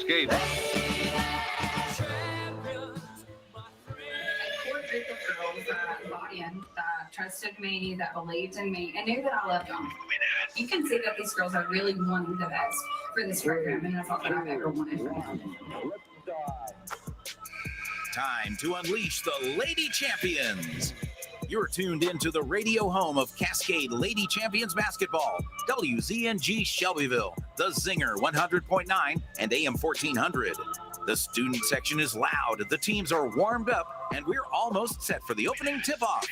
Cascade. A core group of girls that bought in, that trusted me, that believed in me, and knew that I loved them. You can see that these girls are really wanting the best for this program, and that's all that I've ever wanted for them. Time to unleash the Lady Champions. You're tuned into the radio home of Cascade Lady Champions Basketball, WZNG Shelbyville, the Zinger 100.9 and AM 1400. The student section is loud, the teams are warmed up, and we're almost set for the opening tip-off.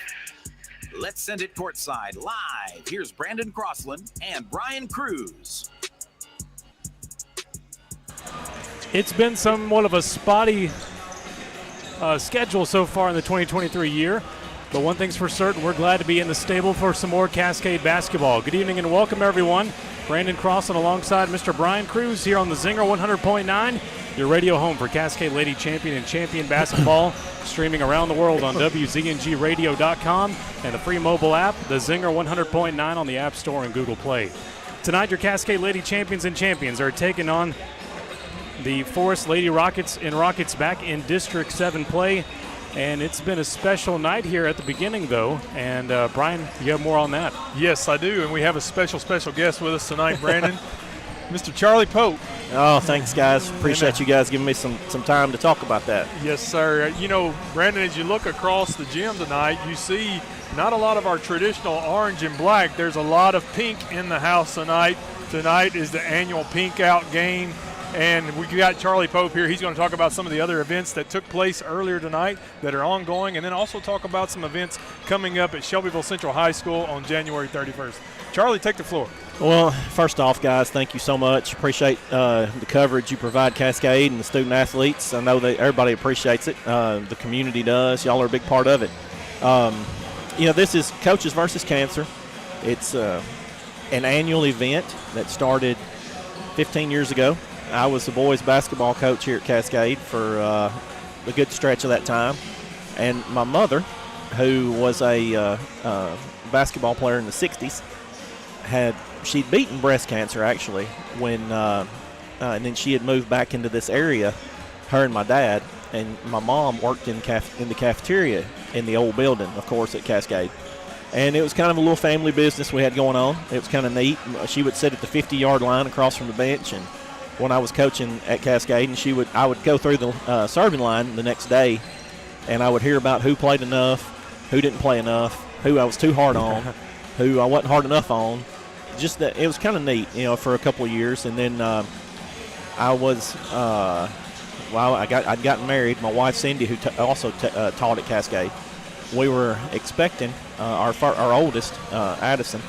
Let's send it courtside live. Here's Brandon Crossland and Brian Cruz. It's been somewhat of a spotty schedule so far in the 2023 year. But one thing's for certain, we're glad to be in the stable for some more Cascade basketball. Good evening and welcome, everyone. Brandon Crossland alongside Mr. Brian Cruz here on the Zinger 100.9, your radio home for Cascade Lady Champion and Champion basketball, streaming around the world on WZNGradio.com and the free mobile app, the Zinger 100.9 on the App Store and Google Play. Tonight, your Cascade Lady Champions and Champions are taking on the Forrest Lady Rockets and Rockets back in District 7 play. And it's been a special night here at the beginning, though. And, Brian, you have more on that. Yes, I do. And we have a special guest with us tonight, Brandon. Mr. Charlie Pope. Oh, thanks, guys. Appreciate you guys giving me some time to talk about that. Yes, sir. You know, Brandon, as you look across the gym tonight, you see not a lot of our traditional orange and black. There's a lot of pink in the house tonight. Tonight is the annual Pink Out game. And we got Charlie Pope here. He's going to talk about some of the other events that took place earlier tonight that are ongoing, and then also talk about some events coming up at Shelbyville Central High School on January 31st. Charlie, take the floor. Well, first off, guys, thank you so much. Appreciate the coverage you provide Cascade and the student athletes. I know that everybody appreciates it. The community does. Y'all are a big part of it. You know, this is Coaches versus Cancer. It's an annual event that started 15 years ago. I was the boys basketball coach here at Cascade for a good stretch of that time. And my mother, who was a basketball player in the 60s, she'd beaten breast cancer actually when and then she had moved back into this area, her and my dad. And my mom worked in the cafeteria in the old building, of course, at Cascade. And it was kind of a little family business we had going on. It was kind of neat. She would sit at the 50-yard line across from the bench, and when I was coaching at Cascade, and I would go through the serving line the next day, and I would hear about who played enough, who didn't play enough, who I was too hard on, who I wasn't hard enough on. Just that it was kind of neat, you know, for a couple of years. And then I'd gotten married. My wife Cindy, who also taught at Cascade, we were expecting our oldest, Addison.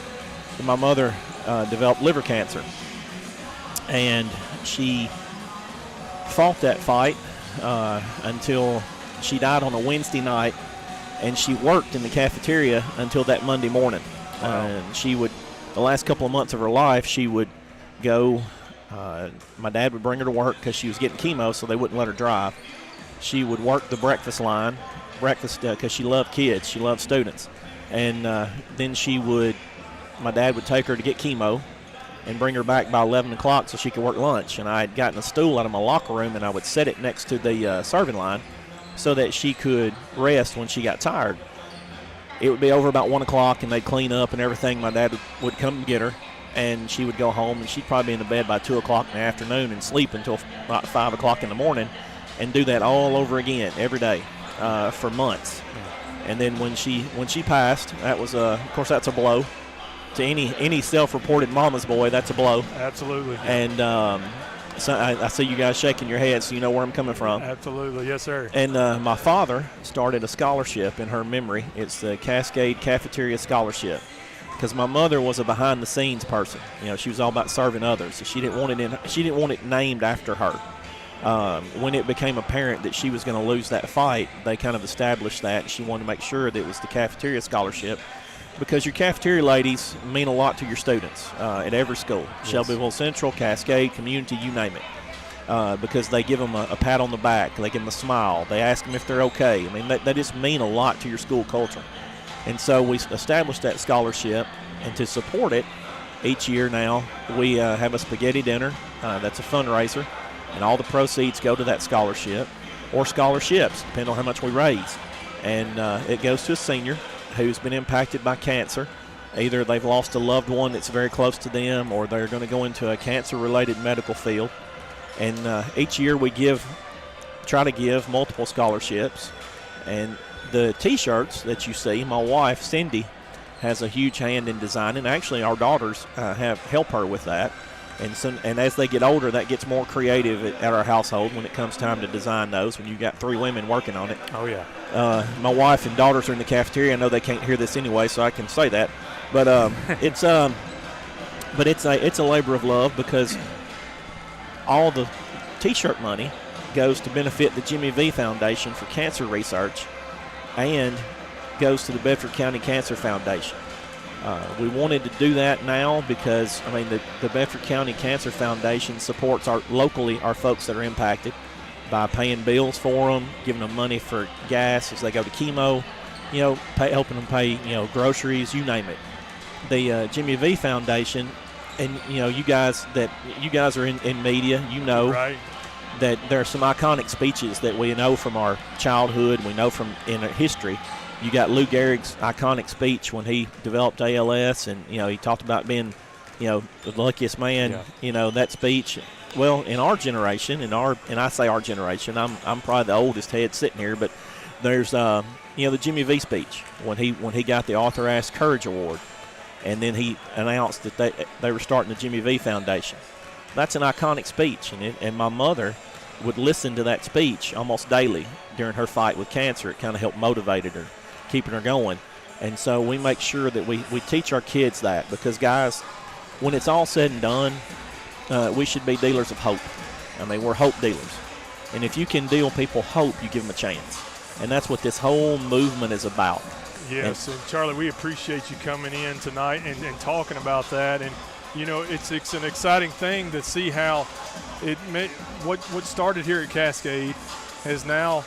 And my mother developed liver cancer, and she fought that fight until she died on a Wednesday night, and she worked in the cafeteria until that Monday morning. Wow. And she would, the last couple of months of her life, she would go, my dad would bring her to work because she was getting chemo, so they wouldn't let her drive. She would work the breakfast line, because she loved kids, she loved students. And then my dad would take her to get chemo and bring her back by 11 o'clock so she could work lunch. And I had gotten a stool out of my locker room, and I would set it next to the serving line so that she could rest when she got tired. It would be over about 1 o'clock, and they'd clean up and everything. My dad would come get her, and she would go home, and she'd probably be in the bed by 2 o'clock in the afternoon and sleep until about 5 o'clock in the morning, and do that all over again every day for months. And then when she passed, that was of course that's a blow. To any self-reported mama's boy, that's a blow. Absolutely. And so I see you guys shaking your heads, so you know where I'm coming from. Absolutely, yes, sir. And my father started a scholarship in her memory. It's the Cascade Cafeteria Scholarship, because my mother was a behind-the-scenes person. You know, she was all about serving others. So she didn't want it named after her. When it became apparent that she was going to lose that fight, they kind of established that. She wanted to make sure that it was the Cafeteria Scholarship, because your cafeteria ladies mean a lot to your students at every school. Yes. Shelbyville Central, Cascade, Community, you name it. Because they give them a pat on the back. They give them a smile. They ask them if they're okay. I mean, they just mean a lot to your school culture. And so we established that scholarship, and to support it, each year now we have a spaghetti dinner. That's a fundraiser. and all the proceeds go to that scholarship or scholarships, depending on how much we raise. And it goes to a senior who's been impacted by cancer. Either they've lost a loved one that's very close to them, or they're going to go into a cancer-related medical field. And each year we try to give multiple scholarships. And the T-shirts that you see, my wife, Cindy, has a huge hand in designing. Actually, our daughters help her with that. And as they get older, that gets more creative at our household when it comes time to design those, when you got 3 women working on it. Oh, yeah. My wife and daughters are in the cafeteria. I know they can't hear this anyway, so I can say that. But it's a labor of love, because all the T-shirt money goes to benefit the Jimmy V Foundation for cancer research and goes to the Bedford County Cancer Foundation. We wanted to do that now because, the Bedford County Cancer Foundation supports our folks that are impacted by paying bills for them, giving them money for gas as they go to chemo, helping them pay, groceries, you name it. The Jimmy V Foundation, and you guys are in media, Right. that there are some iconic speeches that we know from our childhood, we know from in our history. You got Lou Gehrig's iconic speech when he developed ALS, and he talked about being, the luckiest man. Yeah. That speech. Well, in our generation, and I say our generation, I'm probably the oldest head sitting here, but there's the Jimmy V speech when he got the Arthur Ashe Courage Award, and then he announced that they were starting the Jimmy V Foundation. That's an iconic speech, and my mother would listen to that speech almost daily during her fight with cancer. It kind of helped motivated her, keeping her going. And so we make sure that we teach our kids that, because, guys, when it's all said and done, we should be dealers of hope. We're hope dealers. And if you can deal people hope, you give them a chance. And that's what this whole movement is about. Yes, and Charlie, we appreciate you coming in tonight and talking about that. And, it's an exciting thing to see how what started here at Cascade has now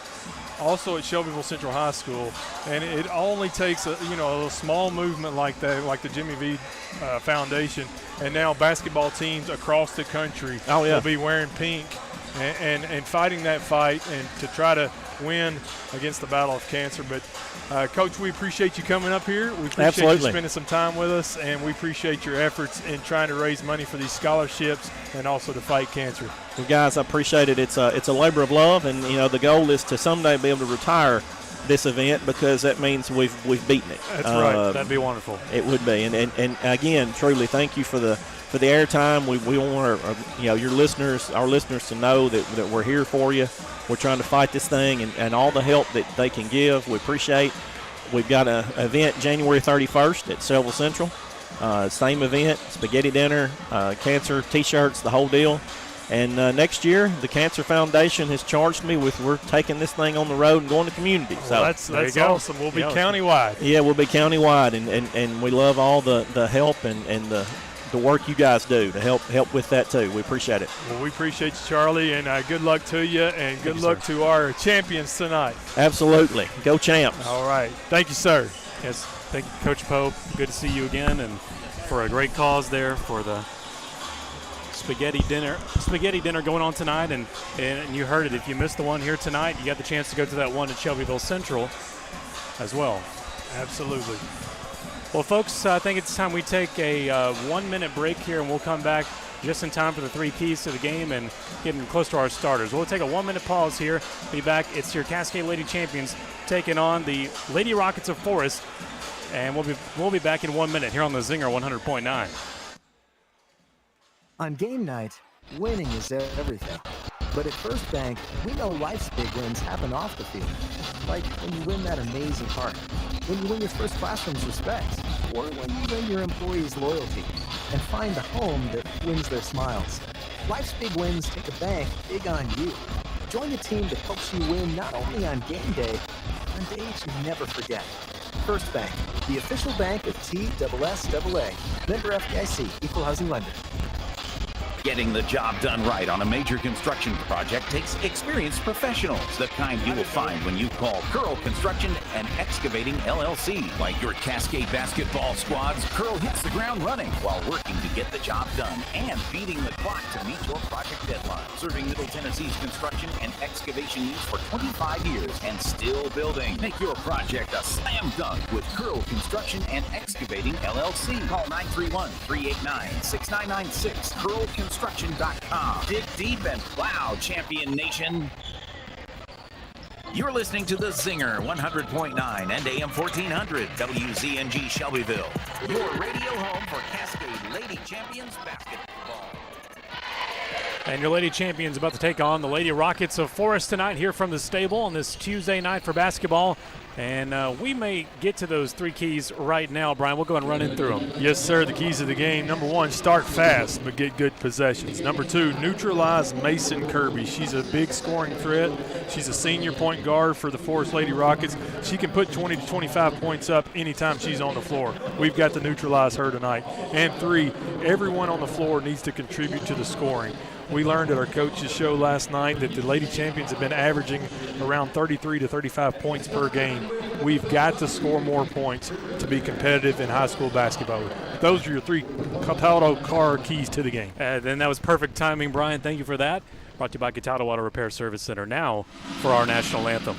also at Shelbyville Central High School, and it only takes a small movement like that, like the Jimmy V Foundation, and now basketball teams across the country will be wearing pink and fighting that fight and to try to win against the battle of cancer. But Coach, we appreciate you coming up here. We appreciate you spending some time with us, and we appreciate your efforts in trying to raise money for these scholarships and also to fight cancer. Well, guys, I appreciate it. It's a labor of love, and the goal is to someday be able to retire this event, because that means we've beaten it. That's right. That'd be wonderful. It would be, and again, truly, thank you for the airtime. We want our listeners to know that we're here for you. We're trying to fight this thing, and all the help that they can give, we appreciate. We've got an event January 31st at Shelbyville Central. Same event, spaghetti dinner, cancer T-shirts, the whole deal. And next year, the Cancer Foundation has charged me with we're taking this thing on the road and going to community. So that's awesome. We'll be countywide. Yeah, we'll be countywide, and we love all the help and the work you guys do to help with that too. We appreciate it. Well, we appreciate you, Charlie, and good luck to you, and good luck to our champions tonight. Absolutely. Go Champs. All right. Thank you, sir. Yes, thank you, Coach Pope. Good to see you again, and for a great cause there for the spaghetti dinner going on tonight. And you heard it. If you missed the one here tonight, you got the chance to go to that one at Shelbyville Central as well. Absolutely. Well, folks, I think it's time we take a 1-minute break here, and we'll come back just in time for the 3 keys to the game and getting close to our starters. We'll take a 1-minute pause here. Be back. It's your Cascade Lady Champions taking on the Lady Rockets of Forrest, and we'll be back in 1 minute here on the Zinger 100.9. On game night, winning is everything. But at First Bank, we know life's big wins happen off the field. Like when you win that amazing part, when you win your first classroom's respect, or when you win your employees' loyalty and find a home that wins their smiles. Life's big wins take a bank big on you. Join a team that helps you win not only on game day, but on days you never forget. First Bank, the official bank of TSSAA. Member FDIC, Equal Housing Lender. Getting the job done right on a major construction project takes experienced professionals, the kind you will find when you call Curl Construction and Excavating LLC. Like your Cascade basketball squads, Curl hits the ground running while working to get the job done and beating the clock to meet your project deadline. Serving Middle Tennessee's construction and excavation needs for 25 years and still building. Make your project a slam dunk with Curl Construction and Excavating LLC. Call 931-389-6996. CurlConstruction.com. Dig deep and plow, Champion Nation. You're listening to The Zinger, 100.9 and AM 1400 WZNG Shelbyville. Your radio home for Cascade Lady Champions basketball. And your Lady Champions about to take on the Lady Rockets of Forrest tonight here from the stable on this Tuesday night for basketball. And we may get to those three keys right now, Brian. We'll go and run in through them. Yes, sir. The keys of the game. Number one, start fast but get good possessions. Number two, neutralize Mason Kirby. She's a big scoring threat. She's a senior point guard for the Forrest Lady Rockets. She can put 20 to 25 points up anytime she's on the floor. We've got to neutralize her tonight. And three, everyone on the floor needs to contribute to the scoring. We learned at our coaches show last night that the Lady Champions have been averaging around 33 to 35 points per game. We've got to score more points to be competitive in high school basketball. Those are your three Cataldo car keys to the game. Then that was perfect timing, Brian. Thank you for that. Brought to you by Cataldo Auto Repair Service Center. Now for our national anthem.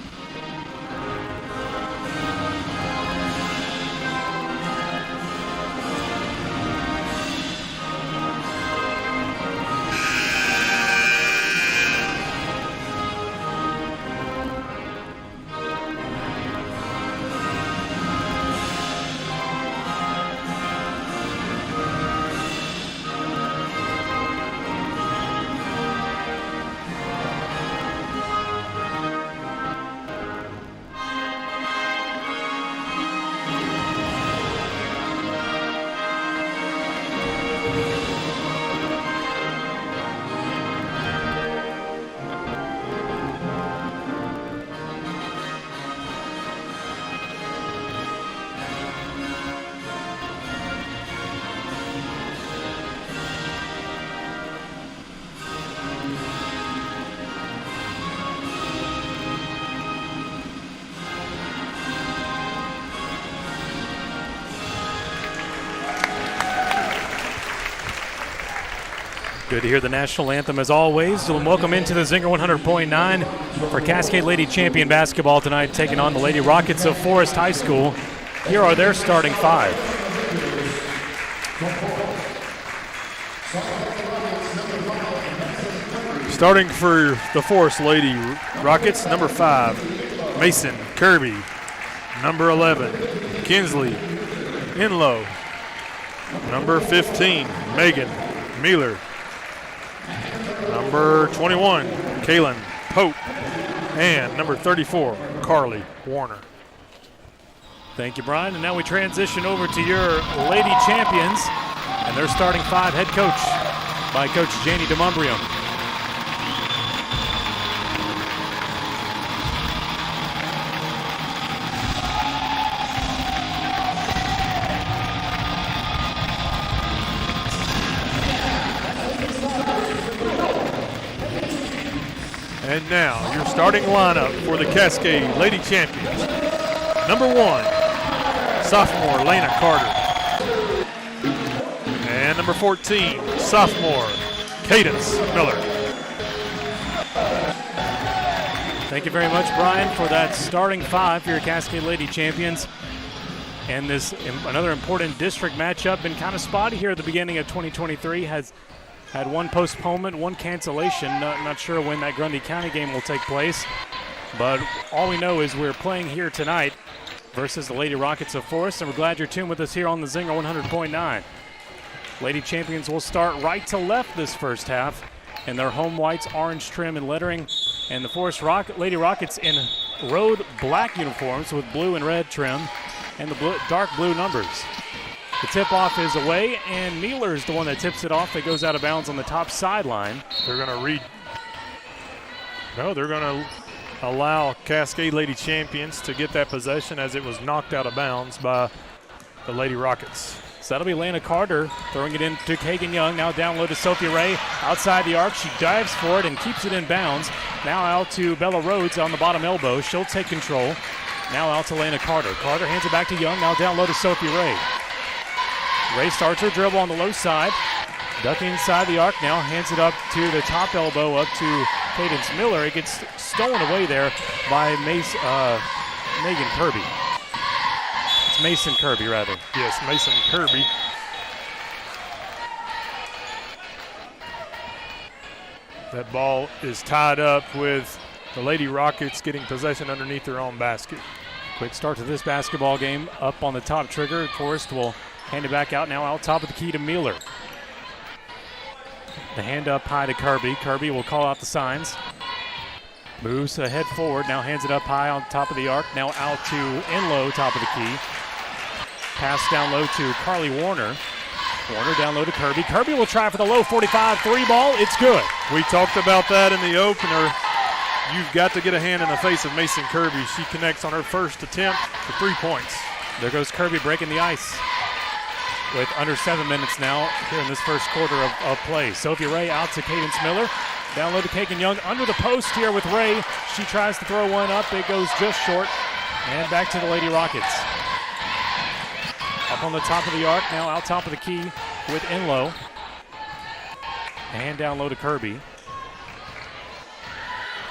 Good to hear the national anthem as always. Welcome into the Zinger 100.9 for Cascade Lady Champion basketball tonight, taking on the Lady Rockets of Forrest High School. Here are their starting five. Starting for the Forrest Lady Rockets, number 5, Mason Kirby. Number 11, Kinsley Inlow. Number 15, Megan Mealer. Number 21, Kaylin Pope. And number 34, Carly Warner. Thank you, Brian. And now we transition over to your Lady Champions and their starting five, head coach by Coach Janie DeMumbrium. And now your starting lineup for the Cascade Lady Champions. Number 1, sophomore Lena Carter. And number 14, sophomore Cadence Miller. Thank you very much, Brian, for that starting five for your Cascade Lady Champions. And this another important district matchup, been kind of spotty here at the beginning of 2023. Has had one postponement, one cancellation. Not sure when that Grundy County game will take place. But all we know is we're playing here tonight versus the Lady Rockets of Forrest, and we're glad you're tuned with us here on the Zinger 100.9. Lady Champions will start right to left this first half in their home whites, orange trim and lettering, and the Forrest Lady Rockets in road black uniforms with blue and red trim and the dark blue numbers. The tip-off is away, and Mealer is the one that tips it off that goes out of bounds on the top sideline. They're going to allow Cascade Lady Champions to get that possession as it was knocked out of bounds by the Lady Rockets. So that'll be Lana Carter throwing it into Kagan Young. Now down low to Sophia Ray. Outside the arc, she dives for it and keeps it in bounds. Now out to Bella Rhodes on the bottom elbow. She'll take control. Now out to Lana Carter. Carter hands it back to Young. Now down low to Sophia Ray. Ray starts her dribble on the low side. Ducking inside the arc. Now hands it up to the top elbow up to Cadence Miller. It gets stolen away there by Megan Kirby. Mason Kirby, rather. Yes, Mason Kirby. That ball is tied up with the Lady Rockets getting possession underneath their own basket. Quick start to this basketball game. Up on the top trigger. Forrest will hand it back out now out top of the key to Mueller. The hand up high to Kirby. Kirby will call out the signs. Moves ahead forward. Now hands it up high on top of the arc. Now out to Enlow, top of the key. Pass down low to Carly Warner. Warner down low to Kirby. Kirby will try for the low 45 three ball. It's good. We talked about that in the opener. You've got to get a hand in the face of Mason Kirby. She connects on her first attempt for 3 points. There goes Kirby breaking the ice with under 7 minutes now here in this first quarter of play. Sophia Ray out to Cadence Miller. Down low to Kagan Young. Under the post here with Ray. She tries to throw one up. It goes just short. And back to the Lady Rockets. Up on the top of the arc, now out top of the key with Enlow. And down low to Kirby.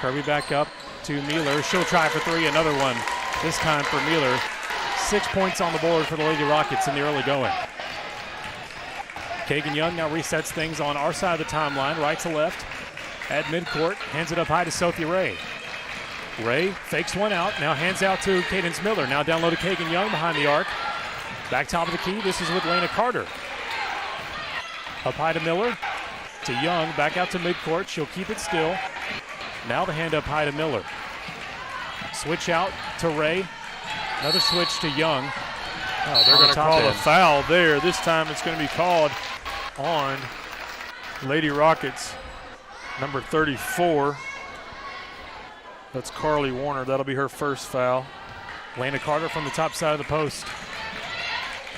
Kirby back up to Mueller. She'll try for three, another one. This time for Mueller. 6 points on the board for the Lady Rockets in the early going. Kagan Young now resets things on our side of the timeline, right to left at midcourt. Hands it up high to Sophia Ray. Ray fakes one out, now hands out to Cadence Miller. Now down low to Kagan Young behind the arc. Back top of the key, this is with Lana Carter. Up high to Miller, to Young, back out to midcourt. She'll keep it still. Now the hand up high to Miller. Switch out to Ray. Another switch to Young. Oh, they're going to call a foul there. This time it's going to be called on Lady Rockets, number 34. That's Carly Warner. That'll be her first foul. Lana Carter from the top side of the post.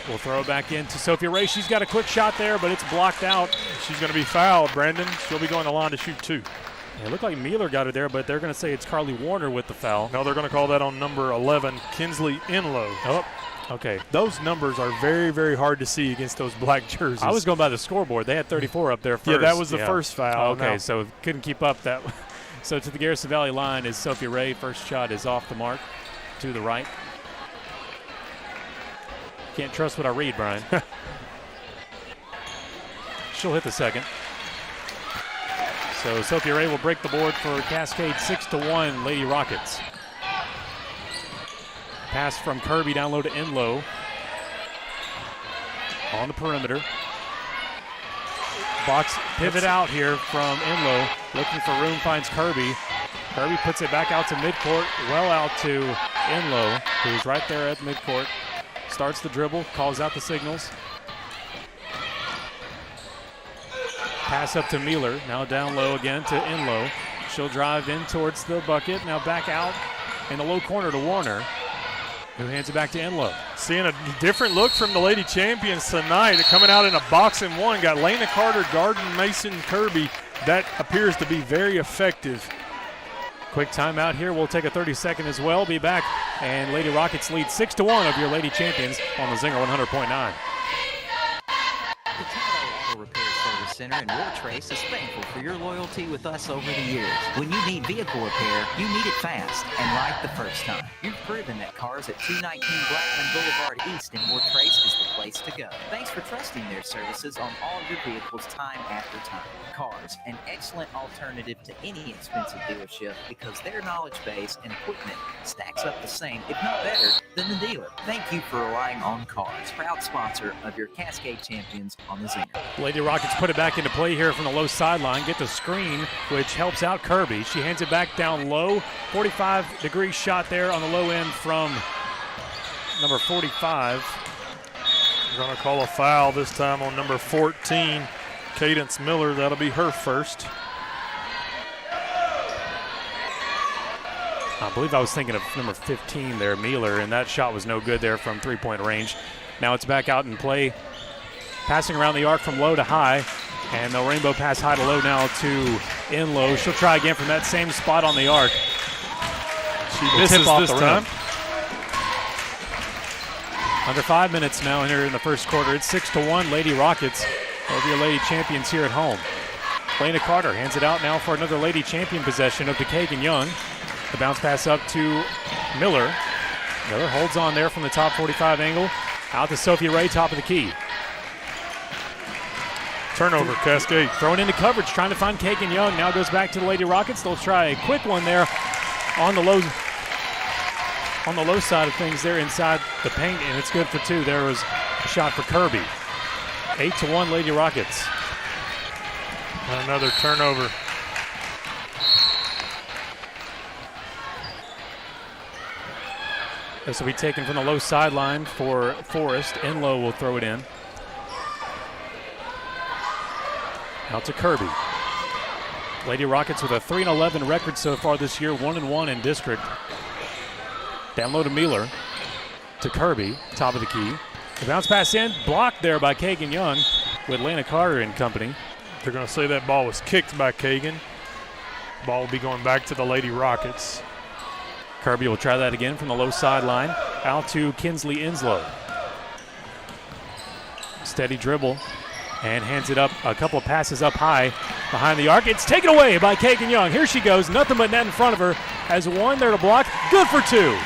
We'll throw it back in to Sophia Ray. She's got a quick shot there, but it's blocked out. She's going to be fouled, Brandon. She'll be going to the line to shoot two. It looked like Mueller got it there, but they're going to say it's Carly Warner with the foul. No, they're going to call that on number 11, Kinsley Enlow. Oh, okay. Those numbers are very, very hard to see against those black jerseys. I was going by the scoreboard. They had 34 up there first. Yeah, that was the first foul. Okay, now, so couldn't keep up that. So to the Garrison Valley line is Sophia Ray. First shot is off the mark to the right. Can't trust what I read, Brian. She'll hit the second. So Sophia Ray will break the board for Cascade 6-1 Lady Rockets. Pass from Kirby down low to Enlow. On the perimeter. Box pivot out here from Enlow. Looking for room, finds Kirby. Kirby puts it back out to midcourt. Well out to Enlow, who's right there at midcourt. Starts the dribble, calls out the signals. Pass up to Mueller, now down low again to Enlow. She'll drive in towards the bucket, now back out in the low corner to Warner, who hands it back to Enlow. Seeing a different look from the Lady Champions tonight. They're coming out in a box and one. Got Lana Carter, Garden, Mason, Kirby. That appears to be very effective. Quick timeout here. We'll take a 30-second as well. Be back. And Lady Rockets lead 6-1 of your Lady Champions on the Zinger 100.9. Auto Repair Service Center in Wartrace is thankful for your loyalty with us over the years. When you need vehicle repair, you need it fast and right the first time. You've proven that cars at 219 Blackman Boulevard East in Wartrace is the place to go. Thanks for trusting their services on all your vehicles time after time. Cars, an excellent alternative to any expensive dealership because their knowledge base and equipment stacks up the same, if not better, than the dealer. Thank you for relying on Cars, proud sponsor of your Cascade Champions on the Zinger. Lady Rockets put it back into play here from the low sideline, get the screen, which helps out Kirby. She hands it back down low. 45-degree shot there on the low end from number 45. We're going to call a foul this time on number 14, Cadence Miller. That'll be her first. I believe I was thinking of number 15 there, Mueller, and that shot was no good there from three-point range. Now it's back out in play Passing around the arc from low to high. And the rainbow pass high to low now to in low. She'll try again from that same spot on the arc. She misses this time. Under 5 minutes now here in the first quarter. It's 6-1 Lady Rockets over your Lady Champions here at home. Lena Carter hands it out now for another Lady Champion possession up to Kagan Young. The bounce pass up to Miller. Miller holds on there from the top 45 angle. Out to Sophie Ray, top of the key. Turnover, Cascade. Thrown into coverage, trying to find Kagan Young. Now goes back to the Lady Rockets. They'll try a quick one there on the low side of things there inside the paint, and it's good for two. There was a shot for Kirby. 8-1 Lady Rockets. Another turnover. This will be taken from the low sideline for Forrest. Enlow will throw it in. Out to Kirby. Lady Rockets with a 3-11 record so far this year, 1-1 in district. Down low to Mueller. To Kirby, top of the key. The bounce pass in, blocked there by Kagan Young with Lena Carter and company. They're going to say that ball was kicked by Kagan. Ball will be going back to the Lady Rockets. Kirby will try that again from the low sideline. Out to Kinsley Inslow. Steady dribble. And hands it up, a couple of passes up high behind the arc. It's taken away by Kagan Young. Here she goes, nothing but net in front of her. Has one there to block, good for two.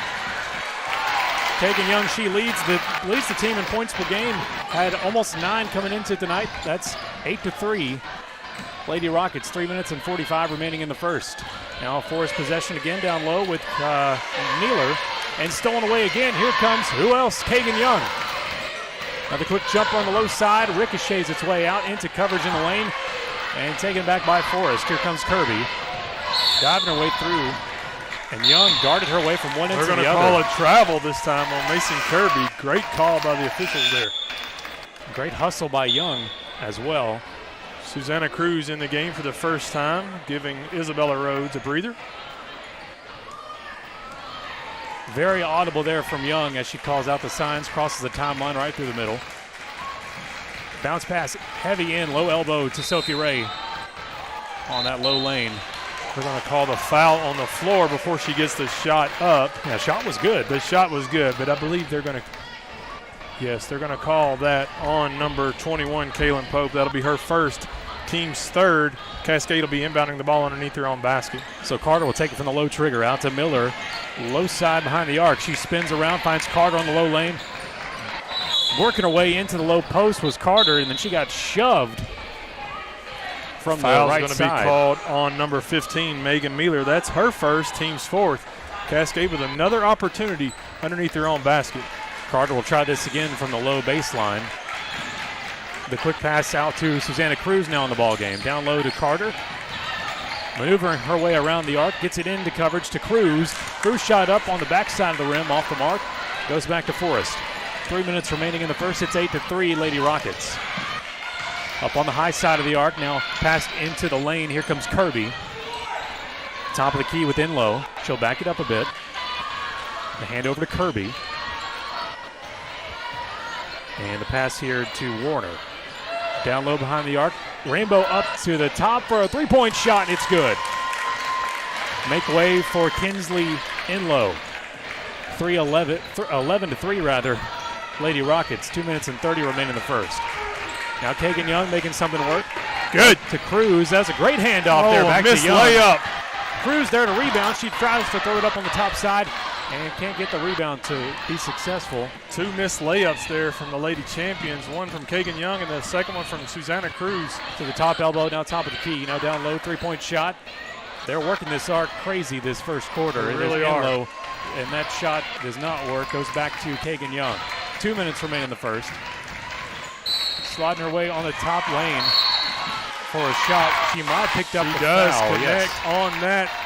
Kagan Young, she leads the team in points per game. Had almost 9 coming into tonight. That's 8-3. Lady Rockets, 3 minutes and 45 remaining in the first. Now Forrest possession again down low with Nealer. And stolen away again. Here comes, who else? Kagan Young. Another quick jumper on the low side, ricochets its way out into coverage in the lane, and taken back by Forrest. Here comes Kirby, diving her way through, and Young darted her way from one end to the other. They're going to call a travel this time on Mason Kirby. Great call by the officials there. Great hustle by Young as well. Susanna Cruz in the game for the first time, giving Isabella Rhodes a breather. Very audible there from Young as she calls out the signs, crosses the timeline right through the middle. Bounce pass, heavy in, low elbow to Sophie Ray on that low lane. They're going to call the foul on the floor before she gets the shot up. Yeah, shot was good. The shot was good, but I believe they're going to, yes, they're going to call that on number 21, Kaylin Pope. That'll be her first, team's third. Cascade will be inbounding the ball underneath their own basket. So Carter will take it from the low trigger out to Miller. Low side behind the arc. She spins around, finds Carter on the low lane. Working her way into the low post was Carter, and then she got shoved from the right side. Foul's going to be called on number 15, Megan Mueller. That's her first, team's fourth. Cascade with another opportunity underneath their own basket. Carter will try this again from the low baseline. The quick pass out to Susanna Cruz now in the ball game. Down low to Carter. Maneuvering her way around the arc, gets it into coverage to Cruz. Cruz shot up on the backside of the rim off the mark. Goes back to Forrest. 3 minutes remaining in the first. It's 8-3 Lady Rockets. Up on the high side of the arc, now passed into the lane. Here comes Kirby. Top of the key with Enlow. She'll back it up a bit. The hand over to Kirby. And the pass here to Warner. Down low behind the arc. Rainbow up to the top for a three-point shot, and it's good. Make way for Kinsley Enlow. 11-3 rather. Lady Rockets, 2 minutes and 30 remain in the first. Now Kagan Young making something work. Good. To Cruz. That's a great handoff there back to Young. Layup. Cruz there to rebound. She tries to throw it up on the top side and can't get the rebound to be successful. 2 missed layups there from the Lady Champions. One from Kagan Young and the second one from Susanna Cruz. To the top elbow, now top of the key. Now down low, three-point shot. They're working this arc crazy this first quarter. They really are. Low, and that shot does not work. Goes back to Kagan Young. 2 minutes remain in the first. Sliding her way on the top lane for a shot. She might have picked up the foul. Connect on that.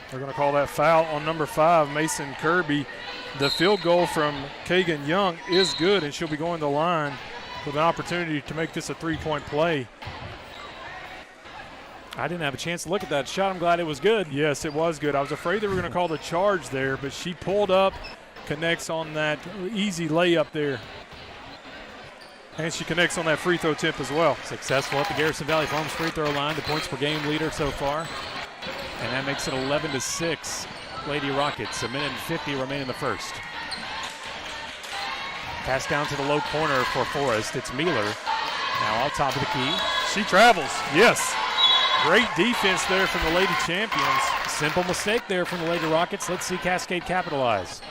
They're going to call that foul on number 5, Mason Kirby. The field goal from Kagan Young is good, and she'll be going to the line with an opportunity to make this a three-point play. I didn't have a chance to look at that shot. I'm glad it was good. Yes, it was good. I was afraid they were going to call the charge there, but she pulled up connects on that easy layup there. And she connects on that free throw tip as well. Successful at the Garrison Valley Farms free throw line, the points per game leader so far. And that makes it 11-6. Lady Rockets, a minute and 50 remain in the first. Pass down to the low corner for Forrest. It's Mealer. Now on top of the key. She travels. Yes. Great defense there from the Lady Champions. Simple mistake there from the Lady Rockets. Let's see Cascade capitalize.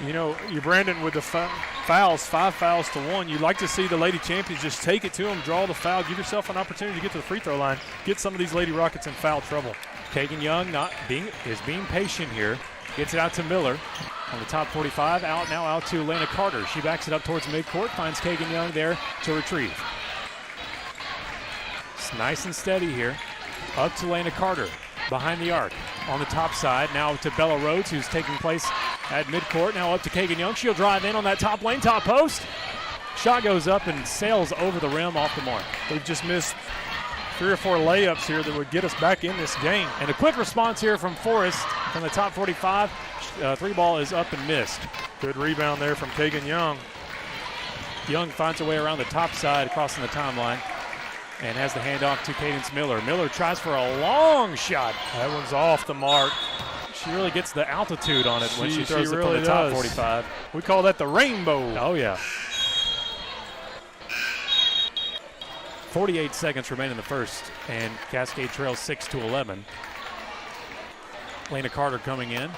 You know, you Brandon, with the fouls, 5 fouls to 1, you'd like to see the Lady Champions just take it to them, draw the foul, give yourself an opportunity to get to the free throw line, get some of these Lady Rockets in foul trouble. Kagan Young is being patient here. Gets it out to Miller on the top 45. Out to Lana Carter. She backs it up towards midcourt, finds Kagan Young there to retrieve. It's nice and steady here. Up to Lana Carter behind the arc on the top side. Now to Bella Rhodes, who's taking place at midcourt. Now up to Kagan Young. She'll drive in on that top lane, top post. Shot goes up and sails over the rim off the mark. They've just missed 3 or 4 layups here that would get us back in this game. And a quick response here from Forrest from the top 45. 3 ball is up and missed. Good rebound there from Kagan Young. Young finds her way around the top side, crossing the timeline, and has the handoff to Cadence Miller. Miller tries for a long shot. That one's off the mark. She really gets the altitude on it when she throws it really from the top does. 45. We call that the rainbow. Oh, yeah. 48 seconds remain in the first, and Cascade trails 6-11. Lana Carter coming in.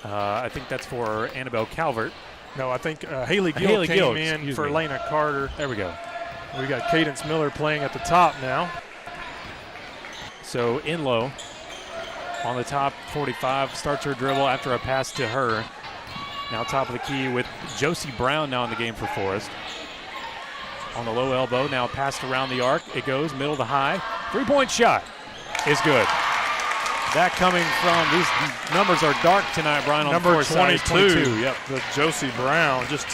I think that's for Annabelle Calvert. No, I think Haley Gill came in for Lana Carter. There we go. We got Cadence Miller playing at the top now. So Inlow on the top 45 starts her dribble after a pass to her. Now top of the key with Josie Brown now in the game for Forrest. On the low elbow, now passed around the arc. It goes middle to high. 3-point shot is good. That coming from, these numbers are dark tonight, Brian, on number the 22. Yep, the Josie Brown. Just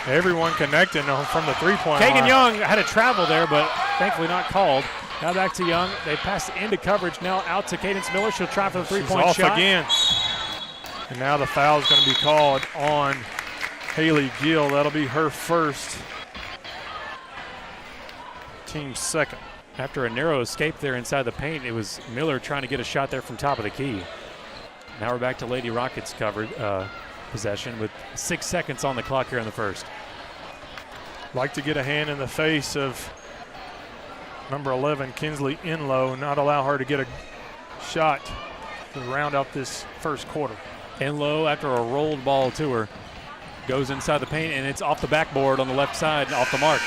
everyone connecting from the three-point line. Kagan Young had a travel there, but thankfully not called. Now back to Young. They pass it into coverage. Now out to Cadence Miller. She'll try for the three-point shot. Off again. And now the foul is going to be called on Haley Gill. That'll be her first. Team's second. After a narrow escape there inside the paint, it was Miller trying to get a shot there from top of the key. Now we're back to Lady Rockets covered possession with 6 seconds on the clock here in the first. Like to get a hand in the face of number 11, Kinsley Inlow, not allow her to get a shot to round out this first quarter. Inlow, after a rolled ball to her, goes inside the paint, and it's off the backboard on the left side, off the mark.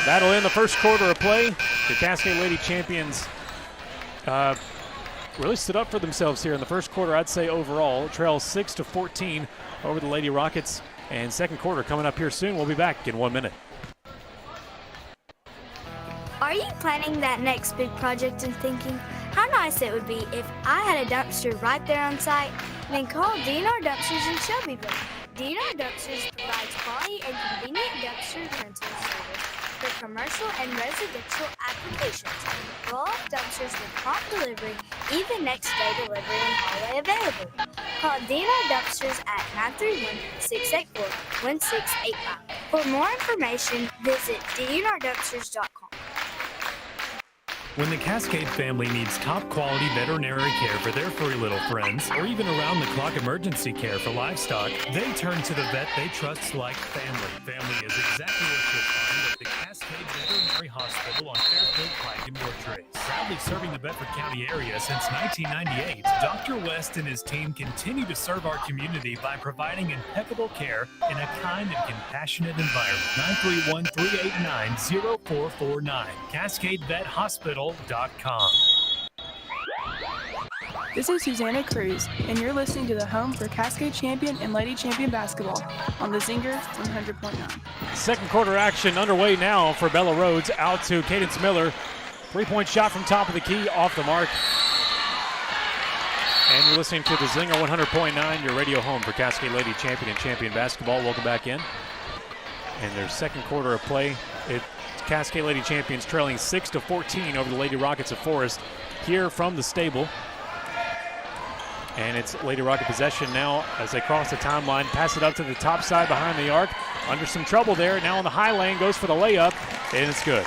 That'll end the first quarter of play. The Cascade Lady Champions really stood up for themselves here in the first quarter, I'd say overall. Trails 6-14 over the Lady Rockets. And second quarter coming up here soon. We'll be back in 1 minute. Are you planning that next big project and thinking how nice it would be if I had a dumpster right there on site? Then call DNR Dumpsters in Shelbyville. DNR Dumpsters provides quality and convenient dumpster rental service for commercial and residential applications. Roll-off dumpsters with prompt delivery, even next day delivery and holiday available. Call DNR Dumpsters at 931-684-1685. For more information, visit dnrdumpsters.com. When the Cascade family needs top-quality veterinary care for their furry little friends, or even around-the-clock emergency care for livestock, they turn to the vet they trust like family. Family is exactly what you'll find at the Cascade Veterinary Hospital on Fairfield Pike in Woodtrace. Proudly serving the Bedford County area since 1998, Dr. West and his team continue to serve our community by providing impeccable care in a kind and compassionate environment. 931-389-0449. CascadeVetHospital.com. This is Susanna Cruz, and you're listening to the home for Cascade Champion and Lady Champion basketball on the Zinger 100.9. Second quarter action underway now for Bella Rhodes. Out to Cadence Miller. 3-point shot from top of the key, off the mark. And you're listening to the Zinger 100.9, your radio home for Cascade Lady Champion and Champion basketball. Welcome back in. And their second quarter of play. Cascade Lady Champions trailing 6-14 over the Lady Rockets of Forrest here from the stable. And it's Lady Rocket possession now as they cross the timeline. Pass it up to the top side behind the arc. Under some trouble there. Now on the high lane, goes for the layup, and it's good.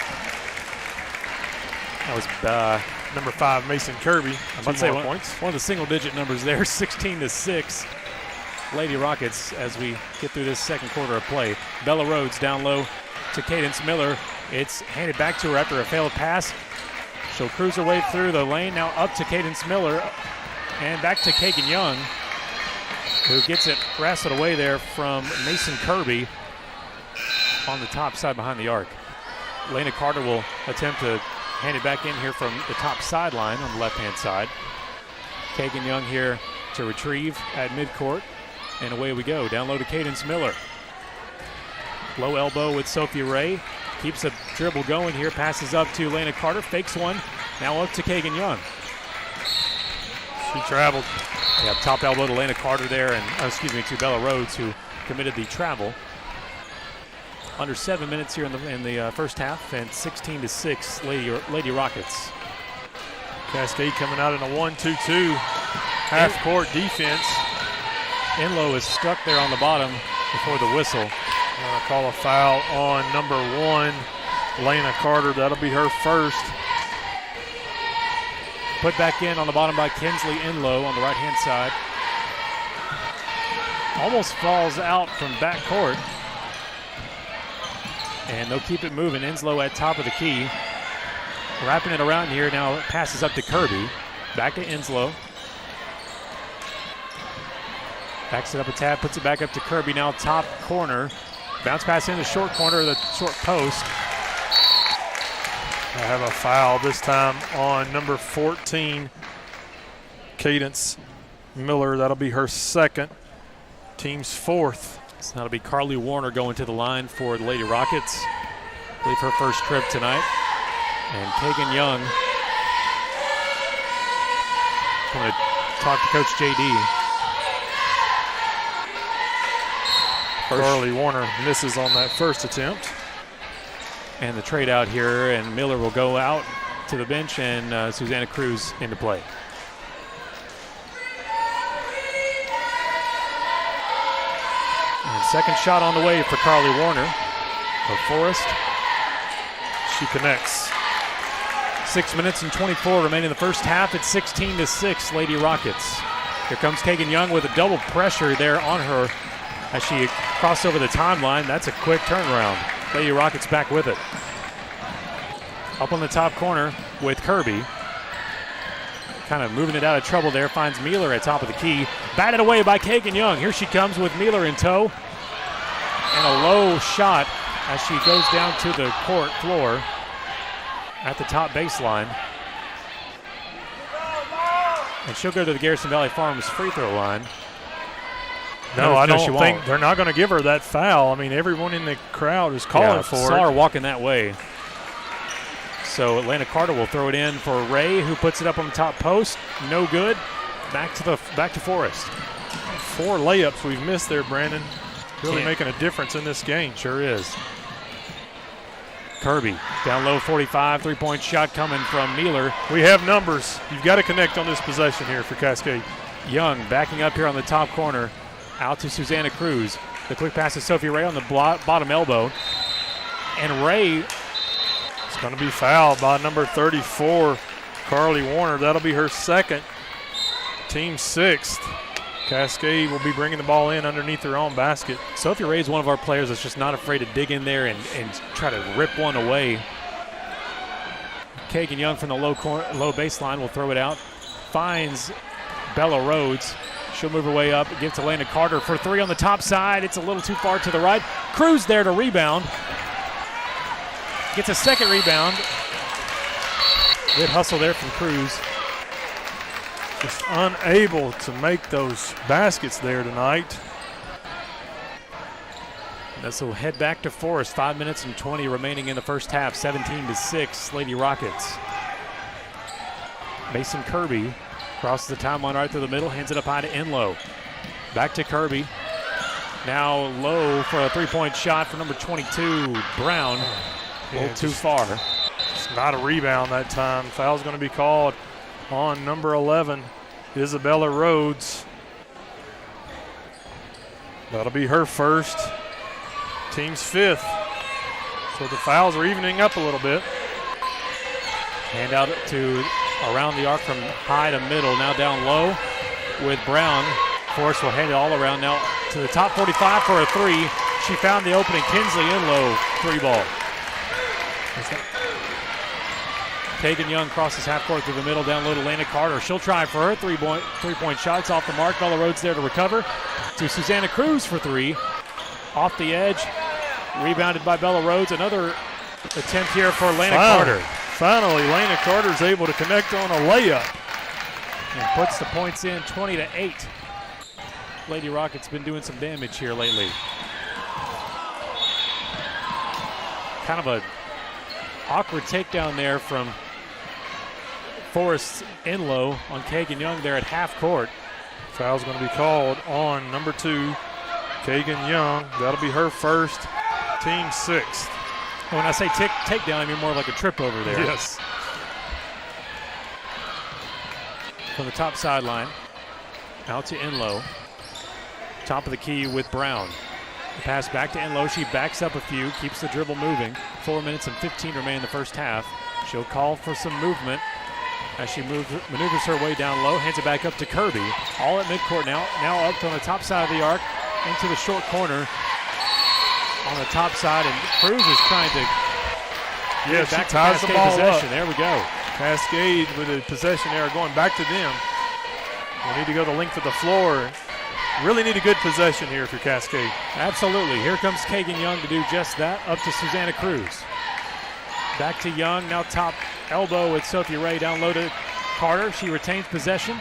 That was number 5, Mason Kirby. I'm about to say one of the single-digit numbers there, 16-6. Lady Rockets as we get through this second quarter of play. Bella Rhodes down low to Cadence Miller. It's handed back to her after a failed pass. She'll cruise her way through the lane. Now up to Cadence Miller. And back to Kagan Young, who gets it wrestled away there from Mason Kirby on the top side behind the arc. Lena Carter will attempt to hand it back in here from the top sideline on the left-hand side. Kagan Young here to retrieve at midcourt, and away we go. Down low to Cadence Miller. Low elbow with Sophia Ray. Keeps a dribble going here, passes up to Lena Carter, fakes one. Now up to Kagan Young. She traveled. Yeah, top elbow to Lena Carter there, and to Bella Rhodes, who committed the travel. Under 7 minutes here in the first half, and 16-6 Lady Rockets. Cascade coming out in a 1-2-2 half-court defense. Enlow is stuck there on the bottom before the whistle. Call a foul on number 1, Lena Carter. That'll be her first. Put back in on the bottom by Kinsley Enlow on the right-hand side. Almost falls out from backcourt. And they'll keep it moving. Enslow at top of the key. Wrapping it around here. Now it passes up to Kirby. Back to Enslow. Backs it up a tad, puts it back up to Kirby. Now top corner. Bounce pass in the short corner of the short post. I have a foul this time on number 14, Cadence Miller. That'll be her second, team's fourth. So that'll be Carly Warner going to the line for the Lady Rockets. I believe her first trip tonight. And Kagan Young going to talk to Coach JD. Carly Warner misses on that first attempt. And the trade out here, and Miller will go out to the bench, and Susanna Cruz into play. And second shot on the way for Carly Warner of Forrest. She connects. 6 minutes and 24 remaining in the first half. It's 16-6 Lady Rockets. Here comes Kagan Young with a double pressure there on her as she crossed over the timeline. That's a quick turnaround. Lady Rockets back with it. Up on the top corner with Kirby. Kind of moving it out of trouble there. Finds Mueller at top of the key. Batted away by Kagan Young. Here she comes with Mueller in tow. And a low shot as she goes down to the court floor at the top baseline. And she'll go to the Garrison Valley Farms free throw line. No, I don't think they're not going to give her that foul. I mean, everyone in the crowd is calling for it. Saw her walking that way. So Atlanta Carter will throw it in for Ray, who puts it up on the top post. No good. Back to Forrest. 4 layups we've missed there, Brandon. Really making a difference in this game. Sure is. Kirby down low, 45, three-point shot coming from Mueller. We have numbers. You've got to connect on this possession here for Cascade. Young backing up here on the top corner. Out to Susanna Cruz. The quick pass to Sophie Ray on the bottom elbow. And Ray is going to be fouled by number 34, Carly Warner. That'll be her second, team 6th. Cascade will be bringing the ball in underneath their own basket. Sophie Ray is one of our players that's just not afraid to dig in there and try to rip one away. Kagan Young from the low baseline will throw it out. Finds Bella Rhodes. She'll move her way up, give to Lena Carter for 3 on the top side. It's a little too far to the right. Cruz there to rebound. Gets a second rebound. Good hustle there from Cruz. Just unable to make those baskets there tonight. This will head back to Forrest. 5 minutes and 20 remaining in the first half. 17-6 Lady Rockets. Mason Kirby crosses the timeline right through the middle, hands it up high to Enlow. Back to Kirby. Now low for a three-point shot for number 22, Brown. A little too far. It's not a rebound that time. Foul's going to be called on number 11, Isabella Rhodes. That'll be her first. Team's 5th. So the fouls are evening up a little bit. Hand out to around the arc from high to middle. Now down low with Brown. Forrest will hand it all around now to the top 45 for a 3. She found the opening. Kinsley in low. 3 ball. Kagan Young crosses half court through the middle, down low to Lana Carter. She'll try for her three-point shots off the mark. Bella Rhodes there to recover. To Susanna Cruz for 3. Off the edge. Rebounded by Bella Rhodes. Another attempt here for Lana Carter. Finally, Lana Carter's able to connect on a layup. And puts the points in 20-8. Lady Rockets been doing some damage here lately. Kind of a awkward takedown there from Forrest in low on Kagan Young there at half court. Foul's going to be called on number 2, Kagan Young. That'll be her first, team 6th. When I say takedown, I mean more like a trip over there. Yes. From the top sideline, out to Enlow. Top of the key with Brown. The pass back to Enlow. She backs up a few, keeps the dribble moving. 4 minutes and 15 remain in the first half. She'll call for some movement as she maneuvers her way down low, hands it back up to Kirby. All at midcourt now. Now up on the top side of the arc, into the short corner on the top side, and Cruz is trying to get back she ties to the ball possession. up. There we go. Cascade with a possession there, going back to them. We need to go the length of the floor. Really need a good possession here for Cascade. Absolutely. Here comes Kagan Young to do just that. Up to Susanna Cruz. Back to Young. Now top elbow with Sophie Ray. Down low to Carter. She retains possession.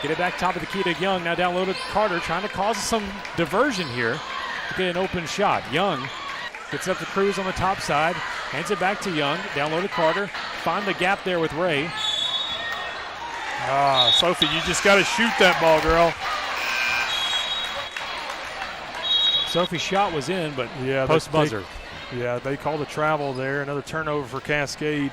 Get it back top of the key to Young. Now down low to Carter. Trying to cause some diversion here to get an open shot. Young gets up to Cruz on the top side. Hands it back to Young. Down low to Carter. Find the gap there with Ray. Sophie, you just got to shoot that ball, girl. Sophie's shot was in, but yeah, post buzzer. They called a travel there. Another turnover for Cascade.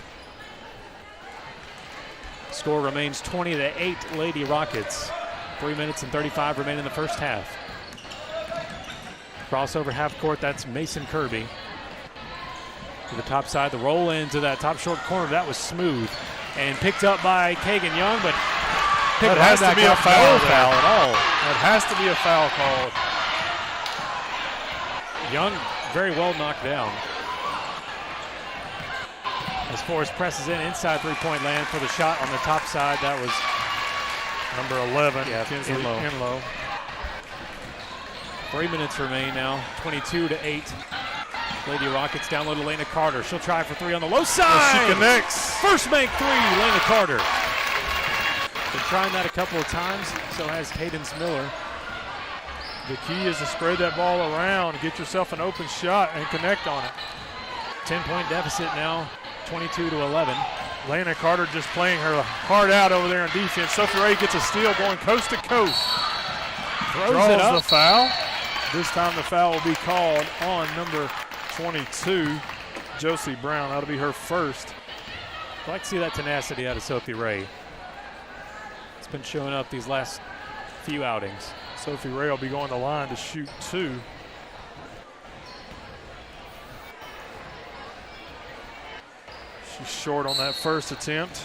Score remains 20-8 Lady Rockets. 3 minutes and 35 remain in the first half. Crossover half court, that's Mason Kirby. To the top side, the roll into that top short corner. That was smooth and picked up by Kagan Young, but that has to be a foul. No foul at all. That has to be a foul called. Young very well knocked down. As Forrest presses in inside three-point land for the shot on the top side. That was number 11, Kinsley Enlow. 3 minutes remain now, 22-8. Lady Rockets down low to Lana Carter. She'll try for 3 on the low side. She connects. First make 3, Lana Carter. Been trying that a couple of times, so has Cadence Miller. The key is to spread that ball around, get yourself an open shot, and connect on it. 10-point deficit now, 22-11. Lana Carter just playing her heart out over there on defense. Sophie Ray gets a steal going coast to coast. Throws it up. The foul. This time the foul will be called on number 22, Josie Brown. That'll be her first. I'd like to see that tenacity out of Sophie Ray. It's been showing up these last few outings. Sophie Ray will be going to the line to shoot 2. She's short on that first attempt.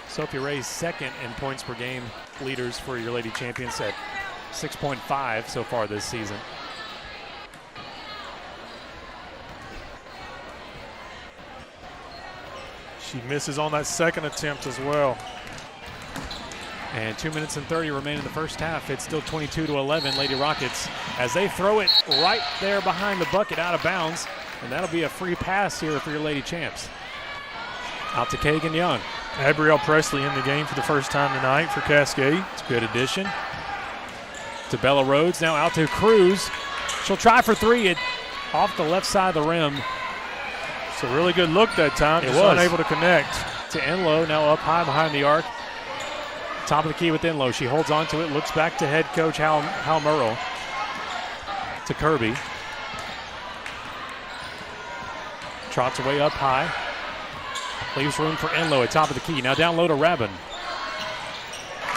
Sophie Ray's second in points per game leaders for your Lady Champions at 6.5 so far this season. She misses on that second attempt as well. And 2 minutes and 30 remain in the first half. It's still 22-11 Lady Rockets as they throw it right there behind the bucket out of bounds. And that'll be a free pass here for your Lady Champs. Out to Kagan Young. Abrielle Presley in the game for the first time tonight for Cascade. It's a good addition. To Bella Rhodes, now out to Cruz. She'll try for 3. It off the left side of the rim. It's a really good look that time. It Just was. unable to connect. To Enlow, now up high behind the arc. Top of the key with Enlow. She holds on to it, looks back to head coach Hal Murrell. To Kirby. Trots away up high. Leaves room for Enlow at top of the key. Now down low to Rabin.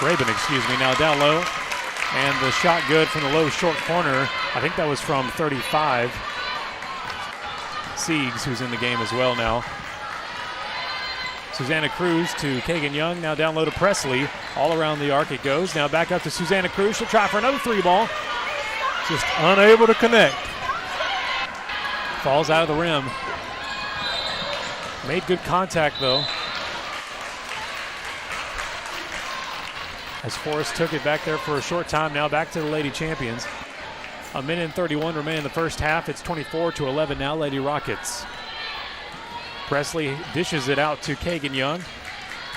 Rabin, excuse me. Now down low, and the shot good from the low short corner. I think that was from 35. Siegs, who's in the game as well now. Susanna Cruz to Kagan Young. Now down low to Presley. All around the arc it goes. Now back up to Susanna Cruz. She'll try for another three ball. Just unable to connect. Falls out of the rim. Made good contact though. As Forrest took it back there for a short time. Now back to the Lady Champions. A minute and 31 remain in the first half. It's 24-11 now, Lady Rockets. Presley dishes it out to Kagan Young,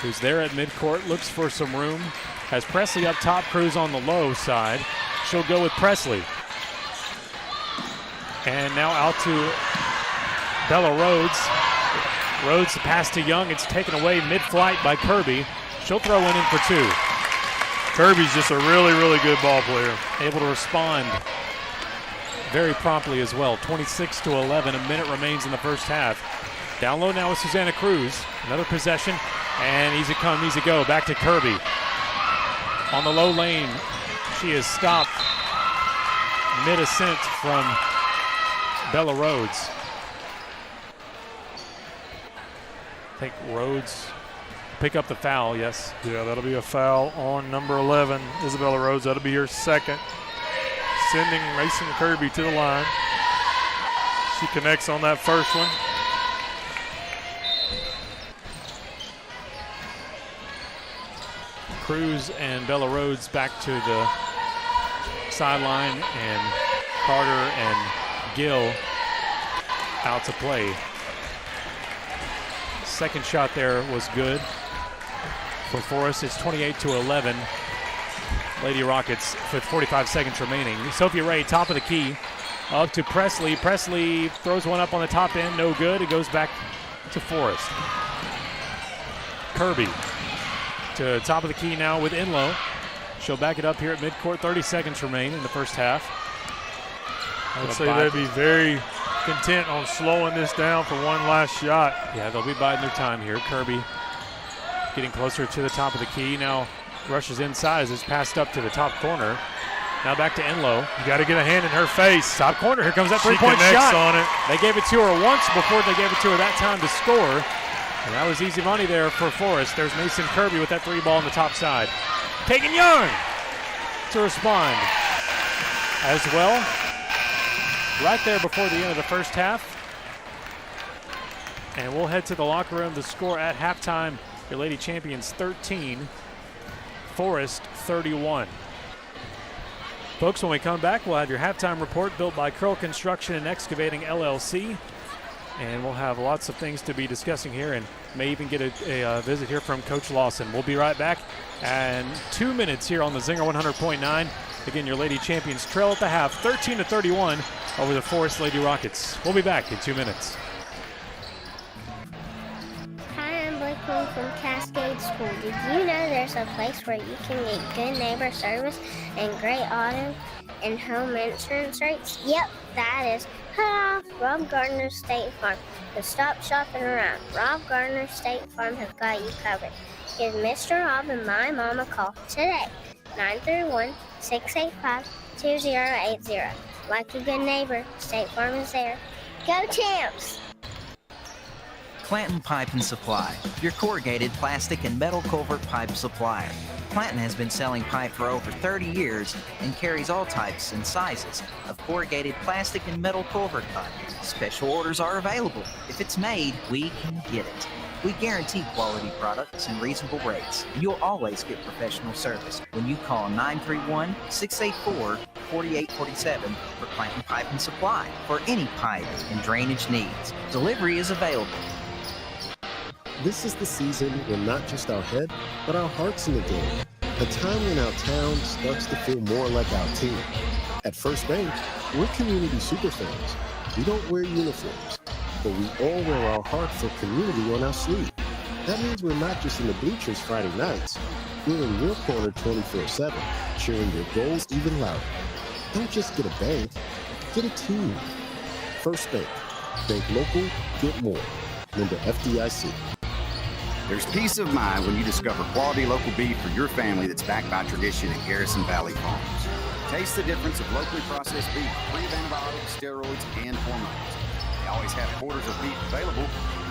who's there at midcourt, looks for some room. Has Presley up top, Cruz on the low side. She'll go with Presley. And now out to Bella Rhodes. Rhodes, the pass to Young. It's taken away mid-flight by Kirby. She'll throw in for two. Kirby's just a really, really good ball player. Able to respond very promptly as well. 26-11, a minute remains in the first half. Down low now with Susanna Cruz. Another possession, and easy come, easy go. Back to Kirby. On the low lane, she is stopped mid-ascent from Bella Rhodes. I think Rhodes pick up the foul, yes. Yeah, that'll be a foul on number 11, Isabella Rhodes. That'll be her second. Sending Mason Kirby to the line. She connects on that first one. Cruz and Bella Rhodes back to the sideline, and Carter and Gill out to play. Second shot there was good for Forrest. It's 28-11. Lady Rockets with 45 seconds remaining. Sophia Ray, top of the key, up to Presley. Presley throws one up on the top end, no good. It goes back to Forrest. Kirby to top of the key now with Enlow. She'll back it up here at midcourt. 30 seconds remain in the first half. I would say they'd be very content on slowing this down for one last shot. Yeah, they'll be biding their time here. Kirby getting closer to the top of the key. Now rushes inside as it's passed up to the top corner. Now back to Enlow. You got to get a hand in her face. Top corner. Here comes that three-point shot. On it. They gave it to her once before they gave it to her that time to score. And that was easy money there for Forrest. There's Mason Kirby with that three ball on the top side. Kagan Young to respond as well. Right there before the end of the first half. And we'll head to the locker room. The score at halftime, your Lady Champions 13, Forrest 31. Folks, when we come back, we'll have your halftime report built by Curl Construction and Excavating LLC. And we'll have lots of things to be discussing here, and may even get a visit here from Coach Lawson. We'll be right back in 2 minutes here on the Zinger 100.9. Again, your Lady Champions trail at the half, 13-31 over the Forrest Lady Rockets. We'll be back in 2 minutes. Hi, I'm Blake Moon from Cascade School. Did you know there's a place where you can get good neighbor service and great auto and home insurance rates? Yep, that is Rob Gardner State Farm. So stop shopping around. Rob Gardner State Farm has got you covered. Give Mr. Rob and my mom a call today. 931-685-2080. Like a good neighbor, State Farm is there. Go Champs! Clanton Pipe and Supply, your corrugated plastic and metal culvert pipe supplier. Clanton has been selling pipe for over 30 years and carries all types and sizes of corrugated plastic and metal culvert pipe. Special orders are available. If it's made, we can get it. We guarantee quality products and reasonable rates. You'll always get professional service when you call 931-684-4847 for Clanton Pipe and Supply for any pipe and drainage needs. Delivery is available. This is the season when not just our head, but our heart's in the game. A time when our town starts to feel more like our team. At First Bank, we're community super fans. We don't wear uniforms, but we all wear our heart for community on our sleeve. That means we're not just in the bleachers Friday nights. We're in your corner 24/7, cheering your goals even louder. Don't just get a bank, get a team. First Bank. Bank local, get more. Member FDIC. There's peace of mind when you discover quality local beef for your family that's backed by tradition at Garrison Valley Farms. Taste the difference of locally processed beef, free of antibiotics, steroids, and hormones. They always have quarters of beef available,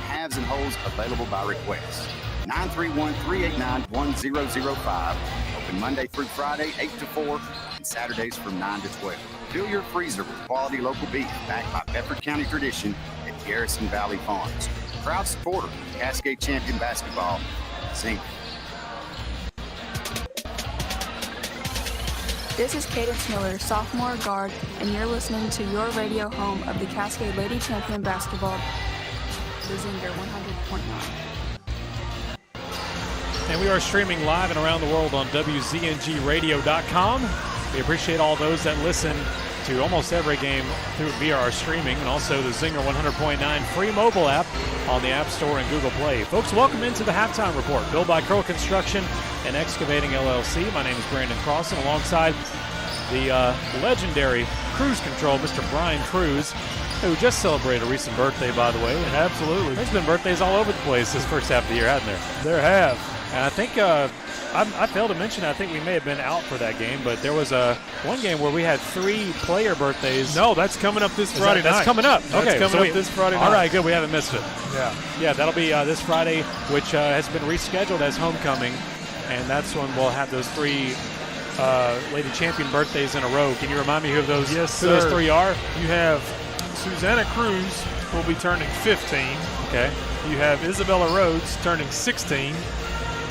halves and wholes available by request. 931-389-1005. Open Monday through Friday, 8 to 4, and Saturdays from 9 to 12. Fill your freezer with quality local beef backed by Bedford County tradition at Garrison Valley Farms. Proud supporter of Cascade Champion Basketball. Sing. This is Cadence Miller, sophomore guard, and you're listening to your radio home of the Cascade Lady Champion Basketball, the Zinger 100.9. And we are streaming live and around the world on WZNGradio.com. We appreciate all those that listen to almost every game via our streaming, and also the Zinger 100.9 free mobile app on the App Store and Google Play. Folks, welcome into the Halftime Report, built by Curl Construction and Excavating LLC. My name is Brandon Crossan, alongside the legendary Cruise Control, Mr. Brian Cruz, who just celebrated a recent birthday, by the way. Absolutely. There's been birthdays all over the place this first half of the year, hasn't there? There have. And I think I failed to mention, I think we may have been out for that game, but there was one game where we had 3 player birthdays. No, that's coming up this Friday night. That's coming up. Okay, that's coming up this Friday night. All right, good. We haven't missed it. Yeah, that'll be this Friday, which has been rescheduled as homecoming, and that's when we'll have those 3 Lady Champion birthdays in a row. Can you remind me who those 3 are? You have Susanna Cruz will be turning 15. Okay. You have Isabella Rhodes turning 16.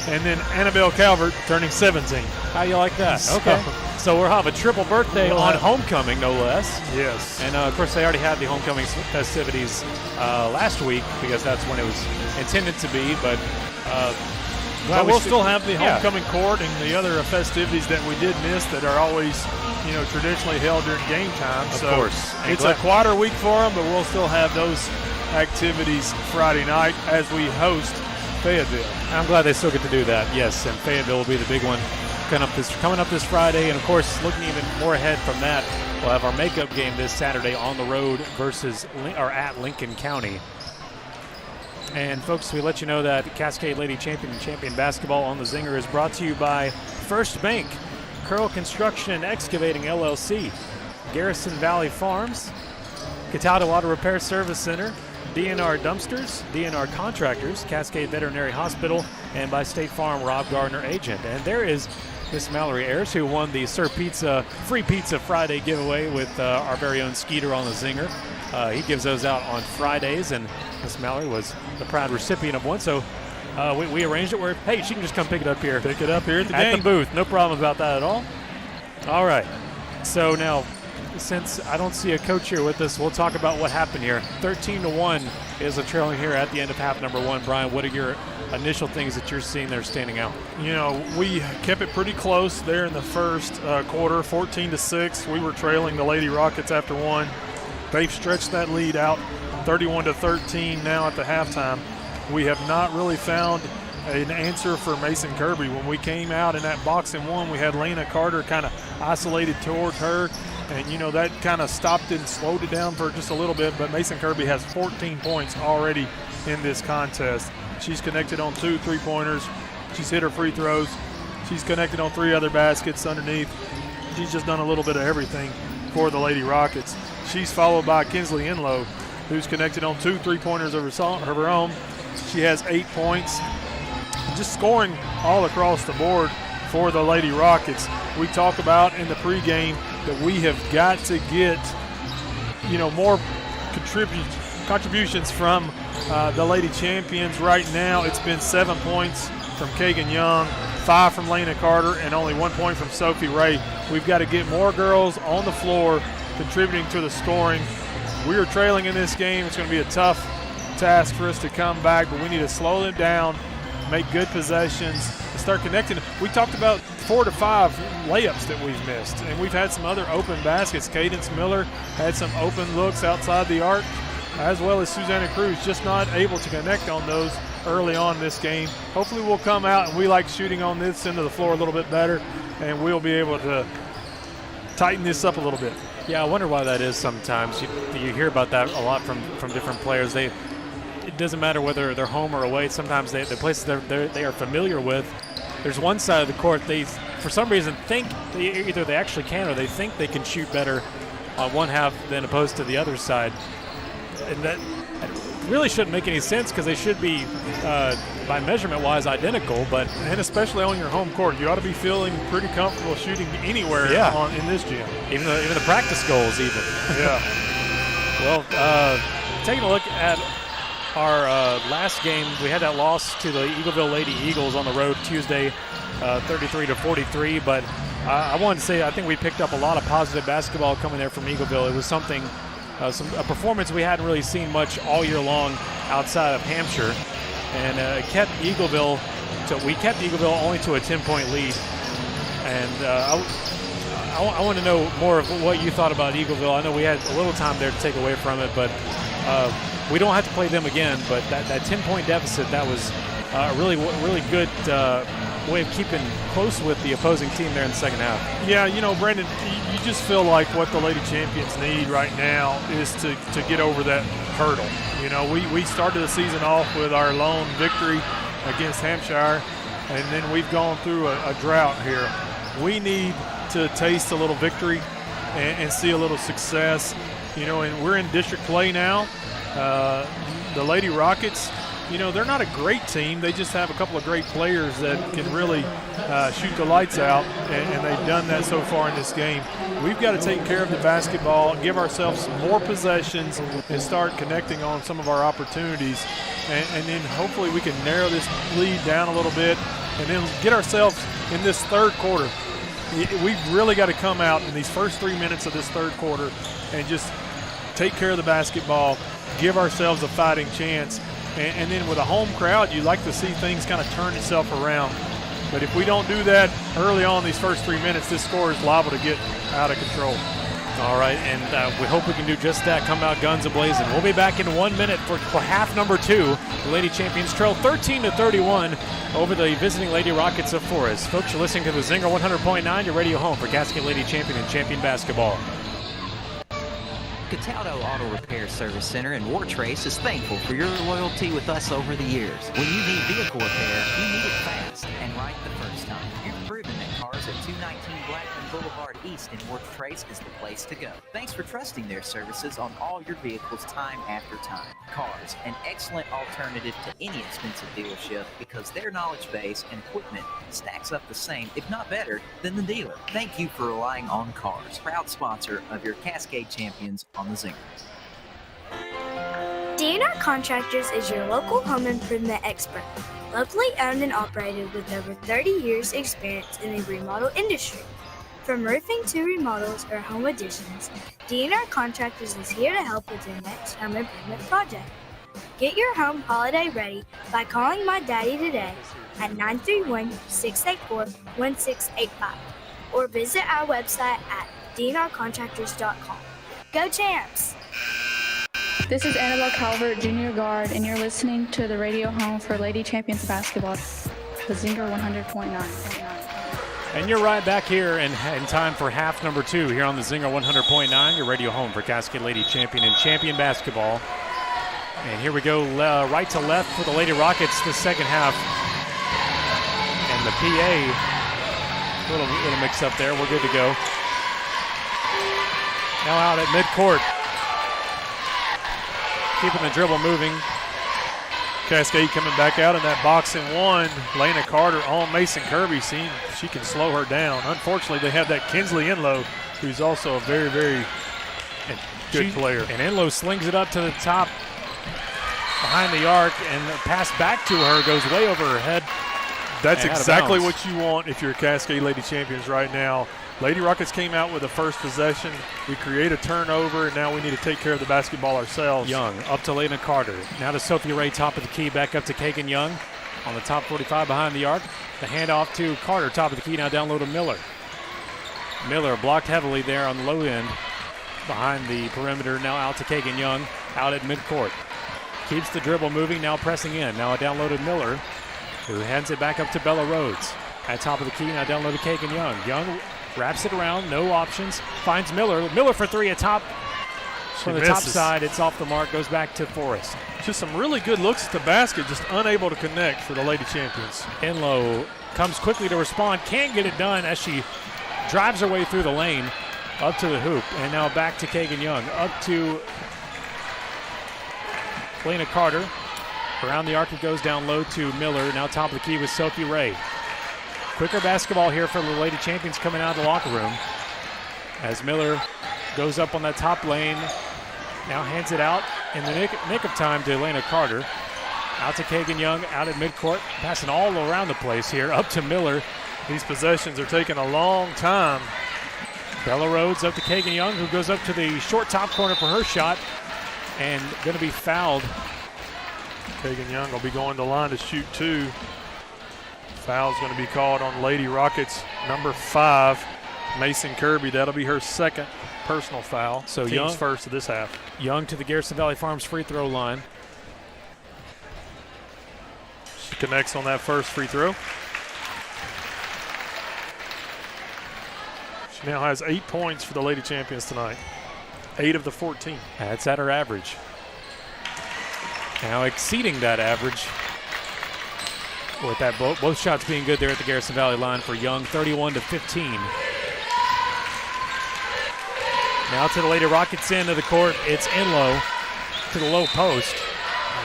And then Annabelle Calvert turning 17. How you like that? Okay. So we'll have a triple birthday on homecoming, no less. Yes. And, of course, they already had the homecoming festivities last week because that's when it was intended to be. But we'll still have the homecoming court and the other festivities that we did miss that are always, traditionally held during game time. Of course. It's a quieter week for them, but we'll still have those activities Friday night as we host Fayetteville. I'm glad they still get to do that, yes, and Fayetteville will be the big one coming up this Friday. And, of course, looking even more ahead from that, we'll have our makeup game this Saturday on the road at Lincoln County. And, folks, we let you know that Cascade Lady Champion Basketball on the Zinger is brought to you by First Bank, Curl Construction and Excavating LLC, Garrison Valley Farms, Cataldo Auto Repair Service Center, DNR Dumpsters, DNR Contractors, Cascade Veterinary Hospital, and by State Farm Rob Gardner Agent. And there is Miss Mallory Ayers, who won the Sir Pizza Free Pizza Friday giveaway with our very own Skeeter on the Zinger. He gives those out on Fridays, and Miss Mallory was the proud recipient of one. So we arranged it where, hey, she can just come pick it up here. Pick it up here at the booth. No problem about that at all. All right. So now, since I don't see a coach here with us, we'll talk about what happened here. 13-1 is the trailing here at the end of half number 1. Brian, what are your initial things that you're seeing there standing out? We kept it pretty close there in the first quarter, 14-6. We were trailing the Lady Rockets after 1. They've stretched that lead out 31-13 now at the halftime. We have not really found an answer for Mason Kirby. When we came out in that box and 1, we had Lena Carter kind of isolated towards her. And, that kind of stopped and slowed it down for just a little bit. But Mason Kirby has 14 points already in this contest. She's connected on 2 3-pointers. She's hit her free throws. She's connected on 3 other baskets underneath. She's just done a little bit of everything for the Lady Rockets. She's followed by Kinsley Enlow, who's connected on 2 3-pointers of her own. She has 8 points. Just scoring all across the board for the Lady Rockets. We talk about in the pregame that we have got to get, more contributions from the Lady Champions. Right now, it's been 7 points from Kagan Young, 5 from Lena Carter, and only 1 point from Sophie Ray. We've got to get more girls on the floor contributing to the scoring. We are trailing in this game. It's going to be a tough task for us to come back, but we need to slow them down, make good possessions, and start connecting. We talked about 4 to 5 layups that we've missed, and we've had some other open baskets. Cadence Miller had some open looks outside the arc, as well as Susanna Cruz, just not able to connect on those early on in this game. Hopefully we'll come out, and we like shooting on this end of the floor a little bit better, and we'll be able to tighten this up a little bit. Yeah, I wonder why that is sometimes. You hear about that a lot from different players. it doesn't matter whether they're home or away. Sometimes the places they are familiar with, there's one side of the court they, for some reason, think either they actually can or they think they can shoot better on one half than opposed to the other side. And that really shouldn't make any sense because they should be, by measurement-wise, identical. And especially on your home court, you ought to be feeling pretty comfortable shooting anywhere in this gym. Even the practice goals, even. Yeah. Well, taking a look at our last game, we had that loss to the Eagleville Lady Eagles on the road Tuesday, 33-43. But I wanted to say I think we picked up a lot of positive basketball coming there from Eagleville. It was something, a performance we hadn't really seen much all year long outside of Hampshire, and we kept Eagleville only to a 10-point lead. And I want to know more of what you thought about Eagleville. I know we had a little time there to take away from it, but we don't have to play them again. But that 10-point deficit, that was a really good way of keeping close with the opposing team there in the second half. Yeah, Brandon, you just feel like what the Lady Champions need right now is to get over that hurdle. We started the season off with our lone victory against Hampshire, and then we've gone through a drought here. We need to taste a little victory and see a little success, and we're in district play now. The Lady Rockets, they're not a great team. They just have a couple of great players that can really shoot the lights out, and they've done that so far in this game. We've got to take care of the basketball, give ourselves some more possessions, and start connecting on some of our opportunities. And then hopefully we can narrow this lead down a little bit and then get ourselves in this third quarter. We've really got to come out in these first 3 minutes of this third quarter and just take care of the basketball, give ourselves a fighting chance. And then with a home crowd, you like to see things kind of turn itself around. But if we don't do that early on these first 3 minutes, this score is liable to get out of control. All right, and we hope we can do just that, come out guns a-blazing. We'll be back in 1 minute for half number 2. The Lady Champions trail 13-31 over the visiting Lady Rockets of Forrest. Folks, you're listening to the Zinger 100.9, your radio home for Cascade Lady Champion and Champion Basketball. Cataldo Auto Repair Service Center in War Trace is thankful for your loyalty with us over the years. When you need vehicle repair, you need it fast and right the first time. You've proven that cars at 219 Blackman Boulevard East in War Trace is the place to go. Thanks for trusting their services on all your vehicles time after time. Cars, an excellent alternative to any expensive dealership because their knowledge base and equipment stacks up the same, if not better, than the dealer. Thank you for relying on Cars, proud sponsor of your Cascade Champions on the Zinger. DNR Contractors is your local home improvement expert, locally owned and operated with over 30 years experience in the remodel industry. From roofing to remodels or home additions, DNR Contractors is here to help with your next home improvement project. Get your home holiday ready by calling my daddy today at 931-684-1685 or visit our website at dnrcontractors.com. Go Champs! This is Annabelle Calvert, Junior Guard, and you're listening to the radio home for Lady Champions Basketball, the Zinger 100.9. And you're right back here in time for half number 2 here on the Zinger 100.9, your radio home for Cascade Lady Champion and Champion Basketball. And here we go right to left for the Lady Rockets the second half. And the PA, little mix up there. We're good to go. Now out at midcourt. Keeping the dribble moving. Cascade coming back out in that box and one. Lena Carter on Mason Kirby, seeing she can slow her down. Unfortunately, they have that Kinsley Enlow, who's also a very, very good player. And Enlow slings it up to the top behind the arc, and the pass back to her goes way over her head. That's exactly what you want if you're Cascade Lady Champions right now. Lady Rockets came out with the first possession. We create a turnover, and now we need to take care of the basketball ourselves. Young up to Lena Carter. Now to Sophie Ray, top of the key, back up to Kagan Young on the top 45 behind the arc. The handoff to Carter, top of the key, now down low to Miller. Miller blocked heavily there on the low end behind the perimeter. Now out to Kagan Young, out at midcourt. Keeps the dribble moving, now pressing in. Now a down low to Miller, who hands it back up to Bella Rhodes. At top of the key, now down low to Kagan Young. Young wraps it around, no options, finds Miller. Miller for three at top. From the top side, it's off the mark, goes back to Forrest. Just some really good looks at the basket, just unable to connect for the Lady Champions. Enlow comes quickly to respond, can't get it done as she drives her way through the lane up to the hoop. And now back to Kagan Young, up to Lena Carter. Around the arc it goes down low to Miller, now top of the key with Sophie Ray. Quicker basketball here for the Lady Champions coming out of the locker room. As Miller goes up on that top lane, now hands it out in the nick of time to Elena Carter. Out to Kagan Young, out at midcourt, passing all around the place here, up to Miller. These possessions are taking a long time. Bella Rhodes up to Kagan Young, who goes up to the short top corner for her shot, and going to be fouled. Kagan Young will be going to the line to shoot 2. Foul's going to be called on Lady Rockets number 5, Mason Kirby. That'll be her second personal foul. So Team's Young first of this half. Young to the Garrison Valley Farms free throw line. She connects on that first free throw. She now has 8 points for the Lady Champions tonight. 8 of the 14. That's at her average. Now exceeding that average with that both shots being good there at the Garrison Valley line for Young, 31-15. Now to the Lady Rockets end of the court. It's Enlow to the low post.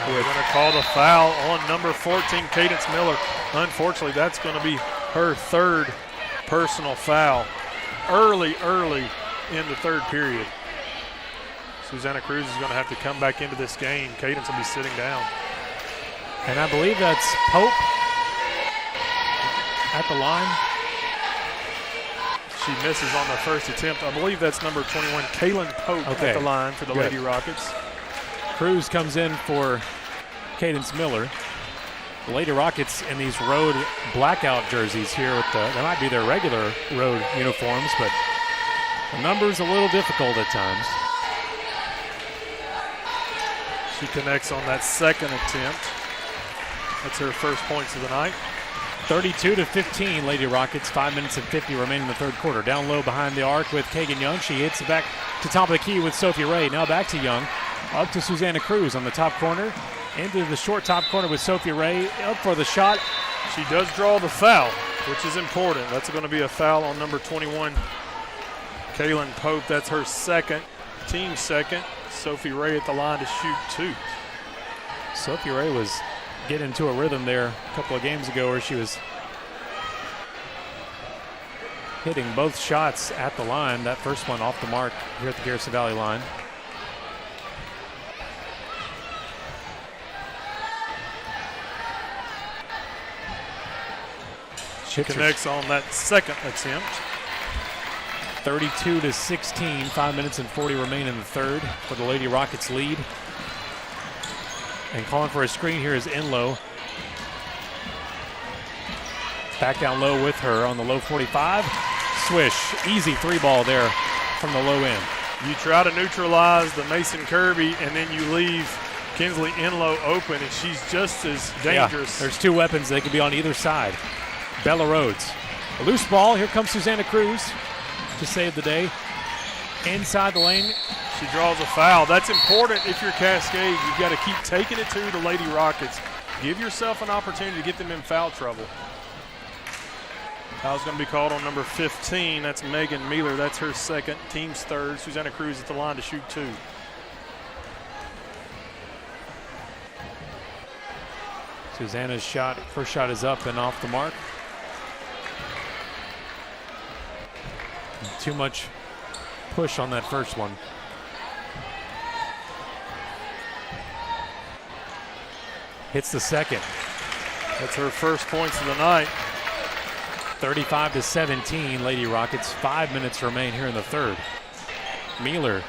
We're going to call the foul on number 14, Cadence Miller. Unfortunately, that's going to be her third personal foul early in the third period. Susanna Cruz is going to have to come back into this game. Cadence will be sitting down. And I believe that's Pope at the line. She misses on the first attempt. I believe that's number 21, Kaylin Pope at the line for the Lady Rockets. Cruz comes in for Cadence Miller. The Lady Rockets in these road blackout jerseys here with they might be their regular road uniforms, but the number's a little difficult at times. She connects on that second attempt. That's her first points of the night. 32-15, Lady Rockets, 5 minutes and 50 remaining in the third quarter. Down low behind the arc with Kagan Young. She hits it back to top of the key with Sophie Ray. Now back to Young. Up to Susanna Cruz on the top corner. Into the short top corner with Sophie Ray. Up for the shot. She does draw the foul, which is important. That's going to be a foul on number 21, Kaylin Pope. That's her second, team second. Sophie Ray at the line to shoot 2. Sophie Ray was getting into a rhythm there a couple of games ago where she was hitting both shots at the line. That first one off the mark here at the Garrison Valley line. She connects on that second attempt. 32-16, 5 minutes and 40 remain in the third for the Lady Rockets lead. And calling for a screen here is Enlow. Back down low with her on the low 45. Swish, easy 3-ball there from the low end. You try to neutralize the Mason Kirby and then you leave Kinsley Enlow open and she's just as dangerous. Yeah, there's 2 weapons. They could be on either side. Bella Rhodes. A loose ball. Here comes Susanna Cruz to save the day. Inside the lane. She draws a foul. That's important if you're Cascade. You've got to keep taking it to the Lady Rockets. Give yourself an opportunity to get them in foul trouble. Foul's going to be called on number 15. That's Megan Mealer. That's her second, team's third. Susanna Cruz at the line to shoot 2. Susanna's shot, first shot is up and off the mark. Too much push on that first one. Hits the second. That's her first points of the night. 35-17, Lady Rockets. 5 minutes remain here in the third. Mealer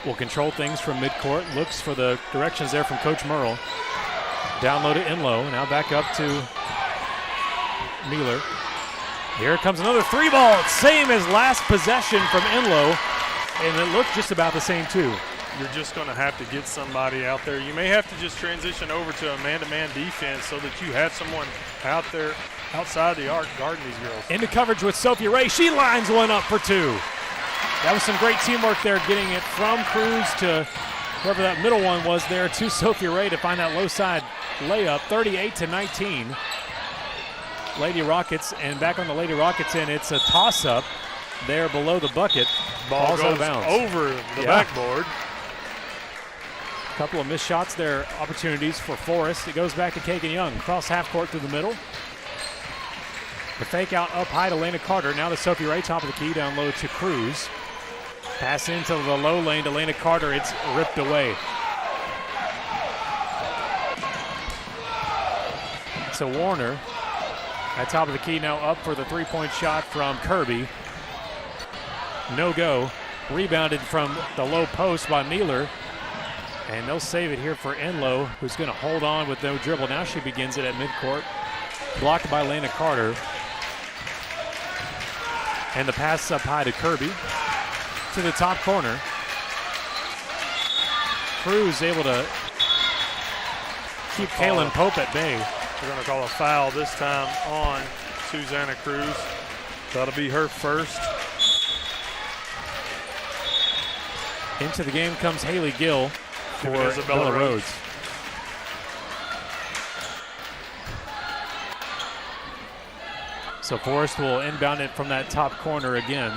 will control things from midcourt. Looks for the directions there from Coach Merle. Down low to Enlow. Now back up to Mealer. Here comes another 3-ball. Same as last possession from Enlow. And it looked just about the same too. You're just going to have to get somebody out there. You may have to just transition over to a man-to-man defense so that you have someone out there outside the arc guarding these girls. Into coverage with Sophie Ray. She lines one up for 2. That was some great teamwork there, getting it from Cruz to whoever that middle one was there to Sophie Ray to find that low side layup, 38-19. Lady Rockets, and back on the Lady Rockets end, it's a toss-up there below the bucket. Ball goes out of bounds. over the backboard. A couple of missed shots there, opportunities for Forrest. It goes back to Kagan Young, cross half court through the middle. The fake out up high to Lena Carter. Now to Sophie Ray, top of the key, down low to Cruz. Pass into the low lane to Lena Carter. It's ripped away. So Warner at top of the key, now up for the three-point shot from Kirby. No go. Rebounded from the low post by Mealer. And they'll save it here for Enlow, who's going to hold on with no dribble. Now she begins it at midcourt. Blocked by Lena Carter. And the pass up high to Kirby. To the top corner. Cruz able to keep Kaylin Pope at bay. They're going to call a foul this time on Susanna Cruz. That'll be her first. Into the game comes Haley Gill for Isabella Rhodes. So Forrest will inbound it from that top corner again.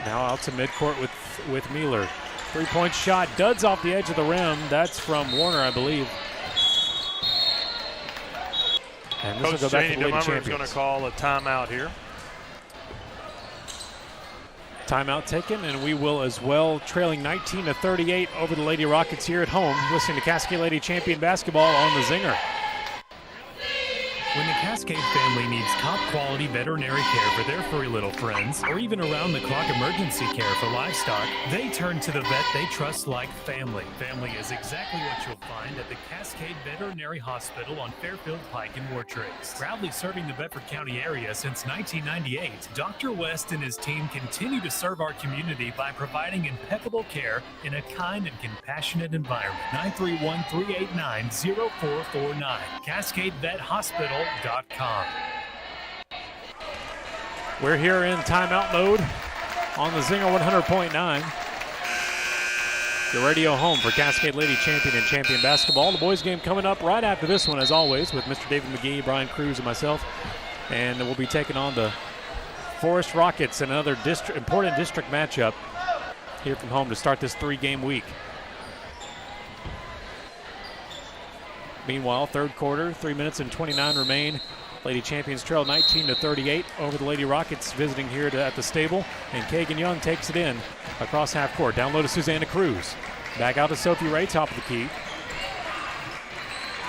Now out to midcourt with Mealer. Three-point shot, duds off the edge of the rim. That's from Warner, I believe. And this Coach will go back to Janie the Lady DeMummer is Champions. going to call a timeout here. Timeout taken, and we will as well, trailing 19-38 over the Lady Rockets here at home. Listening to Cascade Lady Champion Basketball on the Zinger. When the Cascade family needs top-quality veterinary care for their furry little friends, or even around-the-clock emergency care for livestock, they turn to the vet they trust like family. Family is exactly what you'll find at the Cascade Veterinary Hospital on Fairfield Pike in Wartrace. Proudly serving the Bedford County area since 1998, Dr. West and his team continue to serve our community by providing impeccable care in a kind and compassionate environment. 931-389-0449. CascadeVetHospital.com. We're here in timeout mode on the Zinger 100.9. The radio home for Cascade Lady Champion and Champion Basketball. The boys game coming up right after this one, as always, with Mr. David McGee, Brian Cruz, and myself. And we'll be taking on the Forrest Rockets, another important district matchup here from home to start this three-game week. Meanwhile, third quarter, 3 minutes and 29 remain. Lady Champions trail 19-38 over the Lady Rockets visiting here at the stable. And Kagan Young takes it in across half court. Down low to Susanna Cruz. Back out to Sophie Ray, top of the key.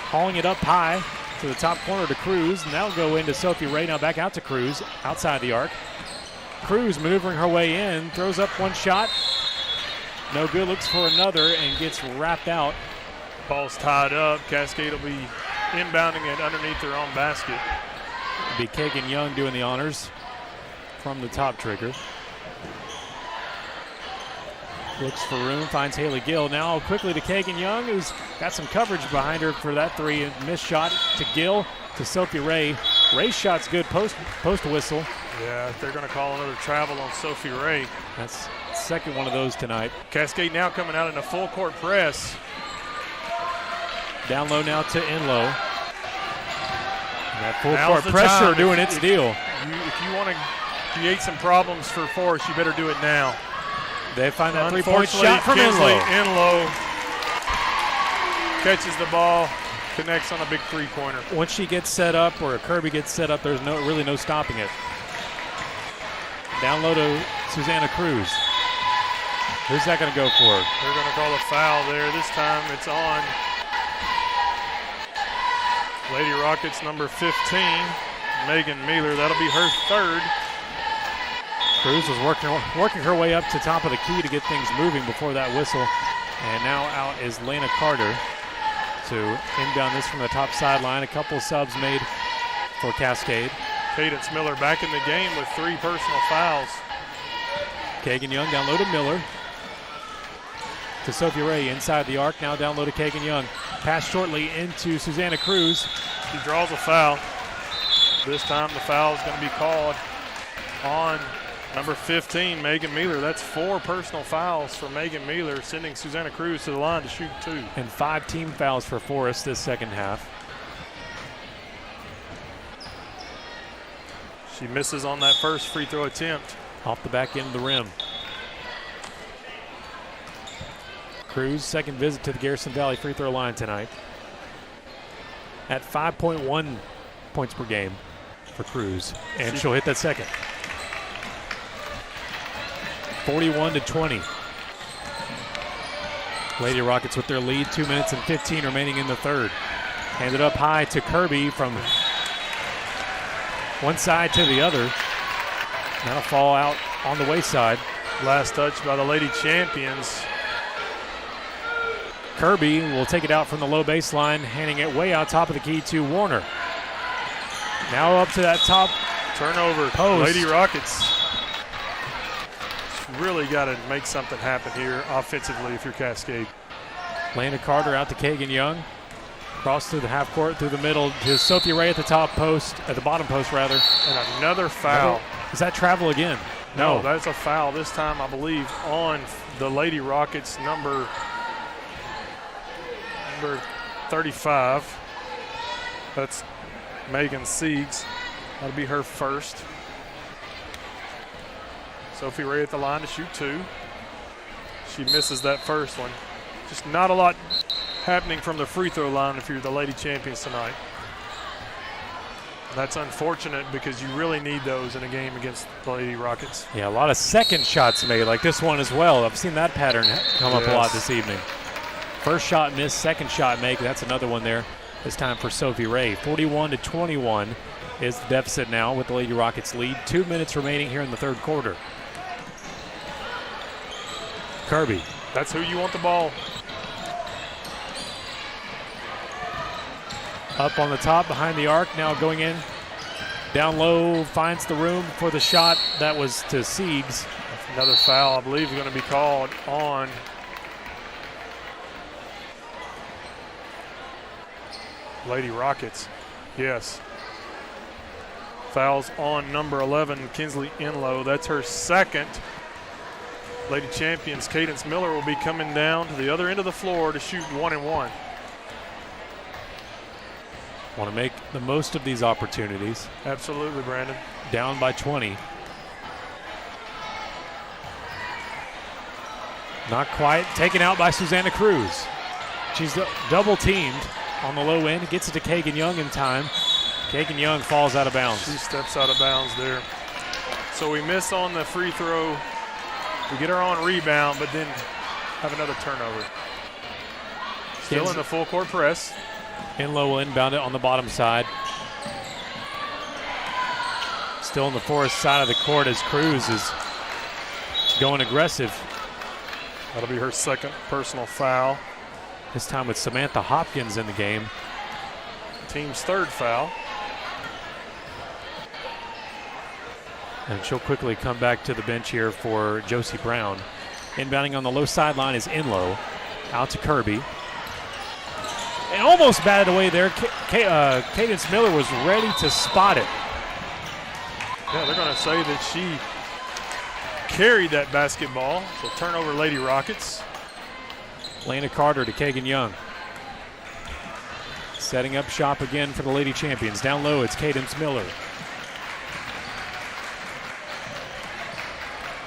Hauling it up high to the top corner to Cruz. Now go into Sophie Ray, now back out to Cruz, outside the arc. Cruz maneuvering her way in, throws up one shot. No good, looks for another and gets wrapped out. Ball's tied up. Cascade will be inbounding it underneath their own basket. It'll be Kagan Young doing the honors from the top trigger. Looks for room, finds Haley Gill. Now quickly to Kagan Young, who's got some coverage behind her for that three. And missed shot to Gill, to Sophie Ray. Ray's shot's good, post whistle. Yeah, they're going to call another travel on Sophie Ray. That's the second one of those tonight. Cascade now coming out in a full court press. Down low now to Enlow. That full Now's court the pressure time. doing its deal. If you want to create some problems for Forrest, you better do it now. They find that three-point shot from Enlow. Enlow catches the ball, connects on a big three-pointer. Once she gets set up, or Kirby gets set up, there's really no stopping it. Down low to Susanna Cruz. Who's that going to go for? They're going to call a foul there. This time it's on Lady Rockets number 15, Megan Mealer. That'll be her third. Cruz was working her way up to top of the key to get things moving before that whistle. And now out is Lena Carter to inbound this from the top sideline. A couple subs made for Cascade. Cadence Miller back in the game with 3 personal fouls. Kagan Young down low to Miller. To Sophie Ray inside the arc. Now down low to Kagan Young. Pass shortly into Susanna Cruz. She draws a foul. This time the foul is going to be called on Number 15, Megan Mealer. That's 4 personal fouls for Megan Mealer, sending Susanna Cruz to the line to shoot 2. And 5 team fouls for Forrest this second half. She misses on that first free throw attempt. Off the back end of the rim. Cruz, second visit to the Garrison Valley free throw line tonight. At 5.1 points per game for Cruz. And she'll hit that second. 41-20. Lady Rockets with their lead, 2 minutes and 15 remaining in the third. Handed up high to Kirby from one side to the other. That'll fall out on the wayside. Last touch by the Lady Champions. Kirby will take it out from the low baseline, handing it way out top of the key to Warner. Now up to that top turnover. Post. Lady Rockets really got to make something happen here offensively if you're Cascade. Landon Carter out to Kagan Young. Cross through the half court, through the middle to Sophie Ray at the top post, at the bottom post rather. And another foul. Is that travel again? No, that's a foul this time, I believe, on the Lady Rockets number 35. That's Megan Siegs. That'll be her first. Sophie Ray at the line to shoot 2. She misses that first one. Just not a lot happening from the free throw line if you're the Lady Champions tonight. That's unfortunate because you really need those in a game against the Lady Rockets. Yeah, a lot of second shots made, like this one as well. I've seen that pattern come up a lot this evening. First shot missed, second shot make. That's another one there. This time for Sophie Ray. 41-21 is the deficit now with the Lady Rockets lead. 2 minutes remaining here in the third quarter. Kirby. That's who you want the ball. Up on the top, behind the arc, now going in. Down low, finds the room for the shot. That was to Siegs. Another foul, I believe, is going to be called on Lady Rockets. Yes. Fouls on number 11, Kinsley Enlow. That's her second. Lady Champions Cadence Miller will be coming down to the other end of the floor to shoot 1-1. Want to make the most of these opportunities. Absolutely, Brandon. Down by 20. Not quite. Taken out by Susanna Cruz. She's double teamed on the low end. Gets it to Kagan Young in time. Kagan Young falls out of bounds. She steps out of bounds there. So we miss on the free throw. We get her on rebound, but then have another turnover. Still in the full court press. Enlow will inbound it on the bottom side. Still on the Forrest side of the court as Cruz is going aggressive. That'll be her second personal foul. This time with Samantha Hopkins in the game. Team's third foul. And she'll quickly come back to the bench here for Josie Brown. Inbounding on the low sideline is Enlow. Out to Kirby. And almost batted away there. Cadence Miller was ready to spot it. Yeah, they're going to say that she carried that basketball. So turnover Lady Rockets. Lena Carter to Kagan Young. Setting up shop again for the Lady Champions. Down low, it's Cadence Miller.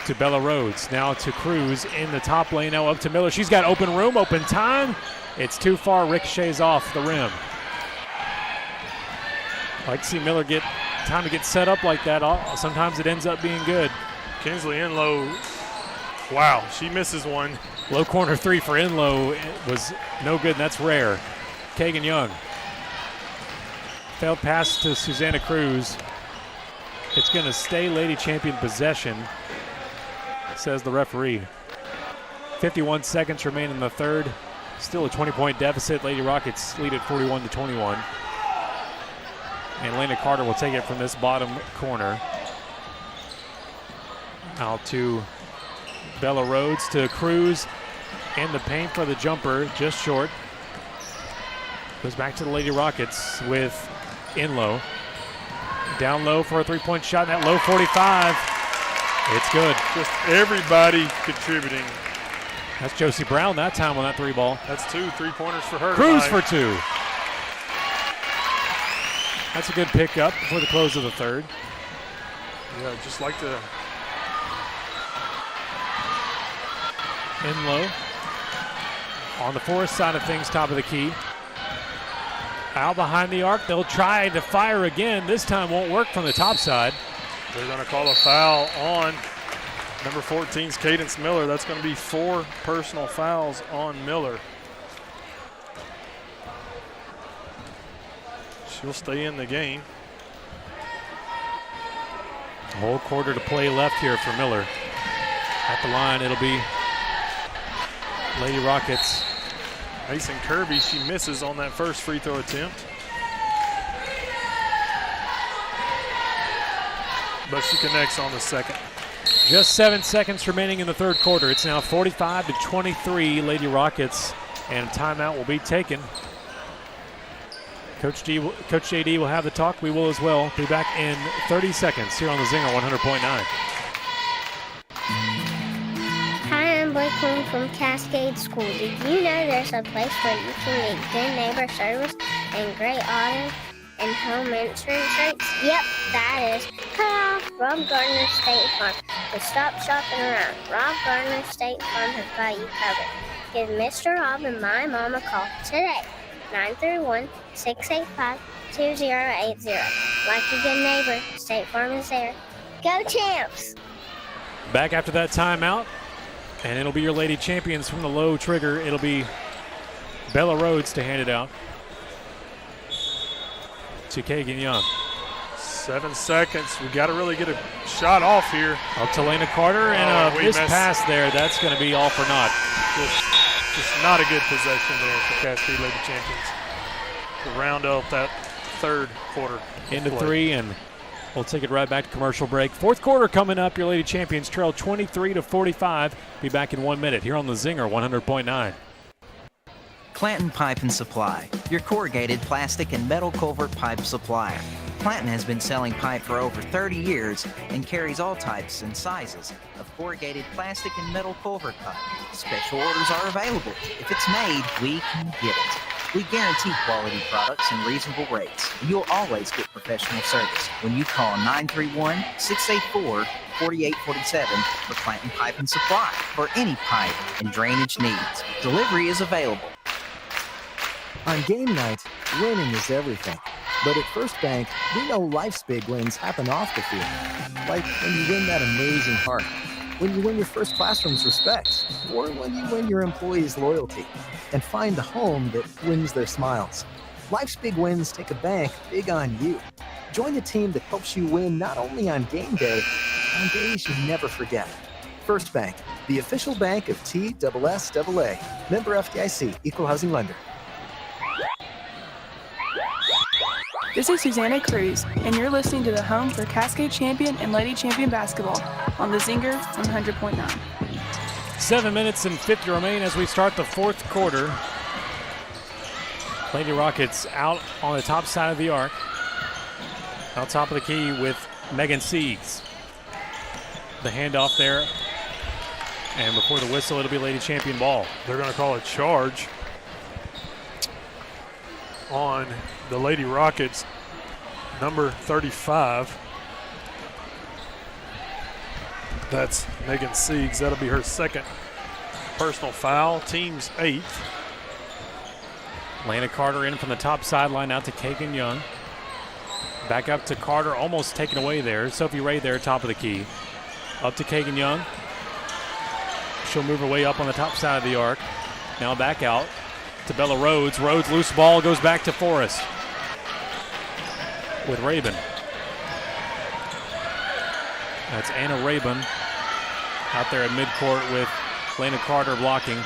To Bella Rhodes, now to Cruz in the top lane, now up to Miller. She's got open room, open time. It's too far, ricochets off the rim. Like to see Miller get time to get set up like that. Sometimes it ends up being good. Kinsley Enlow, wow, she misses one. Low corner three for Enlow was no good, and that's rare. Kagan Young. Failed pass to Susanna Cruz. It's going to stay Lady Champion possession, says the referee. 51 seconds remain in the third. Still a 20-point deficit. Lady Rockets lead at 41-21. And Lena Carter will take it from this bottom corner. Out to Bella Rhodes, to Cruz. In the paint for the jumper, just short. Goes back to the Lady Rockets with Enlow. Down low for a three-point shot, and that low 45. It's good. Just everybody contributing. That's Josie Brown that time on that 3 ball. That's 2 3-pointers for her. Cruz tonight. for 2. That's a good pickup before the close of the third. Yeah, just like the in low. On the Forrest side of things, top of the key. Out behind the arc, they'll try to fire again. This time won't work from the top side. They're going to call a foul on number 14's Cadence Miller. That's going to be 4 personal fouls on Miller. She'll stay in the game. A whole quarter to play left here for Miller. At the line, it'll be Lady Rockets. Mason Kirby, she misses on that first free throw attempt. But she connects on the second. Just 7 seconds remaining in the third quarter. It's now 45-23 Lady Rockets, and a timeout will be taken. Coach JD will have the talk. We will as well. Be back in 30 seconds here on the Zinger 100.9. Hi, I'm Blake Quinn from Cascade School. Did you know there's a place where you can get good neighbor service and great auto and home insurance rates? Yep, that is Cut Off Rob Gardner State Farm. So stop shopping around. Rob Gardner State Farm has got you covered. Give Mr. Rob and my mom a call today. 931-685-2080. Like a good neighbor, State Farm is there. Go Champs! Back after that timeout, and it'll be your Lady Champions from the low trigger. It'll be Bella Rhodes to hand it out to Kagan Young. 7 seconds. We got to really get a shot off here. Up to Lena Carter, and a missed pass there. That's going to be all for naught. Just not a good possession there for Cascade Lady Champions to round up that third quarter. Into 3, and we'll take it right back to commercial break. Fourth quarter coming up. Your Lady Champions trail 23-45. Be back in 1 minute here on the Zinger 100.9. Clanton Pipe and Supply, your corrugated plastic and metal culvert pipe supplier. Clanton has been selling pipe for over 30 years and carries all types and sizes of corrugated plastic and metal culvert pipe. Special orders are available. If it's made, we can get it. We guarantee quality products and reasonable rates. And you'll always get professional service when you call 931-684-4847 for Clanton Pipe and Supply for any pipe and drainage needs. Delivery is available. On game night, winning is everything. But at First Bank, we know life's big wins happen off the field. Like when you win that amazing heart, when you win your first classroom's respect, or when you win your employees' loyalty and find the home that wins their smiles. Life's big wins take a bank big on you. Join the team that helps you win not only on game day, but on days you never forget. First Bank, the official bank of TSSAA. Member FDIC, Equal Housing Lender. This is Susanna Cruz, and you're listening to the home for Cascade Champion and Lady Champion basketball on the Zinger 100.9. 7 minutes and 50 remain as we start the fourth quarter. Lady Rockets out on the top side of the arc. Out top of the key with Megan Siegs. The handoff there. And before the whistle, it'll be Lady Champion ball. They're going to call a charge on the Lady Rockets, number 35. That's Megan Siegs. That'll be her second personal foul. Team's 8th. Lana Carter in from the top sideline out to Kagan Young. Back up to Carter, almost taken away there. Sophie Ray there, top of the key. Up to Kagan Young. She'll move her way up on the top side of the arc. Now back out to Bella Rhodes. Rhodes, loose ball, goes back to Forrest with Rabin. That's Anna Rabin out there at midcourt with Lena Carter blocking.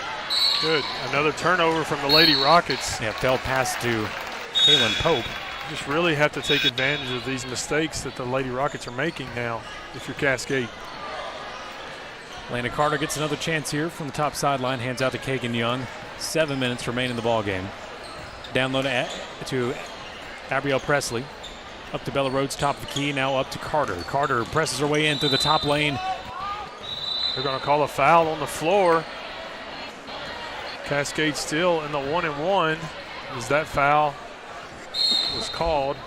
Good. Another turnover from the Lady Rockets. Yeah, fell pass to Kaylin Pope. Just really have to take advantage of these mistakes that the Lady Rockets are making now if you're Cascade. Lena Carter gets another chance here from the top sideline, hands out to Kagan Young. 7 minutes remain in the ball game. Down low to Abrielle Presley. Up to Bella Rhodes, top of the key, now up to Carter. Carter presses her way in through the top lane. They're going to call a foul on the floor. Cascade still in the 1-and-1 as that foul was called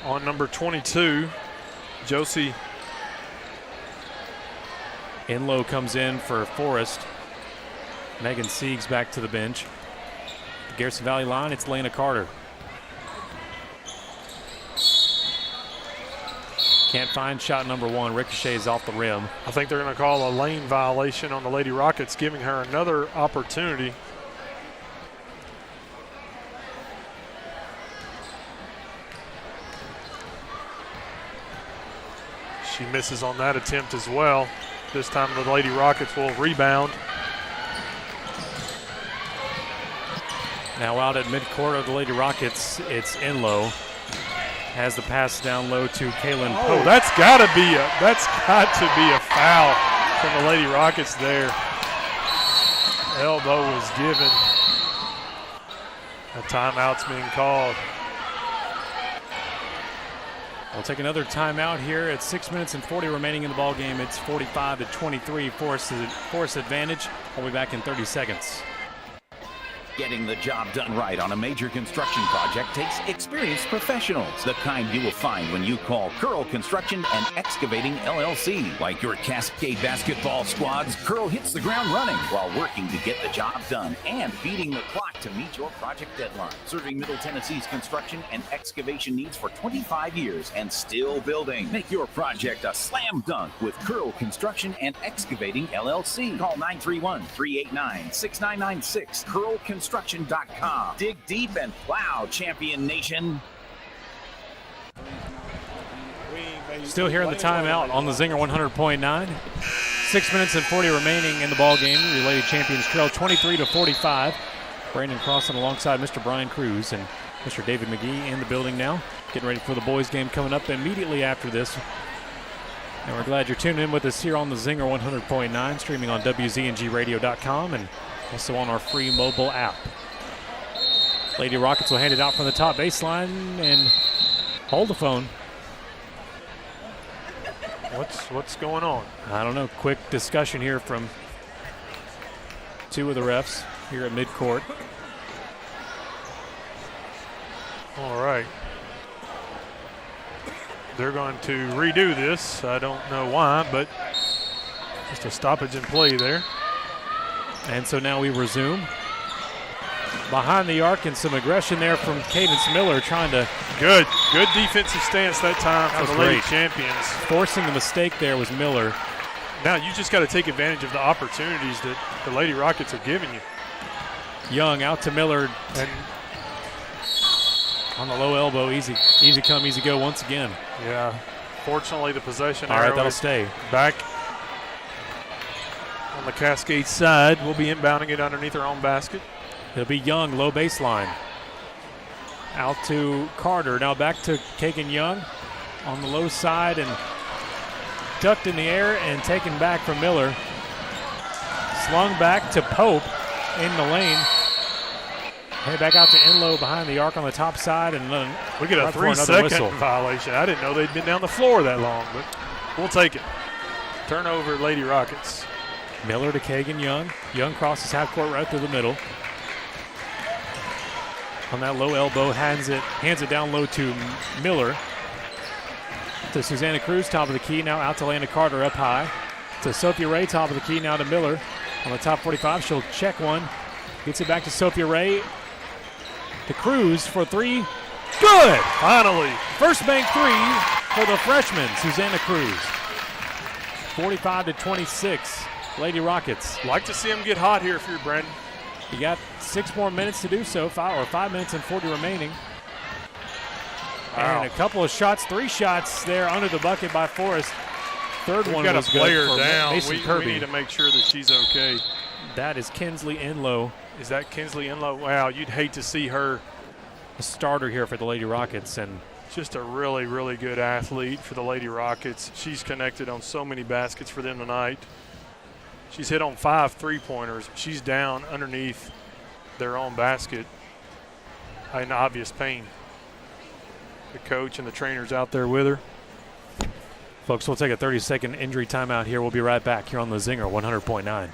on number 22, Josie. Enlow comes in for Forrest. Megan Siegs back to the bench. The Garrison Valley line, it's Lena Carter. Can't find shot number one. Ricochets off the rim. I think they're going to call a lane violation on the Lady Rockets, giving her another opportunity. She misses on that attempt as well. This time the Lady Rockets will rebound. Now out at midcourt of the Lady Rockets, it's Enlow. Has the pass down low to Kaylin Pope. Oh, that's got to be a foul from the Lady Rockets there. Elbow was given. A timeout's being called. We'll take another timeout here at 6 minutes and 40 remaining in the ball game. It's 45-23, Forrest advantage. We'll be back in 30 seconds. Getting the job done right on a major construction project takes experienced professionals, the kind you will find when you call Curl Construction and Excavating LLC. Like your Cascade basketball squads, Curl hits the ground running while working to get the job done and beating the clock to meet your project deadline. Serving Middle Tennessee's construction and excavation needs for 25 years and still building. Make your project a slam dunk with Curl Construction and Excavating LLC. Call 931-389-6996. CurlConstruction.com. Dig deep and plow, Champion Nation. Still here in the timeout on the Zinger 100.9. 6 minutes and 40 remaining in the ball game. Your Lady Champions trail 23-45. Brandon Crossan alongside Mr. Brian Cruz and Mr. David McGee in the building now. Getting ready for the boys game coming up immediately after this. And we're glad you're tuning in with us here on the Zinger 100.9, streaming on WZNGradio.com and also on our free mobile app. Lady Rockets will hand it out from the top baseline and hold the phone. What's going on? I don't know. Quick discussion here from two of the refs here at midcourt. All right. They're going to redo this. I don't know why, but just a stoppage in play there. And so now we resume. Behind the arc and some aggression there from Cadence Miller trying to... Good defensive stance that time for the Lady Champions. Forcing the mistake there was Miller. Now you just got to take advantage of the opportunities that the Lady Rockets are giving you. Young out to Miller. And on the low elbow, easy come, easy go once again. Yeah, fortunately the possession All right, arrow that'll is stay. Back on the Cascade side. We'll be inbounding it underneath our own basket. It'll be Young, low baseline. Out to Carter. Now back to Kagan Young on the low side and ducked in the air and taken back from Miller. Slung back to Pope in the lane. Head back out to Enlow behind the arc on the top side, and then we get a 3-second violation. I didn't know they'd been down the floor that long, but we'll take it. Turnover, Lady Rockets. Miller to Kagan Young. Young crosses half court right through the middle. On that low elbow, hands it down low to Miller. To Susanna Cruz, top of the key, now out to Lana Carter up high. To Sophia Ray, top of the key, now to Miller. On the top 45, she'll check one. Gets it back to Sophia Ray. To Cruz for three. Good! Finally. First bank three for the freshman, Susanna Cruz. 45-26, Lady Rockets. Like to see them get hot here for you, Brandon. You got 6 more minutes to do so, 5 minutes and 40 remaining. Wow. And a couple of shots, 3 shots there under the bucket by Forrest. Third one was good. We've got to play her down. Mason Kirby. We need to make sure that she's okay. That is Kinsley Enlow. Is that Kinsley Enlow? Wow, you'd hate to see her. A starter here for the Lady Rockets. And just a really, really good athlete for the Lady Rockets. She's connected on so many baskets for them tonight. She's hit on 5 3-pointers. She's down underneath their own basket in obvious pain. The coach and the trainer's out there with her. Folks, we'll take a 30-second injury timeout here. We'll be right back here on the Zinger 100.9.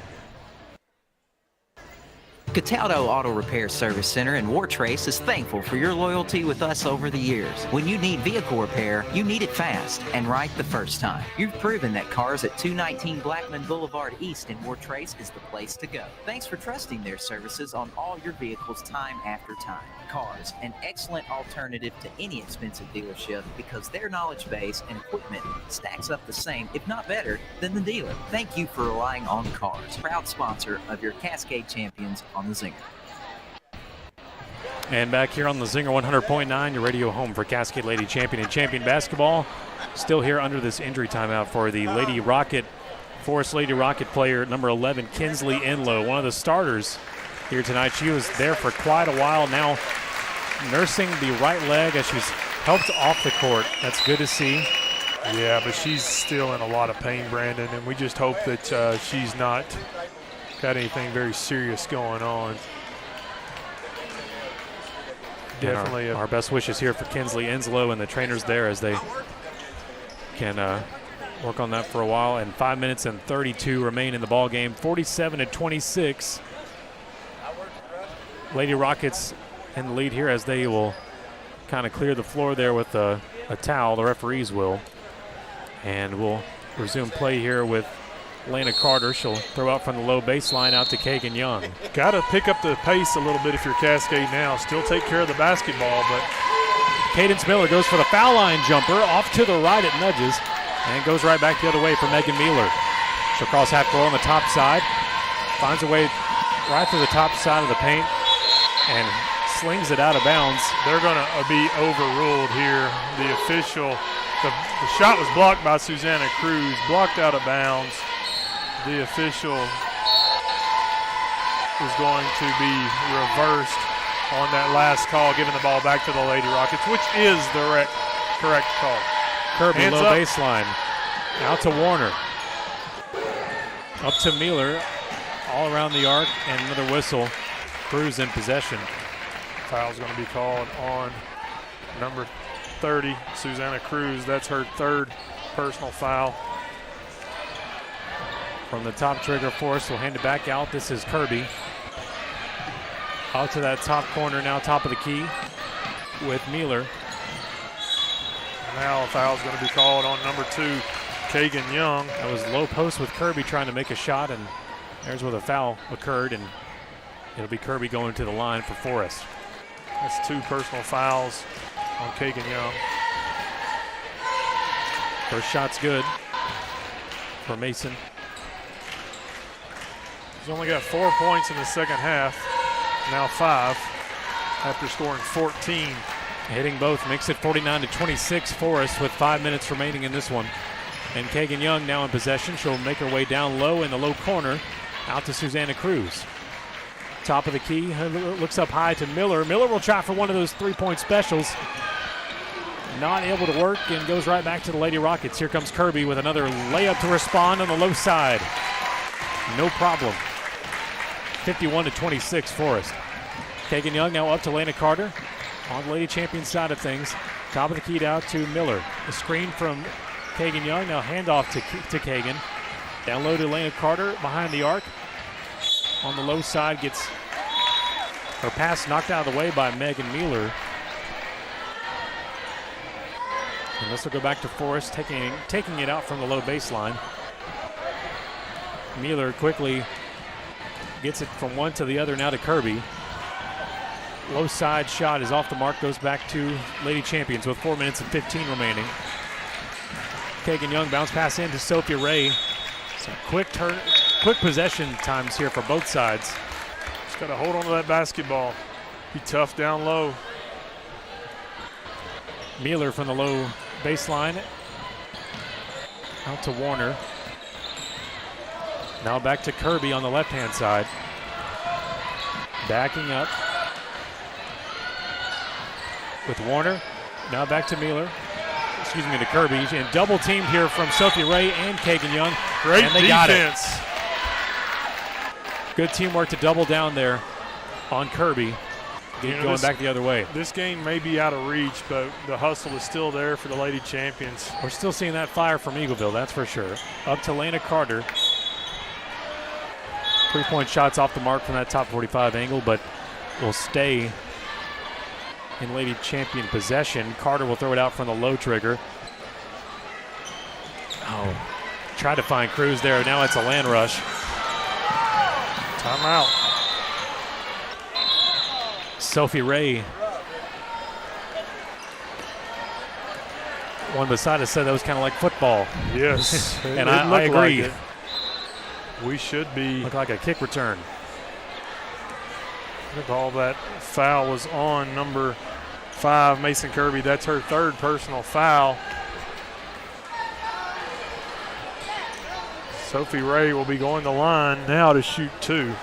Cataldo Auto Repair Service Center in Wartrace is thankful for your loyalty with us over the years. When you need vehicle repair, you need it fast and right the first time. You've proven that cars at 219 Blackman Boulevard East in Wartrace is the place to go. Thanks for trusting their services on all your vehicles time after time. Cars, an excellent alternative to any expensive dealership because their knowledge base and equipment stacks up the same, if not better, than the dealer. Thank you for relying on Cars, proud sponsor of your Cascade Champions on the Zinger. And back here on the Zinger 100.9, your radio home for Cascade Lady Champion and Champion Basketball. Still here under this injury timeout for the Lady Rocket, Forrest Lady Rocket player number 11, Kinsley Enlow, one of the starters here tonight. She was there for quite a while now, nursing the right leg as she's helped off the court. That's good to see. Yeah, but she's still in a lot of pain, Brandon, and we just hope that she's not got anything very serious going on. Definitely. Our best wishes here for Kinsley Enslow and the trainers there as they can work on that for a while. And 5 minutes and 32 remain in the ball game. 47-26. Lady Rockets in the lead here as they will kind of clear the floor there with a towel. The referees will. And we'll resume play here with Lena Carter. She'll throw out from the low baseline out to Kagan Young. Got to pick up the pace a little bit if you're Cascade now. Still take care of the basketball, but Cadence Miller goes for the foul line jumper. Off to the right, it nudges, and goes right back the other way for Megan Mueller. She'll cross half court on the top side. Finds her way right to the top side of the paint and slings it out of bounds. They're going to be overruled here. The official, the shot was blocked by Susanna Cruz, blocked out of bounds. The official is going to be reversed on that last call, giving the ball back to the Lady Rockets, which is the correct call. Kirby, Hands low up. baseline. Out to Warner. Up to Mueller. All around the arc, and another whistle. Cruz in possession. Foul's going to be called on number 30, Susanna Cruz. That's her third personal foul. From the top trigger, Forrest will hand it back out. This is Kirby. Out to that top corner now, top of the key with Mueller. Now a foul's going to be called on number 2, Kagan Young. That was low post with Kirby trying to make a shot, and there's where the foul occurred, and it'll be Kirby going to the line for Forrest. That's 2 personal fouls on Kagan Young. First shot's good for Mason. He's only got 4 points in the second half, now 5 after scoring 14. Hitting both makes it 49-26 Forrest with 5 minutes remaining in this one. And Kagan Young now in possession. She'll make her way down low in the low corner out to Susanna Cruz. Top of the key, looks up high to Miller. Miller will try for one of those three-point specials. Not able to work and goes right back to the Lady Rockets. Here comes Kirby with another layup to respond on the low side. No problem. 51-26 Forrest. Kagan Young now up to Lena Carter on the Lady Champion side of things. Top of the key out to Miller. The screen from Kagan Young, now handoff to Kagan. Down low to Lena Carter behind the arc. On the low side, gets her pass knocked out of the way by Megan Mueller. And this will go back to Forrest, taking it out from the low baseline. Mueller quickly gets it from one to the other, now to Kirby. Low side shot is off the mark, goes back to Lady Champions with 4 minutes and 15 remaining. Kagan Young bounce pass in to Sophia Ray. Some quick possession times here for both sides. Just got to hold on to that basketball. Be tough down low. Mueller from the low baseline. Out to Warner. Now back to Kirby on the left-hand side. Backing up with Warner. Now back to Mueller. Excuse me, to Kirby. And double teamed here from Sophie Ray and Kagan Young. Great and they defense. Got it. Good teamwork to double down there on Kirby. going back the other way. This game may be out of reach, but the hustle is still there for the Lady Champions. We're still seeing that fire from Eagleville, that's for sure. Up to Lena Carter. 3-point shots off the mark from that top 45 angle, but will stay in Lady Champion possession. Carter will throw it out from the low trigger. Oh, tried to find Cruz there. Now it's a land rush. Timeout. Sophie Ray. One beside us said that was kind of like football. Yes, and I agree. Like we should be. Look like a kick return. Look, all that foul was on number 5, Mason Kirby. That's her 3rd personal foul. Sophie Ray will be going to the line now to shoot 2.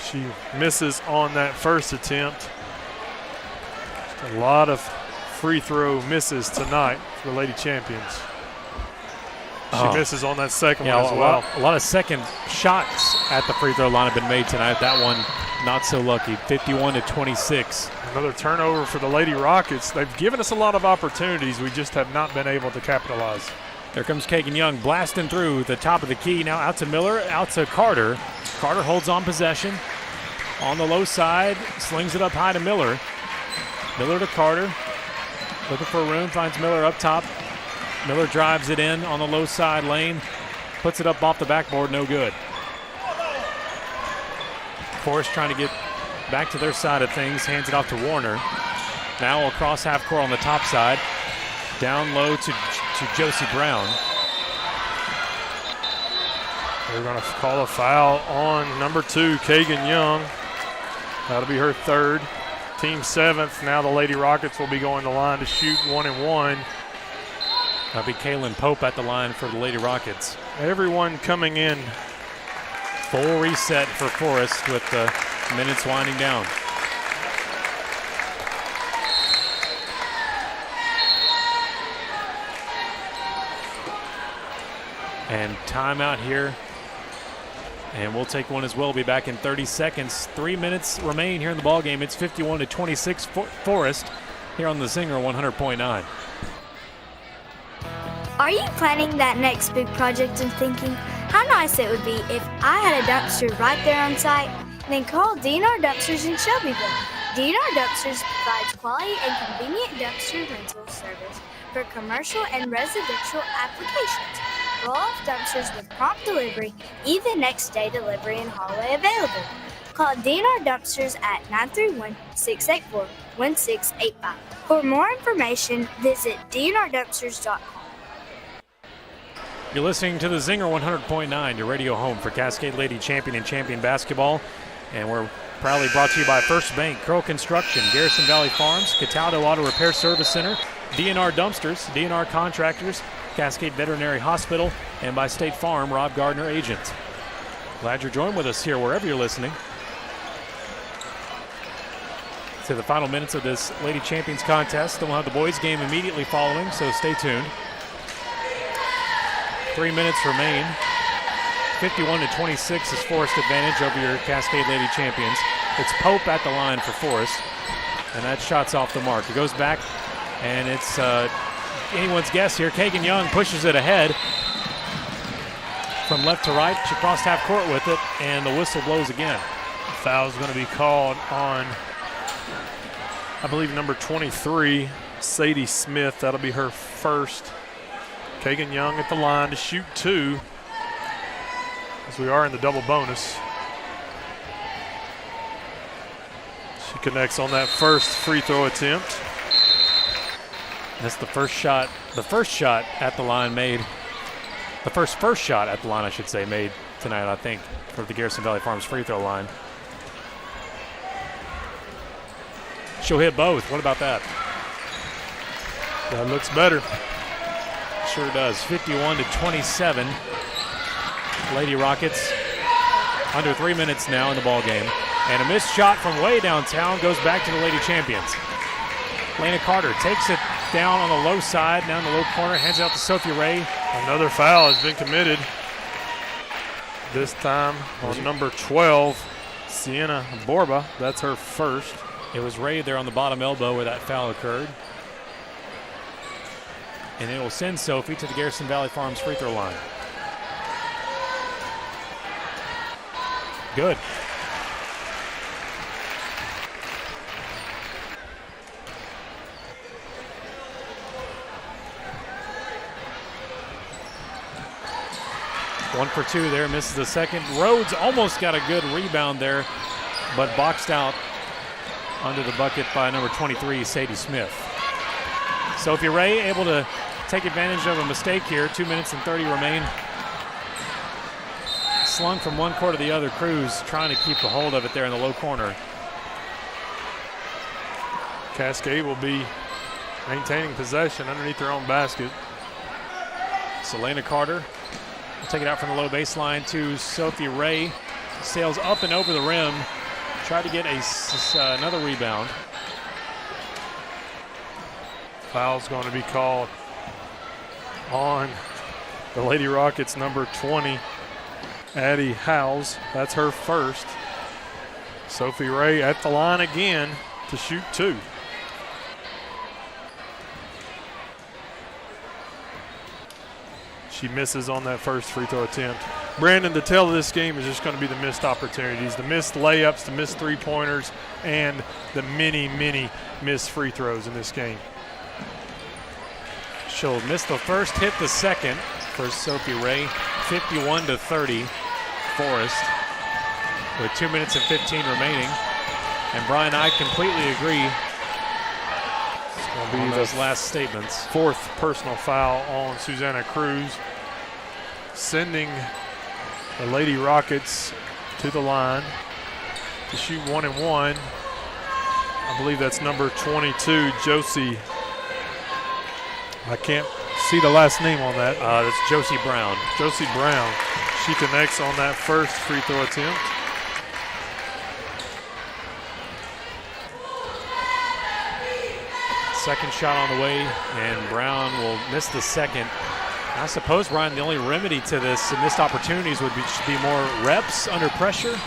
She misses on that first attempt. Just a lot of free throw misses tonight for the Lady Champions. She misses on that second one as well. A lot of second shots at the free throw line have been made tonight. That one not so lucky. 51-26. Another turnover for the Lady Rockets. They've given us a lot of opportunities. We just have not been able to capitalize. There comes Kagan Young blasting through the top of the key. Now out to Miller, out to Carter. Carter holds on possession. On the low side, slings it up high to Miller. Miller to Carter. Looking for room, finds Miller up top. Miller drives it in on the low side lane. Puts it up off the backboard, no good. Forrest trying to get back to their side of things, hands it off to Warner. Now across half court on the top side. Down low to Josie Brown. They're going to call a foul on number 2, Kagan Young. That'll be her 3rd. Team 7th. Now the Lady Rockets will be going to the line to shoot 1 and 1. That'll be Kaylin Pope at the line for the Lady Rockets. Everyone coming in. Full reset for Forrest with the minutes winding down. And timeout here. And we'll take one as well. We'll be back in 30 seconds. 3 minutes remain here in the ballgame. It's 51-26 Forrest here on the Zinger 100.9. Are you planning that next big project and thinking how nice it would be if I had a dumpster right there on site? Then call DNR Dumpsters in Shelbyville. DNR Dumpsters provides quality and convenient dumpster rental service for commercial and residential applications. Roll-off dumpsters with prompt delivery, even next-day delivery and haulaway available. Call DNR Dumpsters at 931-684-1685. For more information, visit dnrdumpsters.com. You're listening to the Zinger 100.9, your radio home for Cascade Lady Champion and Champion Basketball. And we're proudly brought to you by First Bank, Curl Construction, Garrison Valley Farms, Cataldo Auto Repair Service Center, DNR Dumpsters, DNR Contractors, Cascade Veterinary Hospital, and by State Farm, Rob Gardner Agent. Glad you're joined with us here wherever you're listening. To the final minutes of this Lady Champions contest. Then we'll have the boys game immediately following, so stay tuned. 3 minutes remain. 51-26 is Forrest advantage over your Cascade Lady Champions. It's Pope at the line for Forrest, and that shot's off the mark. It goes back, and it's anyone's guess here. Kagan Young pushes it ahead from left to right. She crossed half court with it, and the whistle blows again. Foul's going to be called on, I believe, number 23, Sadie Smith. That'll be her 1st. Kagan Young at the line to shoot 2, as we are in the double bonus. She connects on that first free throw attempt. That's the first shot at the line made. The first shot at the line, I should say, made tonight, I think, for the Garrison Valley Farms free throw line. She'll hit both. What about that? That looks better. Sure does. 51-27. Lady Rockets under 3 minutes now in the ball game. And a missed shot from way downtown goes back to the Lady Champions. Lena Carter takes it down on the low side, down the low corner, hands it out to Sophie Ray. Another foul has been committed. This time on number 12, Sienna Borba, that's her first. It was Ray there on the bottom elbow where that foul occurred. And it will send Sophie to the Garrison Valley Farms free throw line. Good. One for two there, misses the second. Rhodes almost got a good rebound there, but boxed out under the bucket by number 23, Sadie Smith. Sophie Ray able to take advantage of a mistake here. 2 minutes and 30 remain. Slung from one court to the other. Cruz trying to keep a hold of it there in the low corner. Cascade will be maintaining possession underneath their own basket. Selena Carter will take it out from the low baseline to Sophie Ray. Sails up and over the rim. Tried to get another rebound. Foul's going to be called on the Lady Rockets, number 20, Addie Howes. That's her first. Sophie Ray at the line again to shoot two. She misses on that first free throw attempt. Brandon, the tale of this game is just going to be the missed opportunities, the missed layups, the missed three-pointers, and the many missed free throws in this game. She'll miss the first, hit the second for Sophie Ray. 51-30, Forrest, with 2 minutes and 15 remaining. And Brian, I completely agree on those last statements. Fourth personal foul on Susanna Cruz, sending the Lady Rockets to the line to shoot 1 and 1. I believe that's number 22, Josie. I can't see the last name on that. That's Josie Brown. Josie Brown. She connects on that first free throw attempt. Second shot on the way, and Brown will miss the second. I suppose, Brian, the only remedy to this missed opportunities would be more reps under pressure,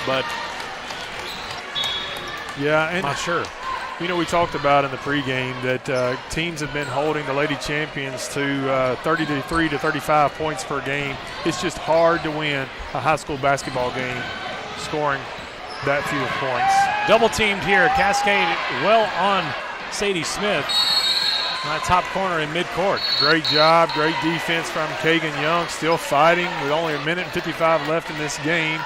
but yeah, and not sure. You know, we talked about in the pregame that teams have been holding the Lady Champions to 33 to 35 points per game. It's just hard to win a high school basketball game scoring that few points. Double teamed here. Cascade well on Sadie Smith. That top corner in midcourt. Great job, great defense from Kagan Young. Still fighting with only 1 minute and 55 left in this game.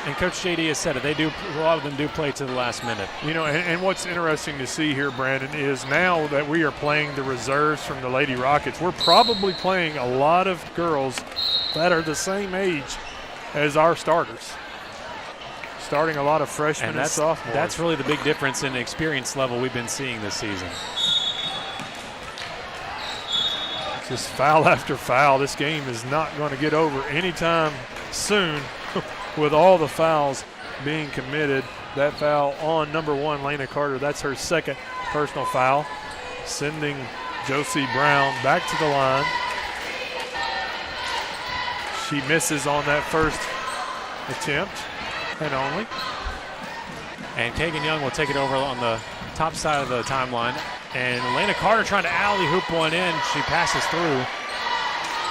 And Coach JD has said it. A lot of them do play to the last minute. You know, and what's interesting to see here, Brandon, is now that we are playing the reserves from the Lady Rockets, we're probably playing a lot of girls that are the same age as our starters. Starting a lot of freshmen and sophomores. That's really the big difference in the experience level we've been seeing this season. Just foul after foul. This game is not going to get over anytime soon with all the fouls being committed. That foul on number 1, Lena Carter, that's her second personal foul, sending Josie Brown back to the line. She misses on that first attempt and only. And Kagan Young will take it over on the top side of the timeline. And Lena Carter trying to alley-hoop one in. She passes through.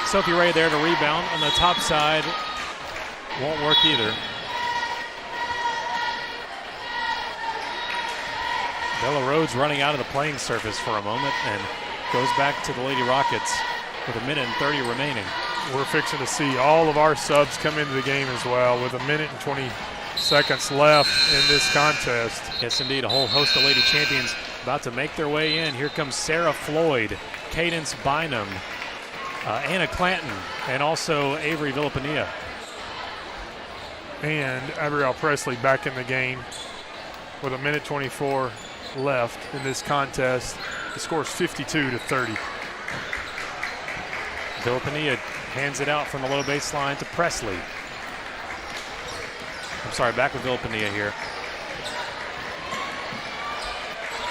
Sophie Ray there to rebound on the top side. Won't work either. Bella Rhodes running out of the playing surface for a moment and goes back to the Lady Rockets with 1 minute and 30 remaining. We're fixing to see all of our subs come into the game as well with 1 minute and 20 seconds left in this contest. Yes, indeed. A whole host of Lady Champions about to make their way in. Here comes Sarah Floyd, Cadence Bynum, Anna Clanton, and also Avery Villapania. And Abrielle Presley back in the game with 1 minute 24 left in this contest. The score is 52-30. Villapania hands it out from the low baseline to Presley. I'm sorry, back with Villapania here.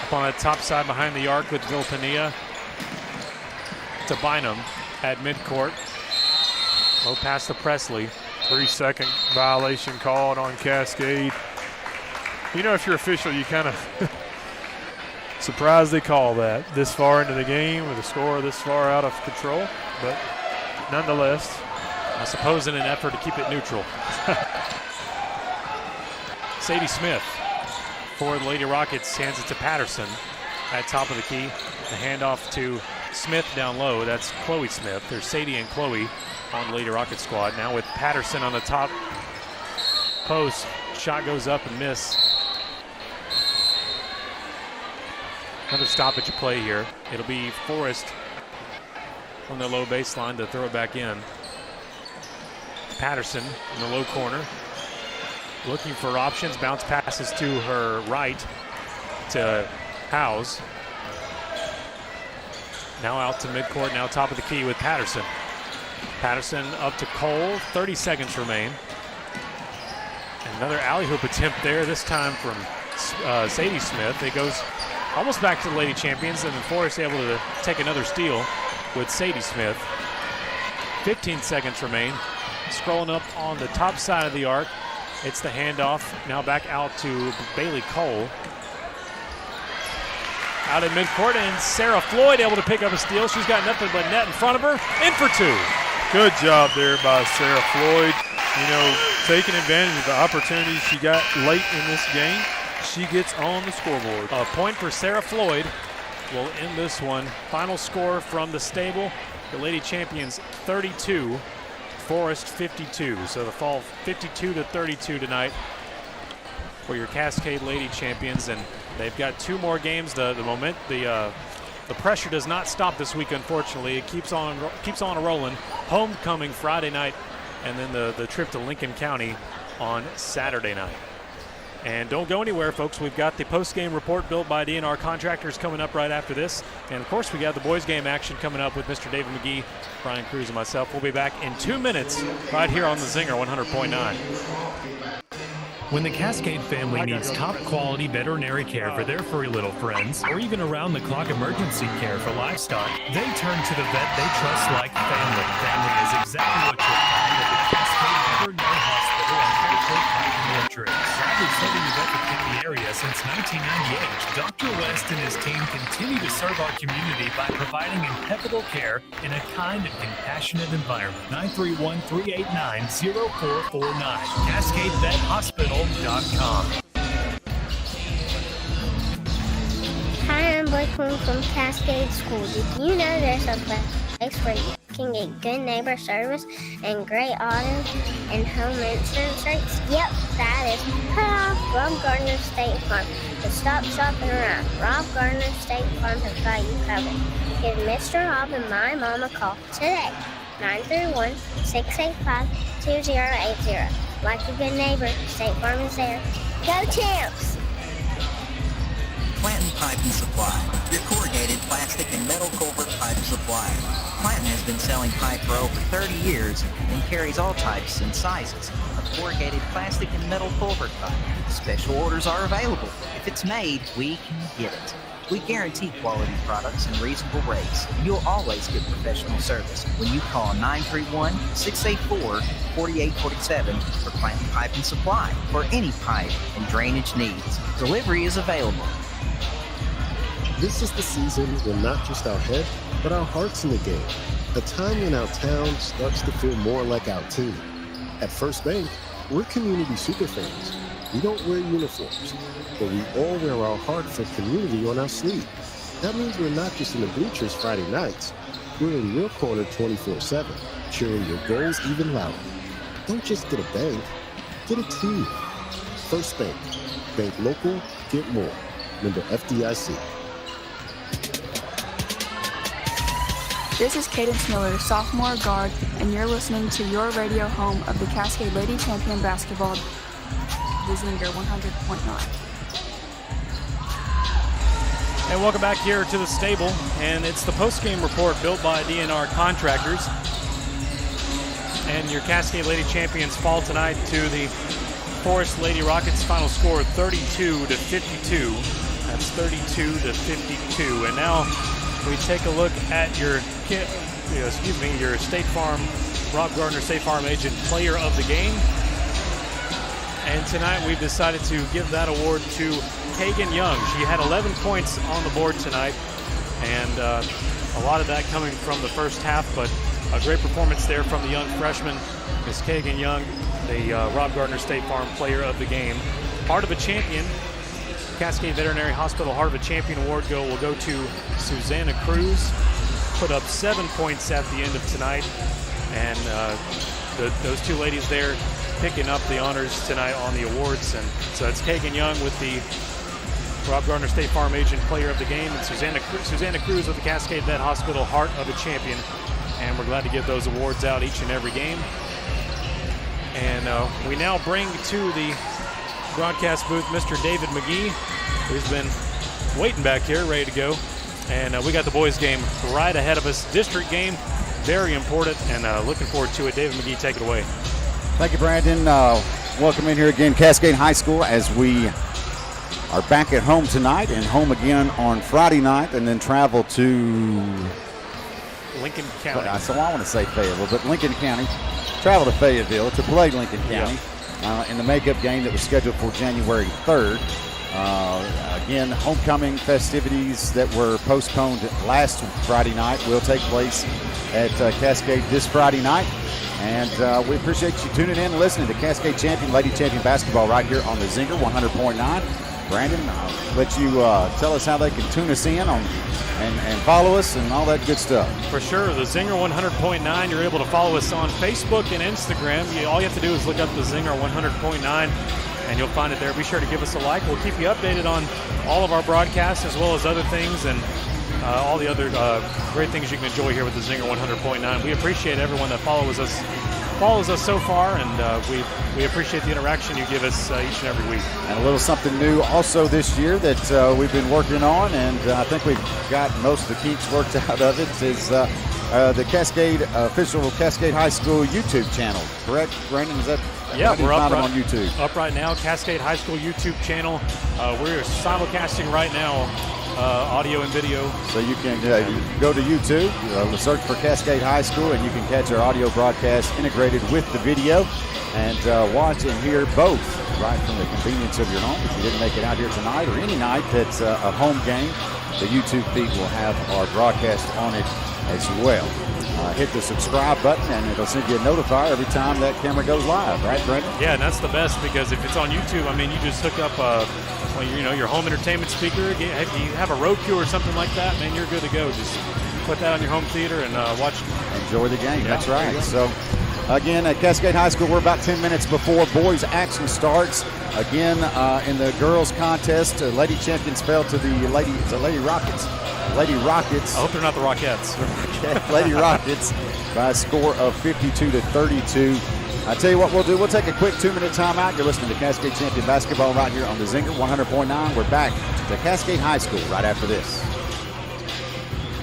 Up on the top side behind the arc with Villapania to Bynum at midcourt. Low pass to Presley. 3-second violation called on Cascade. You know, if you're official, you kind of surprised they call that this far into the game with the score this far out of control. But nonetheless, I suppose in an effort to keep it neutral. Sadie Smith for the Lady Rockets hands it to Patterson at top of the key. The handoff to Smith down low. That's Chloe Smith. There's Sadie and Chloe on the Lady Rockets squad. Now with Patterson on the top post. Shot goes up and miss. Another stoppage of play here. It'll be Forrest from the low baseline to throw it back in. Patterson in the low corner. Looking for options. Bounce passes to her right to Howes. Now out to midcourt, now top of the key with Patterson. Patterson up to Cole, 30 seconds remain. Another alley hoop attempt there, this time from Sadie Smith. It goes almost back to the Lady Champions, and then Forrest able to take another steal with Sadie Smith. 15 seconds remain. Scrolling up on the top side of the arc, it's the handoff. Now back out to Bailey Cole. Out in midcourt, and Sarah Floyd able to pick up a steal. She's got nothing but net in front of her. In for two. Good job there by Sarah Floyd. You know, taking advantage of the opportunities she got late in this game. She gets on the scoreboard. A point for Sarah Floyd will end this one. Final score from the stable. The Lady Champions 32, Forrest 52. So the fall 52-32 tonight for your Cascade Lady Champions, and they've got two more games. The pressure does not stop this week, unfortunately. It keeps on rolling. Homecoming Friday night, and then the trip to Lincoln County on Saturday night. And don't go anywhere, folks. We've got the post-game report built by DNR Contractors coming up right after this. And, of course, we got the boys' game action coming up with Mr. David McGee, Brian Cruz, and myself. We'll be back in 2 minutes right here on the Zinger 100.9. When the Cascade family needs top-quality veterinary care for their furry little friends, or even around-the-clock emergency care for livestock, they turn to the vet they trust like family. Family is exactly what you'll find at the Cascade Veterinary Hospital on Fairfield Park. Proudly serving the Bedford County area since 1998, Dr. West and his team continue to serve our community by providing impeccable care in a kind and compassionate environment. 931-389-0449. CascadeVetHospital.com. Hi, I'm Blake Bloom from Cascade School. Did you know there's a place where you can get good neighbor service and great auto and home insurance rates? Yep, that is Rob Gardner State Farm. So stop shopping around. Rob Gardner State Farm has got you covered. Give Mr. Rob and my mom a call today. 931-685-2080. Like a good neighbor, State Farm is there. Go Champs! Clanton Pipe and Supply, your corrugated plastic and metal culvert pipe supplier. Clanton has been selling pipe for over 30 years and carries all types and sizes of corrugated plastic and metal culvert pipe. Special orders are available. If it's made, we can get it. We guarantee quality products and reasonable rates. You'll always get professional service when you call 931-684-4847 for Clanton Pipe and Supply for any pipe and drainage needs. Delivery is available. This is the season when not just our head, but our heart's in the game. A time when our town starts to feel more like our team. At First Bank, we're community super fans. We don't wear uniforms, but we all wear our heart for community on our sleeve. That means we're not just in the bleachers Friday nights. We're in your corner 24/7, cheering your goals even louder. Don't just get a bank, get a team. First Bank. Bank local, get more. Member FDIC. This is Cadence Miller, sophomore guard, and you're listening to your radio home of the Cascade Lady Champion Basketball, the Zinger 100.9. And welcome back here to the stable, and it's the post-game report built by DNR Contractors. And your Cascade Lady Champions fall tonight to the Forrest Lady Rockets. Final score 32-52. That's 32-52. And now we take a look at your State Farm Rob Gardner State Farm Agent Player of the Game. And tonight we've decided to give that award to Kagan Young. She had 11 points on the board tonight, and a lot of that coming from the first half, but a great performance there from the young freshman, Miss Kagan Young, the Rob Gardner State Farm Player of the Game. Heart of a Champion, Cascade Veterinary Hospital Heart of a Champion Award will go to Susanna Cruz. Put up 7 points at the end of tonight, and those two ladies there picking up the honors tonight on the awards. And so it's Kagan Young with the Rob Gardner State Farm Agent Player of the Game, and Susanna Cruz with the Cascade Vet Hospital Heart of a Champion. And we're glad to give those awards out each and every game. And we now bring to the broadcast booth Mr. David McGee, who's been waiting back here, ready to go. And we got the boys game right ahead of us. District game, very important, and looking forward to it. David McGee, take it away. Thank you, Brandon. Welcome in here again, Cascade High School, as we are back at home tonight and home again on Friday night, and then travel to Lincoln County. So I want to say Fayetteville, but Lincoln County. Travel to Fayetteville to play Lincoln County in the makeup game that was scheduled for January 3rd. Again, homecoming festivities that were postponed last Friday night will take place at Cascade this Friday night. And we appreciate you tuning in and listening to Cascade Champion, Lady Champion Basketball right here on the Zinger 100.9. Brandon, I'll let you tell us how they can tune us in on and follow us and all that good stuff. For sure, the Zinger 100.9, you're able to follow us on Facebook and Instagram. All you have to do is look up the Zinger 100.9 and you'll find it there. Be sure to give us a like. We'll keep you updated on all of our broadcasts as well as other things and all the other great things you can enjoy here with the Zinger 100.9. We appreciate everyone that follows us so far, and we appreciate the interaction you give us each and every week. And a little something new also this year that we've been working on, and I think we've got most of the kinks worked out of it, is the Cascade official Cascade High School YouTube channel. Correct, Brandon? Is that? Yeah, we're up on YouTube. Up right now, Cascade High School YouTube channel. We're simulcasting right now, audio and video. So you can go to YouTube, search for Cascade High School, and you can catch our audio broadcast integrated with the video and watch and hear both right from the convenience of your home. If you didn't make it out here tonight or any night that's a home game, the YouTube feed will have our broadcast on it as well. Hit the subscribe button and it'll send you a notifier every time that camera goes live, right, Brandon? Yeah, and that's the best, because if it's on YouTube, I mean, you just hook up your home entertainment speaker. If you have a Roku or something like that, man, you're good to go. Just put that on your home theater and watch. Enjoy the game. Yeah, that's right. So again, at Cascade High School, we're about 10 minutes before boys action starts. Again, in the girls contest, Lady Champions fell to the Lady Rockets. Lady Rockets. I hope they're not the Rockettes. Lady Rockets by a score of 52-32. I tell you what we'll do. We'll take a quick 2-minute timeout. You're listening to Cascade Champion Basketball right here on the Zinger 100.9. We're back to Cascade High School right after this.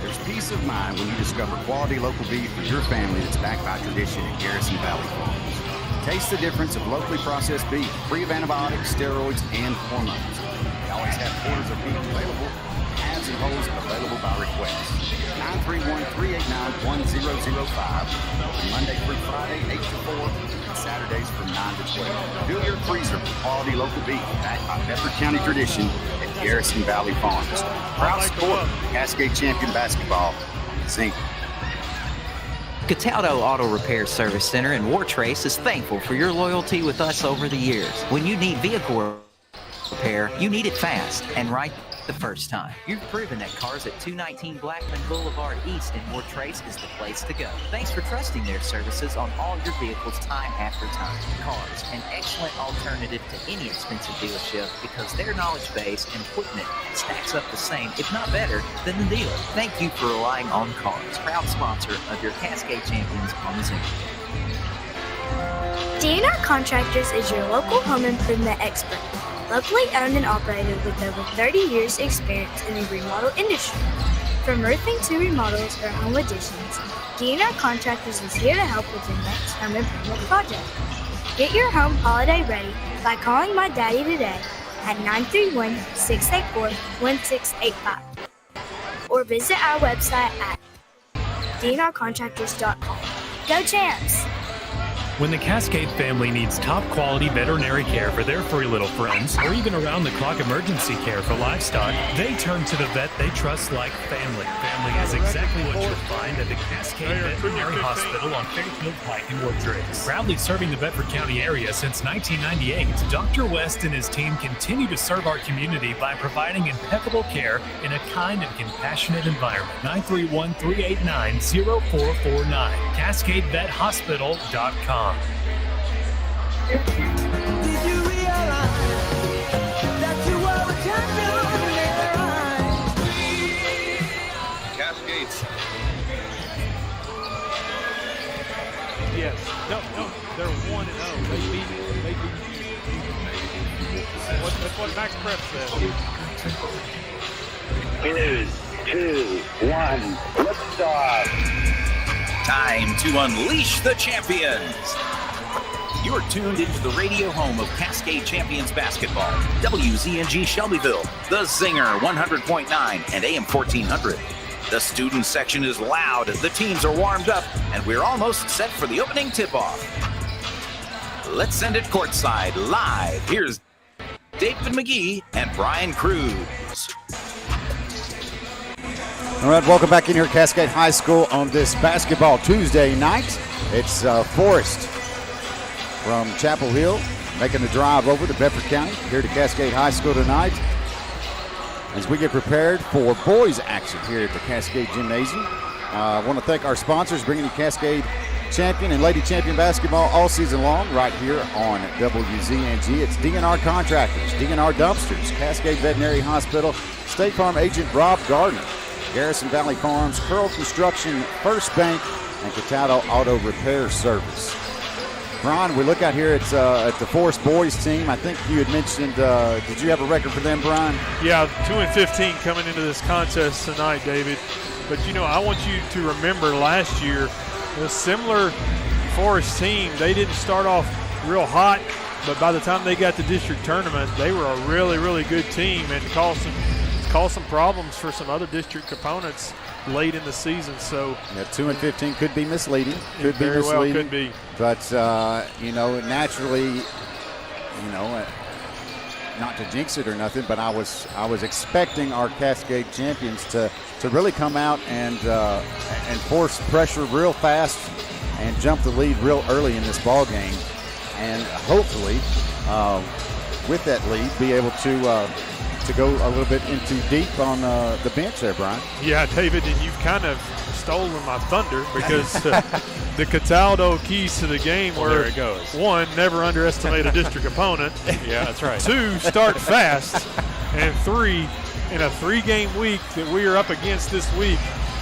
There's peace of mind when you discover quality local beef for your family that's backed by tradition at Garrison Valley Farms. Taste the difference of locally processed beef, free of antibiotics, steroids, and hormones. We always have quarters of beef available, halves and wholes available by request. 931-389-1005. Monday through Friday, 8 to 4, and Saturdays from 9 to 12. Fill your freezer with quality local beef backed by Bedford County tradition at Garrison Valley Farms. Proud support of Cascade Champion Basketball. Zinc. Cataldo Auto Repair Service Center in Wartrace is thankful for your loyalty with us over the years. When you need vehicle repair, you need it fast and right the first time. You've proven that cars at 219 Blackman Boulevard East in Wartrace is the place to go. Thanks for trusting their services on all your vehicles time after time. Cars, an excellent alternative to any expensive dealership because their knowledge base and equipment stacks up the same, if not better, than the dealer. Thank you for relying on Cars, proud sponsor of your Cascade Champions on the Zinger. DNR Contractors is your local home improvement expert. Locally owned and operated with over 30 years experience in the remodel industry. From roofing to remodels or home additions, DNR Contractors is here to help with your next home improvement project. Get your home holiday ready by calling my daddy today at 931-684-1685 or visit our website at dnrcontractors.com. Go Champs! When the Cascade family needs top-quality veterinary care for their furry little friends, or even around-the-clock emergency care for livestock, they turn to the vet they trust like family. Family is exactly what you'll find at the Cascade Veterinary Hospital on Fairfield Pike in Woodridge. Proudly serving the Bedford County area since 1998, Dr. West and his team continue to serve our community by providing impeccable care in a kind and compassionate environment. 931-389-0449. CascadeVetHospital.com. Did you realize that you were a champion? Cascades. Yes. No. They're 1-0. They beat you. That's what Max Prep said. 3, 2, 1. Liftoff. Time to unleash the champions. You're tuned into the radio home of Cascade Champions Basketball, WZNG Shelbyville, The Zinger 100.9 and AM 1400. The student section is loud, the teams are warmed up, and we're almost set for the opening tip-off. Let's send it courtside live. Here's David McGee and Brian Cruz. All right, welcome back in here at Cascade High School on this Basketball Tuesday night. It's Forrest from Chapel Hill making the drive over to Bedford County here to Cascade High School tonight as we get prepared for boys action here at the Cascade Gymnasium. I want to thank our sponsors bringing you Cascade Champion and Lady Champion Basketball all season long right here on WZNG. It's DNR Contractors, DNR Dumpsters, Cascade Veterinary Hospital, State Farm Agent Rob Gardner, Garrison Valley Farms, Curl Construction, First Bank, and Cataldo Auto Repair Service. Brian, we look out here at the Forrest boys team. I think you had mentioned, did you have a record for them, Brian? Yeah, 2-15 coming into this contest tonight, David. But, I want you to remember last year, a similar Forrest team, they didn't start off real hot, but by the time they got to district tournament, they were a really, really good team and caused some problems for some other district opponents late in the season. So 2-15 could be misleading. Well could be. But naturally, not to jinx it or nothing, but I was expecting our Cascade champions to really come out and force pressure real fast and jump the lead real early in this ball game, and hopefully with that lead be able to go a little bit into deep on the bench there, Brian. Yeah, David, and you've kind of stolen my thunder because the Cataldo keys to the game were, there it goes. 1, never underestimate a district opponent. Yeah, that's right. 2, start fast. And 3, in a 3-game week that we are up against this week,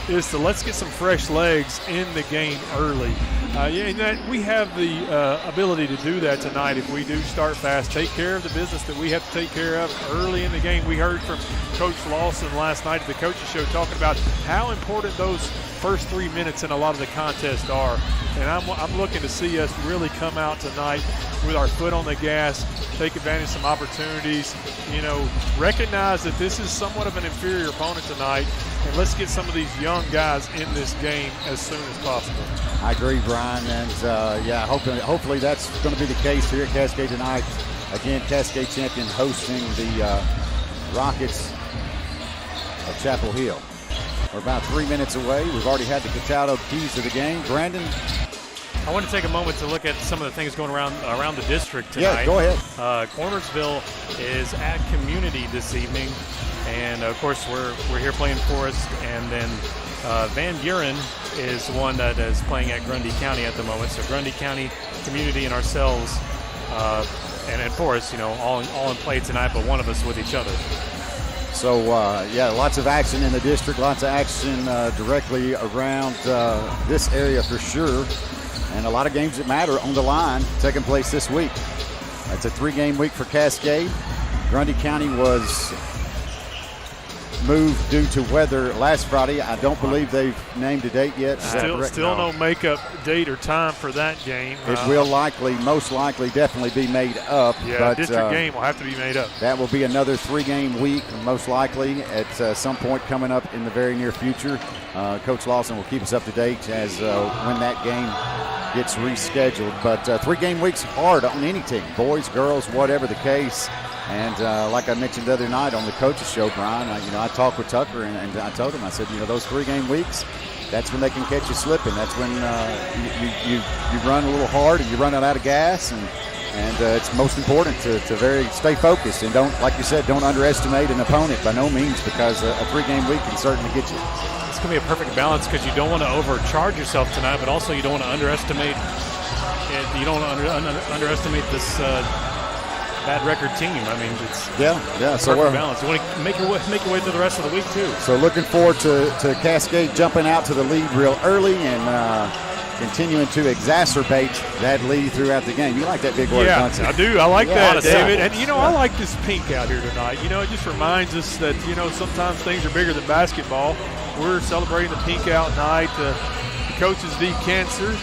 is to let's get some fresh legs in the game early. And we have the ability to do that tonight if we do start fast, take care of the business that we have to take care of early in the game. We heard from Coach Lawson last night at the coaches show talking about how important those first 3 minutes in a lot of the contests are. And I'm looking to see us really come out tonight with our foot on the gas, take advantage of some opportunities, recognize that this is somewhat of an inferior opponent tonight, and let's get some of these young guys in this game as soon as possible. I agree, Brian, and hopefully that's going to be the case here at Cascade tonight. Again, Cascade champion hosting the Rockets of Chapel Hill. We're about 3 minutes away. We've already had the Cataldo keys to the game. Brandon? I want to take a moment to look at some of the things going around the district tonight. Yeah, go ahead. Cornersville is at Community this evening, and of course we're here playing Forrest, and then Van Buren is the one that is playing at Grundy County at the moment. So Grundy County, Community, and ourselves, and at Forrest, all in play tonight, but one of us with each other. So, lots of action in the district, lots of action directly around this area for sure. And a lot of games that matter on the line taking place this week. It's a 3-game week for Cascade. Grundy County was moved due to weather last Friday. I don't believe they've named a date yet. Is that correct? Still no makeup date or time for that game. It will most likely, definitely be made up. Yeah, but, district game will have to be made up. That will be another 3-game week, most likely, at some point coming up in the very near future. Coach Lawson will keep us up to date as when that game gets rescheduled. But 3-game week's hard on any team, boys, girls, whatever the case. And like I mentioned the other night on the coaches show, Brian, I talked with Tucker and I told him, I said, those 3-game weeks, that's when they can catch you slipping. That's when you run a little hard and you run out of gas, and it's most important to stay focused and don't, like you said, don't underestimate an opponent by no means, because a 3-game week can certainly get you. It's going to be a perfect balance because you don't want to overcharge yourself tonight, but also you don't want to underestimate it. You don't want to underestimate this bad record team. I mean, it's So perfect balance. You want to make your way through the rest of the week too. So looking forward to Cascade jumping out to the lead real early and continuing to exacerbate that lead throughout the game. You like that big word, don't you? I do. I like that, David. And, I like this pink out here tonight. It just reminds us that, sometimes things are bigger than basketball. We're celebrating the pink out night. The coaches beat cancer.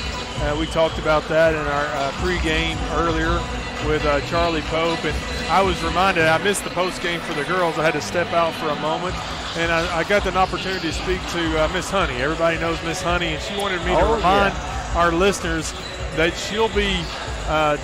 We talked about that in our pregame earlier with Charlie Pope. And I was reminded, I missed the postgame for the girls. I had to step out for a moment. And I got an opportunity to speak to Miss Honey. Everybody knows Miss Honey, and she wanted me to remind our listeners that she'll be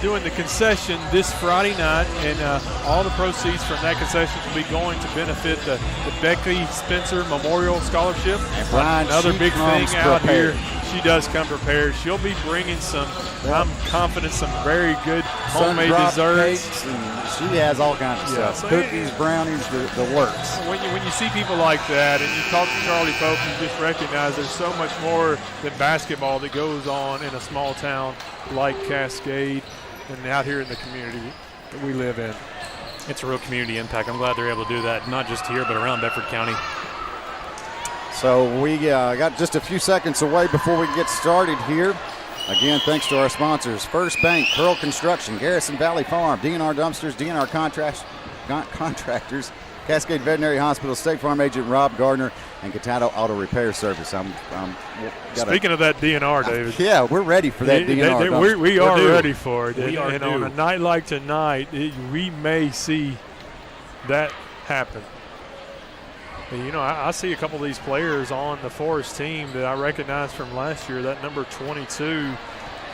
doing the concession this Friday night, and all the proceeds from that concession will be going to benefit the Becky Spencer Memorial Scholarship. And Brian, another big thing out prepared. here. She does come prepared. She'll be bringing some, I'm confident, some very good homemade desserts. Cakes, and she has all kinds of stuff. So cookies, brownies, the works. When you see people like that and you talk to Charlie Pope, you just recognize there's so much more than basketball that goes on in a small town like Cascade and out here in the community that we live in. It's a real community impact. I'm glad they're able to do that, not just here, but around Bedford County. So we got just a few seconds away before we get started here. Again, thanks to our sponsors, First Bank, Curl Construction, Garrison Valley Farm, DNR Dumpsters, DNR Contractors, Cascade Veterinary Hospital, State Farm Agent Rob Gardner, and Catato Auto Repair Service. Speaking of that DNR, David. Yeah, we're ready for that DNR. We are ready for it. We are and on a night like tonight, we may see that happen. I see a couple of these players on the Forrest team that I recognize from last year. That number 22,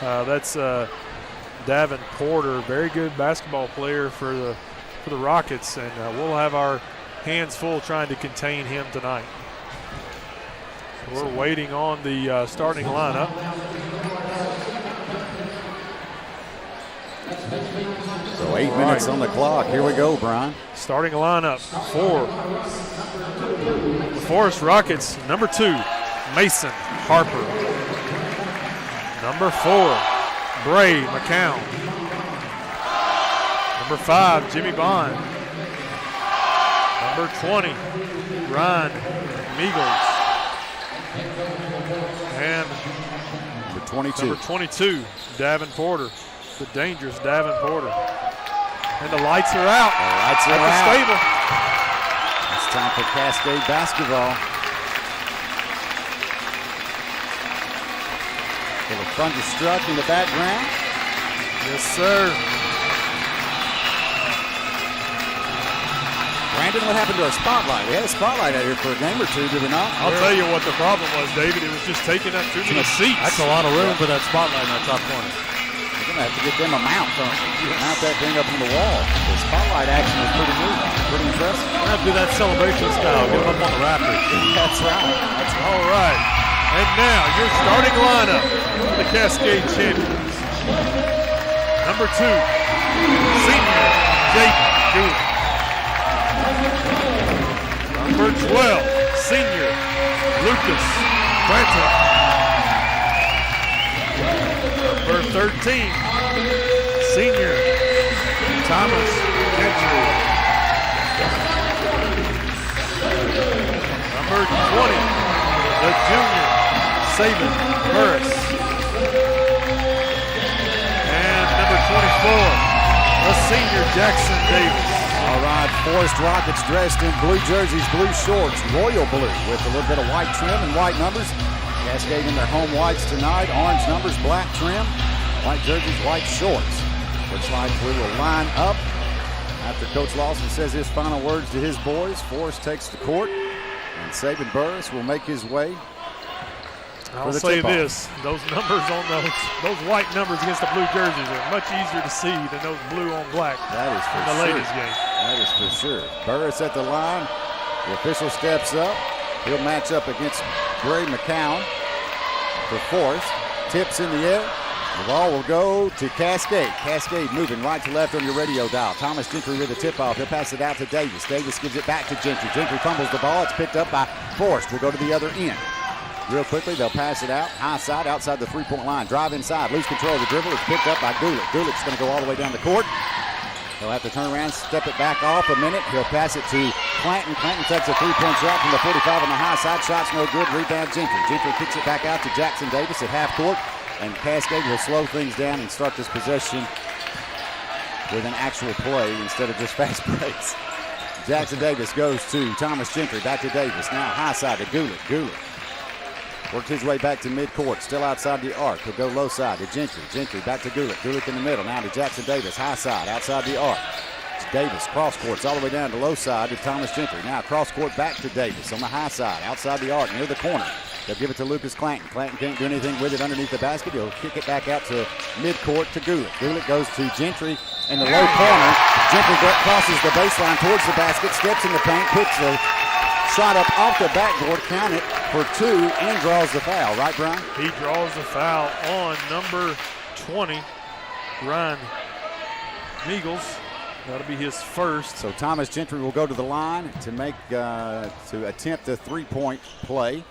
that's Davin Porter, very good basketball player for the Rockets, and we'll have our hands full trying to contain him tonight. So we're waiting on the starting lineup. So 8 minutes on the clock. Here we go, Brian. Starting lineup for the Forrest Rockets. Number 2, Mason Harper. Number 4, Bray McCown. Number 5, Jimmy Bond. Number 20, Ryan Meagles. And number 22, Davin Porter. The dangerous Davin Porter. And the lights are out. The stable. It's time for Cascade basketball. Little thunderstruck in the background. Yes, sir. Brandon, what happened to our spotlight? We had a spotlight out here for a game or two, did we not? I'll tell you what the problem was, David. It was just taking up too many seats. That's a lot of room for that spotlight in that top corner. We're going to have to get them a mount, mount that thing up on the wall. The spotlight action is pretty neat, pretty impressive. We're going to have to do that celebration style, get them up on the rafters. That's right. All right. And now your starting lineup for the Cascade champions. Number 2, senior Jake Gould. Number 12, senior Lucas Branton. Number 13, senior Thomas Gentry. Number 20, the junior Saban Burris. And number 24, the senior Jackson Davis. All right, Forrest Rockets dressed in blue jerseys, blue shorts, royal blue with a little bit of white trim and white numbers. Cascade in their home whites tonight, orange numbers, black trim, white jerseys, white shorts. Looks like we will line up. After Coach Lawson says his final words to his boys, Forrest takes the court, and Saban Burris will make his way. I'll say this, those numbers on those white numbers against the blue jerseys are much easier to see than those blue on black. That is for in the ladies game. That is for sure. Burris at the line. The official steps up. He'll match up against Gray McCown for Forrest. Tips in the air. The ball will go to Cascade. Cascade moving right to left on your radio dial. Thomas Gentry with a tip-off. He'll pass it out to Davis. Davis gives it back to Gentry. Gentry fumbles the ball. It's picked up by Forrest. We'll go to the other end. Real quickly, they'll pass it out. High side, outside the three-point line. Drive inside. Lose control of the dribble. It's picked up by Gulick. Gulick's going to go all the way down the court. He'll have to turn around, step it back off a minute. He'll pass it to Clanton. Clanton takes a three-point shot from the 45 on the high side. Shot's no good. Rebound Gentry. Gentry kicks it back out to Jackson Davis at half court. And Cascade will slow things down and start this possession with an actual play instead of just fast breaks. Jackson Davis goes to Thomas Gentry. Back to Davis. Now high side to Gulick. Gulick works his way back to midcourt. Still outside the arc. He'll go low side to Gentry. Gentry back to Gulick. Gulick in the middle. Now to Jackson Davis. High side outside the arc. It's Davis. Cross courts all the way down to low side to Thomas Gentry. Now cross court back to Davis on the high side outside the arc near the corner. They'll give it to Lucas Clanton. Clanton can't do anything with it underneath the basket. He'll kick it back out to midcourt to Gulick. Gulick goes to Gentry in the low corner. Gentry crosses the baseline towards the basket, steps in the paint, puts the shot up off the backboard, count it for two, and draws the foul. Right, Brian? He draws the foul on number 20, Ryan Meagles. That'll be his first. So Thomas Gentry will go to the line to make to attempt the three-point play.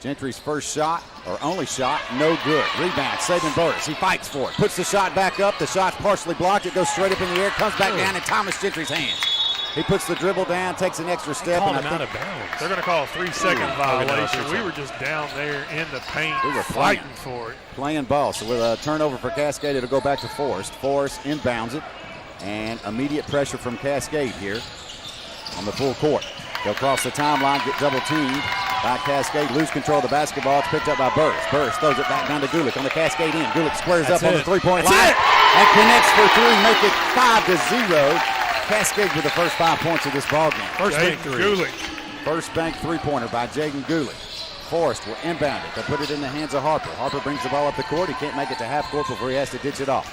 Gentry's first shot, or only shot, no good. Rebound, Saban Burris. He fights for it. Puts the shot back up. The shot's partially blocked. It goes straight up in the air, comes back down in Thomas Gentry's hands. He puts the dribble down, takes an extra step. Called him out of bounds. They're going to call a 3-second violation. We were just down there in the paint, we were fighting for it. Playing ball. So with a turnover for Cascade, it'll go back to Forrest. Forrest inbounds it, and immediate pressure from Cascade here on the full court. They'll cross the timeline, get double teamed by Cascade. Lose control of the basketball. It's picked up by Burris. Burris throws it back down to Gulick on the Cascade end. Gulick squares up on the three-point line and connects for three, make it 5-0. Cascade with the first 5 points of this ballgame. First bank three. First bank three-pointer by Jaden Gulick. Forrest will inbound it. They'll put it in the hands of Harper. Harper brings the ball up the court. He can't make it to half court before he has to ditch it off.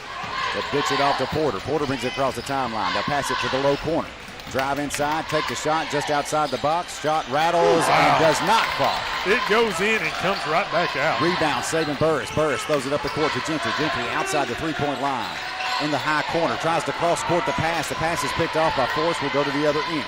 They'll ditch it off to Porter. Porter brings it across the timeline. They'll pass it to the low corner. Drive inside, take the shot just outside the box. Shot rattles and does not fall. It goes in and comes right back out. Rebound, saving Burris. Burris throws it up the court to Gentry. Gentry outside the three-point line. In the high corner, tries to cross court the pass. The pass is picked off by Forrest. Will go to the other end.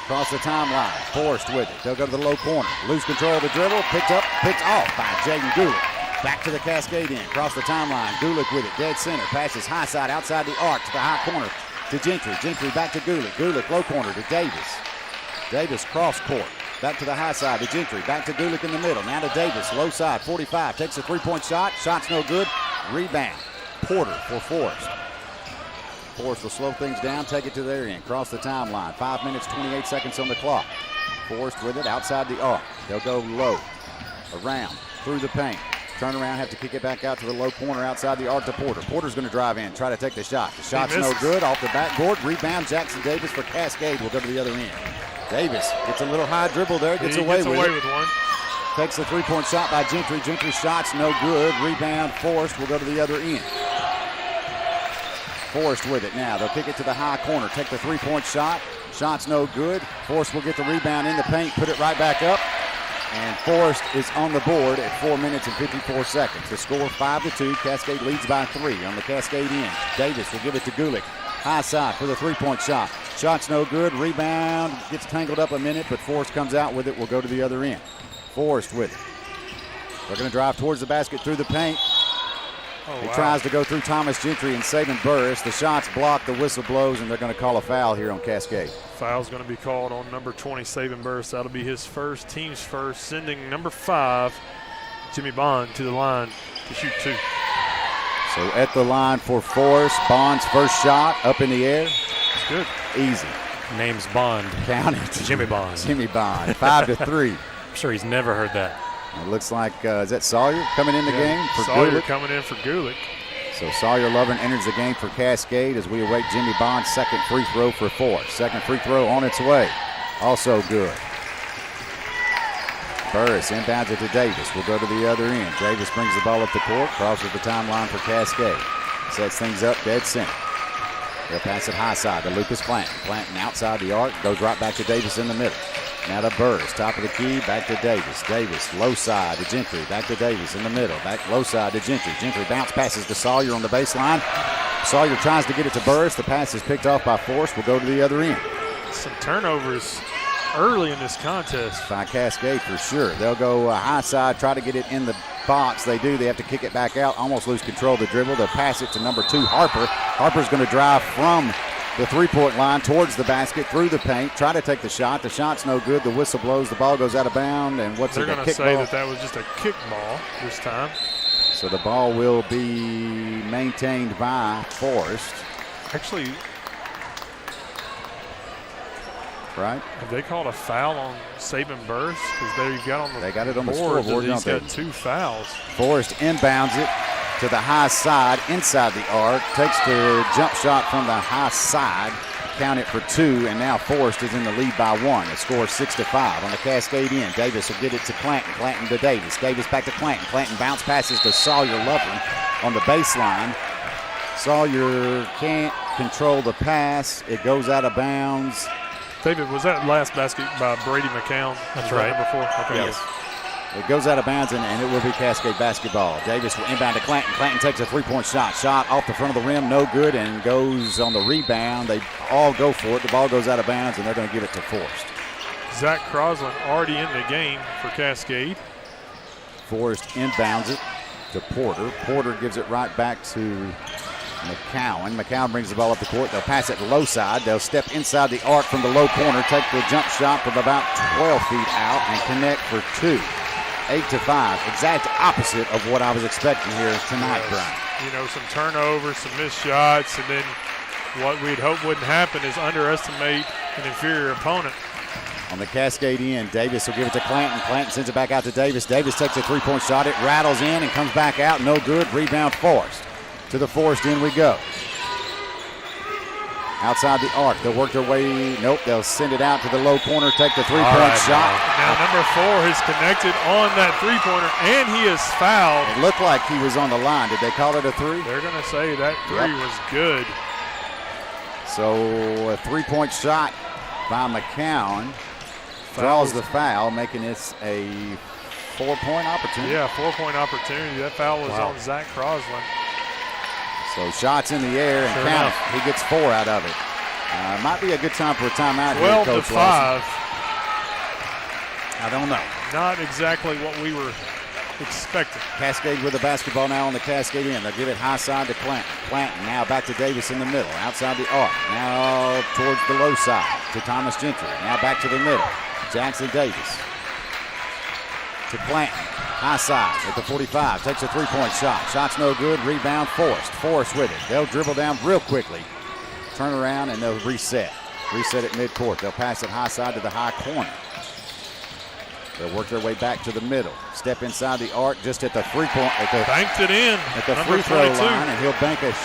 Across the timeline, Forrest with it. They'll go to the low corner. Lose control of the dribble. Picked off by Jaden Gulick. Back to the Cascade end. Across the timeline, Gulick with it. Dead center. Passes high side outside the arc to the high corner to Gentry. Gentry back to Gulick. Gulick low corner to Davis. Davis cross court. Back to the high side to Gentry. Back to Gulick in the middle. Now to Davis. Low side, 45. Takes a three-point shot. Shot's no good. Rebound. Porter for Forrest. Forrest will slow things down, take it to their end. Cross the timeline. 5 minutes, 28 seconds on the clock. Forrest with it outside the arc. They'll go low. Around. Through the paint. Turn around, have to kick it back out to the low corner outside the arc to Porter. Porter's going to drive in, try to take the shot. The shot's no good. Off the backboard. Rebound, Jackson Davis for Cascade. Will go to the other end. Davis gets a little high dribble there. Gets away with one. Takes the three-point shot by Gentry. Gentry's shot's no good. Rebound, Forrest will go to the other end. Forrest with it now. They'll kick it to the high corner. Take the three-point shot. Shot's no good. Forrest will get the rebound in the paint, put it right back up. And Forrest is on the board at 4 minutes and 54 seconds. The score 5-2. Cascade leads by 3 on the Cascade end. Davis will give it to Gulick. High side for the three-point shot. Shot's no good. Rebound. Gets tangled up a minute, but Forrest comes out with it. Will go to the other end. Forrest with it. They're going to drive towards the basket through the paint. He tries to go through Thomas Gentry and Saban Burris. The shot's blocked, the whistle blows, and they're going to call a foul here on Cascade. Foul's going to be called on number 20, Saban Burris. That'll be his first, team's first, sending number 5, Jimmy Bond, to the line to shoot 2. So at the line for Forrest, Bond's first shot up in the air. It's good. Easy. Name's Bond. Count it. Jimmy Bond. Jimmy Bond. 5-3. I'm sure he's never heard that. It looks like, is that Sawyer coming in the game for Sawyer Gulick? coming in for Gulick. So Sawyer Lovren enters the game for Cascade as we await Jimmy Bond's second free throw for Forrest. Second free throw on its way. Also good. Burris inbounds it to Davis. We'll go to the other end. Davis brings the ball up the court, crosses the timeline for Cascade. Sets things up dead center. They'll pass it high side to Lucas Clanton. Clanton outside the arc, goes right back to Davis in the middle. Now to Burris, top of the key, back to Davis. Davis, low side to Gentry, back to Davis in the middle. Back low side to Gentry. Gentry bounce passes to Sawyer on the baseline. Sawyer tries to get it to Burris. The pass is picked off by Forrest. We'll go to the other end. Some turnovers early in this contest. By Cascade for sure. They'll go high side, try to get it in the box. They do. They have to kick it back out, almost lose control of the dribble. They'll pass it to number 2, Harper. Harper's going to drive from the three-point line towards the basket, through the paint, try to take the shot. The shot's no good. The whistle blows. The ball goes out of bounds. And what's They're it, a going to kick say ball? that was just a kick ball this time. So the ball will be maintained by Forrest. Actually, right? Have they called a foul on Saban Burris? Because there you got on the They got it on the board scoreboard, that he's don't got they? 2 fouls. Forrest inbounds it to the high side, inside the arc, takes the jump shot from the high side, count it for 2, and now Forrest is in the lead by 1. The score is 6-5 on the Cascade end. Davis will get it to Clanton, Clanton to Davis, Davis back to Clanton, Clanton bounce passes to Sawyer Lovren on the baseline. Sawyer can't control the pass. It goes out of bounds. David, was that last basket by Brady McCown? That's Was right. That number 4? Okay. Yes. It goes out of bounds, and it will be Cascade basketball. Davis will inbound to Clanton. Clanton takes a three-point shot. Shot off the front of the rim, no good, and goes on the rebound. They all go for it. The ball goes out of bounds, and they're going to give it to Forrest. Zach Crosland already in the game for Cascade. Forrest inbounds it to Porter. Porter gives it right back to McCowan. McCowan brings the ball up the court. They'll pass it low side. They'll step inside the arc from the low corner, take the jump shot from about 12 feet out, and connect for 2. 8-5, exact opposite of what I was expecting here tonight, Brian. You know, some turnovers, some missed shots, and then what we'd hope wouldn't happen is underestimate an inferior opponent. On the Cascade end, Davis will give it to Clanton. Clanton sends it back out to Davis. Davis takes a three-point shot. It rattles in and comes back out. No good. Rebound Forrest. To the Forrest end we go. Outside the arc. They'll work their way. Nope. They'll send it out to the low corner. Take the three-point shot. Now number 4 is connected on that three-pointer, and he is fouled. It looked like he was on the line. Did they call it a 3? They're going to say that 3 was good. So a three-point shot by McCown draws the foul, making this a 4-point opportunity. Yeah, 4-point opportunity. That foul was on Zach Crosland. So shots in the air and Sure count enough. it. He gets 4 out of it. Might be a good time for a timeout 12 here, to Coach 5. Lawson. I don't know. Not exactly what we were expecting. Cascade with the basketball now on the Cascade end. They'll give it high side to Clanton. Clanton now back to Davis in the middle. Outside the arc. Now towards the low side to Thomas Gentry. Now back to the middle. Jackson Davis to Clanton. High side at the 45. Takes a three-point shot. Shot's no good. Rebound Forrest. Forrest with it. They'll dribble down real quickly. Turn around and they'll reset. Reset at midcourt. They'll pass it high side to the high corner. They'll work their way back to the middle. Step inside the arc just at the three-point. Banked it in. At the Number free throw 22. line, and he'll bank it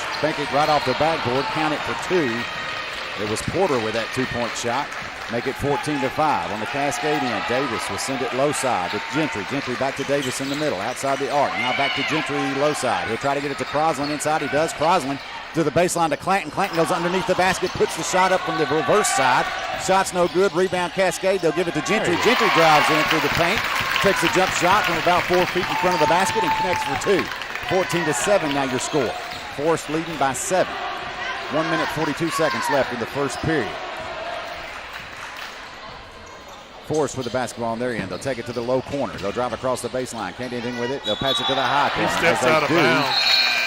right off the backboard. Count it for 2. It was Porter with that two-point shot. Make it 14-5 on the Cascade end. Davis will send it low side to Gentry. Gentry back to Davis in the middle, outside the arc. Now back to Gentry low side. He'll try to get it to Crosland inside. He does. Crosland to the baseline to Clanton. Clanton goes underneath the basket, puts the shot up from the reverse side. Shot's no good. Rebound Cascade. They'll give it to Gentry. Gentry drives in through the paint, takes a jump shot from about 4 feet in front of the basket and connects for 2. 14-7 now your score. Forrest leading by 7. 1 minute 42 seconds left in the first period. Forrest with the basketball on their end. They'll take it to the low corner. They'll drive across the baseline. Can't do anything with it. They'll pass it to the high corner. He steps out of bounds.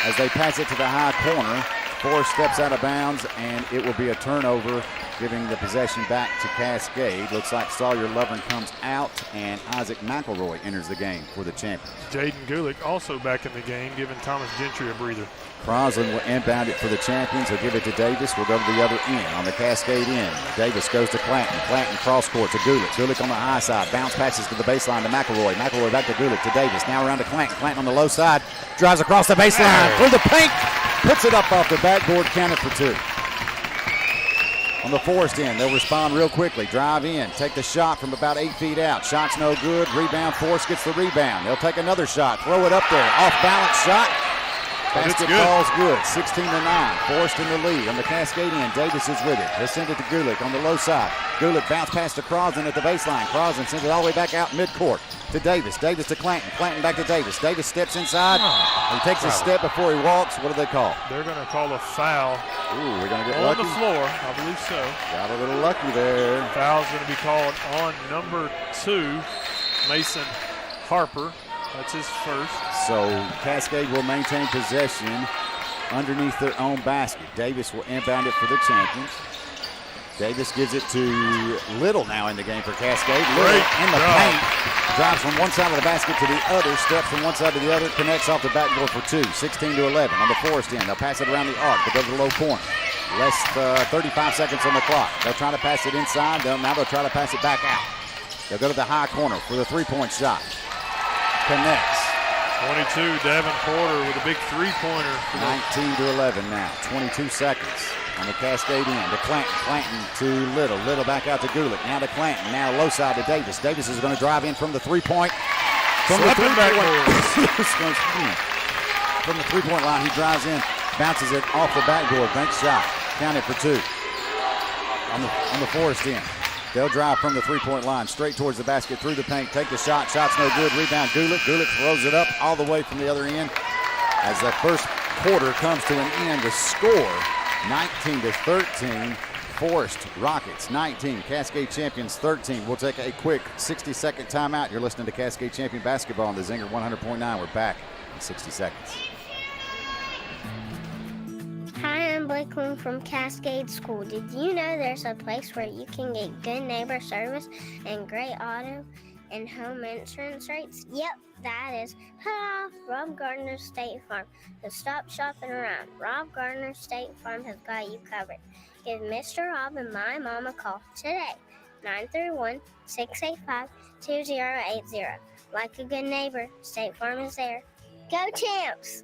As they pass it to the high corner, Forrest steps out of bounds, and it will be a turnover, giving the possession back to Cascade. Looks like Sawyer Lovren comes out, and Isaac McElroy enters the game for the champions. Jaden Gulick also back in the game, giving Thomas Gentry a breather. Crosland will inbound it for the champions. He'll give it to Davis. We'll go to the other end on the Cascade end. Davis goes to Clanton. Clanton cross court to Gulick. Gulick on the high side. Bounce passes to the baseline to McElroy. McElroy back to Gulick to Davis. Now around to Clanton. Clanton on the low side. Drives across the baseline through the paint. Puts it up off the backboard. Counted for two. On the Forrest end, they'll respond real quickly. Drive in. Take the shot from about 8 feet out. Shot's no good. Rebound. Forrest gets the rebound. They'll take another shot. Throw it up there. Off balance shot. Basket ball's good, 16-9. Forrest in the lead on the Cascade end. Davis is with it. He'll send it to Gulick on the low side. Gulick bounce pass to Crosland at the baseline. Crosland sends it all the way back out midcourt to Davis. Davis to Clanton. Clanton back to Davis. Davis steps inside. He takes a step before he walks. What do they call? They're going to call a foul. Ooh, we're going to get on lucky. On the floor, I believe so. Got a little lucky there. Foul's going to be called on number 2, Mason Harper. That's his first. So Cascade will maintain possession underneath their own basket. Davis will inbound it for the champions. Davis gives it to Little now in the game for Cascade. Little in the paint. Drives from one side of the basket to the other. Steps from one side to the other. Connects off the backboard for two. 16-11 on the Forrest end. They'll pass it around the arc. They'll go to the low corner. Less 35 seconds on the clock. They'll try to pass it inside. Now they'll try to pass it back out. They'll go to the high corner for the three-point shot. Connects. 22, Devin Porter with a big three-pointer. 19-11 now. 22 seconds on the Cascade end. To Clanton. Clanton to Little. Little back out to Gulick. Now to Clanton. Now low side to Davis. Davis is going to drive in from the three-point. From the three-point line, he drives in, bounces it off the backboard. Bank shot. Counted for two on the Forrest end. They'll drive from the three-point line straight towards the basket, through the paint, take the shot. Shot's no good. Rebound Gulick. Gulick throws it up all the way from the other end. As that first quarter comes to an end, the score 19-13. Forrest Rockets 19, Cascade Champions 13. We'll take a quick 60-second timeout. You're listening to Cascade Champion Basketball on the Zinger 100.9. We're back in 60 seconds. Hi, I'm Blake Bloom from Cascade School. Did you know there's a place where you can get good neighbor service and great auto and home insurance rates? Yep, that is Rob Gardner State Farm. So stop shopping around. Rob Gardner State Farm has got you covered. Give Mr. Rob and my mom a call today. 931-685-2080. Like a good neighbor, State Farm is there. Go Champs!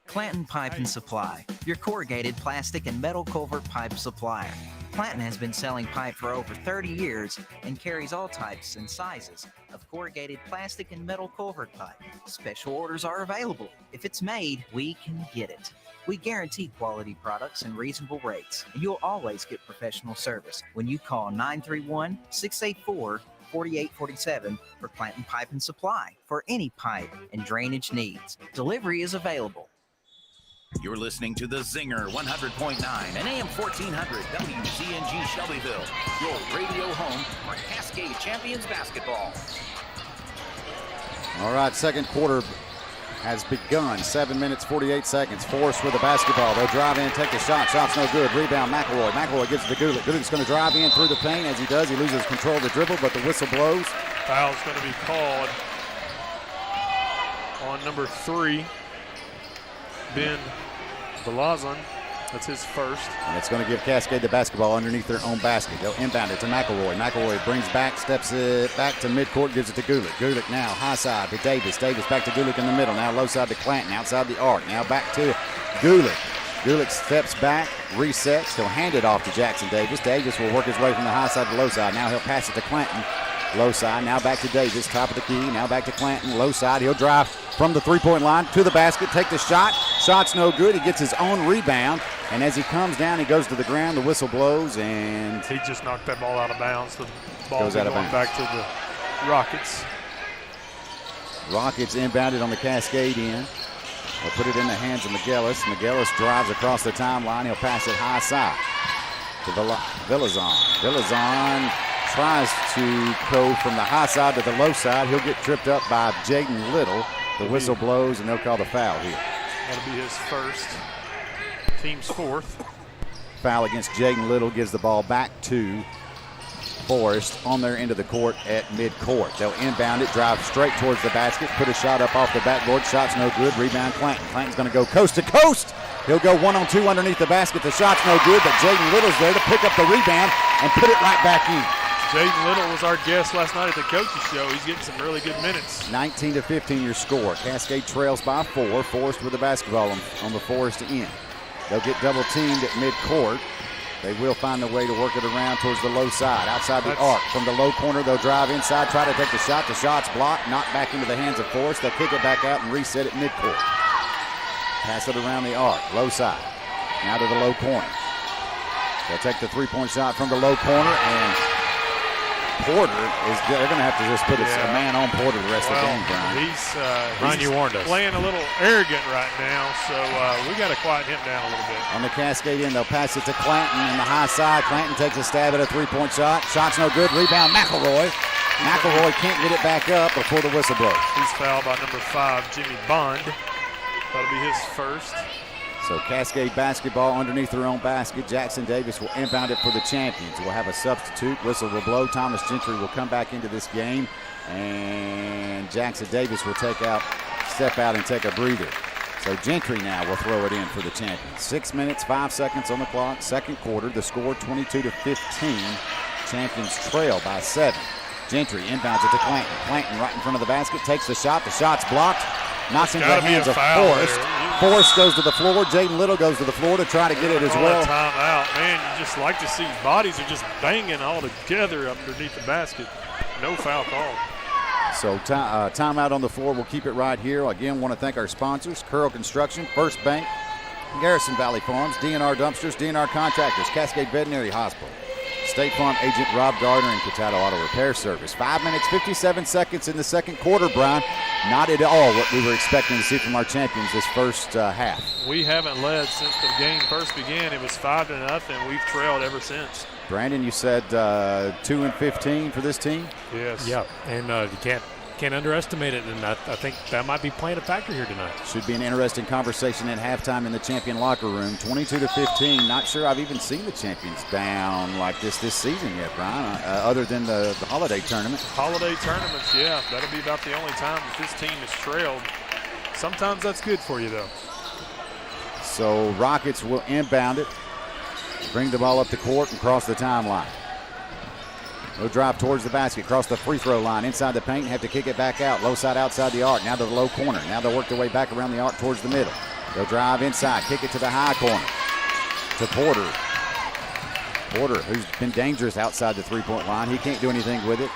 Clanton Pipe and Supply, your corrugated plastic and metal culvert pipe supplier. Clanton has been selling pipe for over 30 years and carries all types and sizes of corrugated plastic and metal culvert pipe. Special orders are available. If it's made, we can get it. We guarantee quality products and reasonable rates, and you'll always get professional service when you call 931-684-4847 for Clanton Pipe and Supply for any pipe and drainage needs. Delivery is available. You're listening to the Zinger 100.9 and AM 1400 WZNG Shelbyville, your radio home for Cascade Champions Basketball. All right, second quarter has begun. 7 minutes, 48 seconds. Forrest with the basketball. They'll drive in, take the shot. Shot's no good. Rebound, McElroy. McElroy gives it to Gulick. Gulick's going to drive in through the paint. As he does, he loses control of the dribble, but the whistle blows. Foul's going to be called on number 3, Ben Balazan. That's his first. And it's going to give Cascade the basketball underneath their own basket. They'll inbound it to McElroy. McElroy brings back, steps it back to midcourt, gives it to Gulick. Gulick now high side to Davis. Davis back to Gulick in the middle. Now low side to Clanton, outside the arc. Now back to Gulick. Gulick steps back, resets. He'll hand it off to Jackson Davis. Davis will work his way from the high side to low side. Now he'll pass it to Clanton. Low side, now back to Davis, top of the key. Now back to Clanton, low side. He'll drive from the three-point line to the basket, take the shot. Shot's no good. He gets his own rebound. And as he comes down, he goes to the ground. The whistle blows, and he just knocked that ball out of bounds. The ball goes out of going bounds. Back to the Rockets. Rockets inbounded on the Cascade end. They'll put it in the hands of McGillis. McGillis drives across the timeline. He'll pass it high side to Villazon. Villazon tries to go from the high side to the low side. He'll get tripped up by Jaden Little. The whistle blows, and they'll call the foul here. That'll be his first. team's fourth. Foul against Jaden Little gives the ball back to Forrest on their end of the court at midcourt. They'll inbound it, drive straight towards the basket, put a shot up off the backboard. Shot's no good. Rebound Clanton. Clanton's going to go coast to coast. He'll go 1-on-2 underneath the basket. The shot's no good, but Jaden Little's there to pick up the rebound and put it right back in. Jaden Little was our guest last night at the coaches show. He's getting some really good minutes. 19-15 your score. Cascade trails by 4. Forrest with the basketball on the Forrest end. They'll get double teamed at midcourt. They will find a way to work it around towards the low side. Outside the arc. From the low corner, they'll drive inside, try to take the shot. The shot's blocked, knocked back into the hands of Forrest. They'll kick it back out and reset it midcourt. Pass it around the arc, low side. Now to the low corner. They'll take the three-point shot from the low corner, and Porter they're going to have to just put a man on Porter the rest of the game, Brian. He's playing a little arrogant right now, so we got to quiet him down a little bit. On the Cascade end, they'll pass it to Clanton in the high side. Clanton takes a stab at a three-point shot. Shot's no good. Rebound, McElroy. McElroy can't get it back up before the whistle blows. He's fouled by number 5, Jimmy Bond. That'll be his first. So Cascade basketball underneath their own basket. Jackson Davis will inbound it for the champions. We'll have a substitute. Whistle will blow. Thomas Gentry will come back into this game. And Jackson Davis will step out and take a breather. So Gentry now will throw it in for the champions. 6 minutes, 5 seconds on the clock. Second quarter. The score 22-15. Champions trail by 7. Gentry inbounds it to Clanton. Clanton right in front of the basket. Takes the shot. The shot's blocked. Knocks into the hands of Forrest. Forrest goes to the floor. Jaden Little goes to the floor to try to get it as well. Timeout. Man, you just like to see bodies are just banging all together underneath the basket. No foul call. So timeout on the floor. We'll keep it right here. Again, want to thank our sponsors, Curl Construction, First Bank, Garrison Valley Farms, DNR Dumpsters, DNR Contractors, Cascade Veterinary Hospital, State Farm agent Rob Gardner, and Cataldo Auto Repair Service. 5 minutes, 57 seconds in the second quarter, Brian. Not at all what we were expecting to see from our champions this first half. We haven't led since the game first began. It was 5-0. We've trailed ever since. Brandon, you said 2-15 for this team? Yes. Yeah, and you can't underestimate it, and I think that might be playing a factor here tonight. Should be an interesting conversation at halftime in the champion locker room. 22-15. Not sure I've even seen the champions down like this season yet, Brian, other than the holiday tournament. Holiday tournaments, yeah. That'll be about the only time that this team has trailed. Sometimes that's good for you, though. So Rockets will inbound it, bring the ball up the court and cross the timeline. They'll drive towards the basket, cross the free throw line, inside the paint, have to kick it back out. Low side outside the arc, now to the low corner. Now they'll work their way back around the arc towards the middle. They'll drive inside, kick it to the high corner. To Porter. Porter, who's been dangerous outside the three-point line. He can't do anything with it.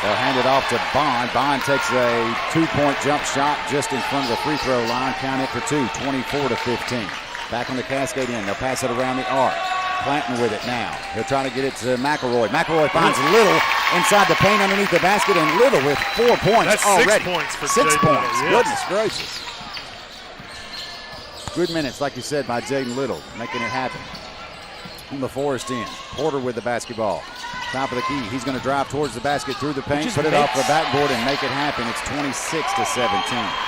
They'll hand it off to Bond. Bond takes a two-point jump shot just in front of the free throw line. Count it for 2, 24-15. Back on the Cascade end. They'll pass it around the arc. Clanton with it now. He'll try to get it to McElroy. McElroy finds Little inside the paint underneath the basket, and Little with 4 points That's already. 6 points for 6 Jaden points. Little, yes. Goodness gracious. Good minutes, like you said, by Jaden Little, making it happen. On the Forrest end, Porter with the basketball. Top of the key. He's going to drive towards the basket through the paint, put it off the backboard, and make it happen. It's 26-17.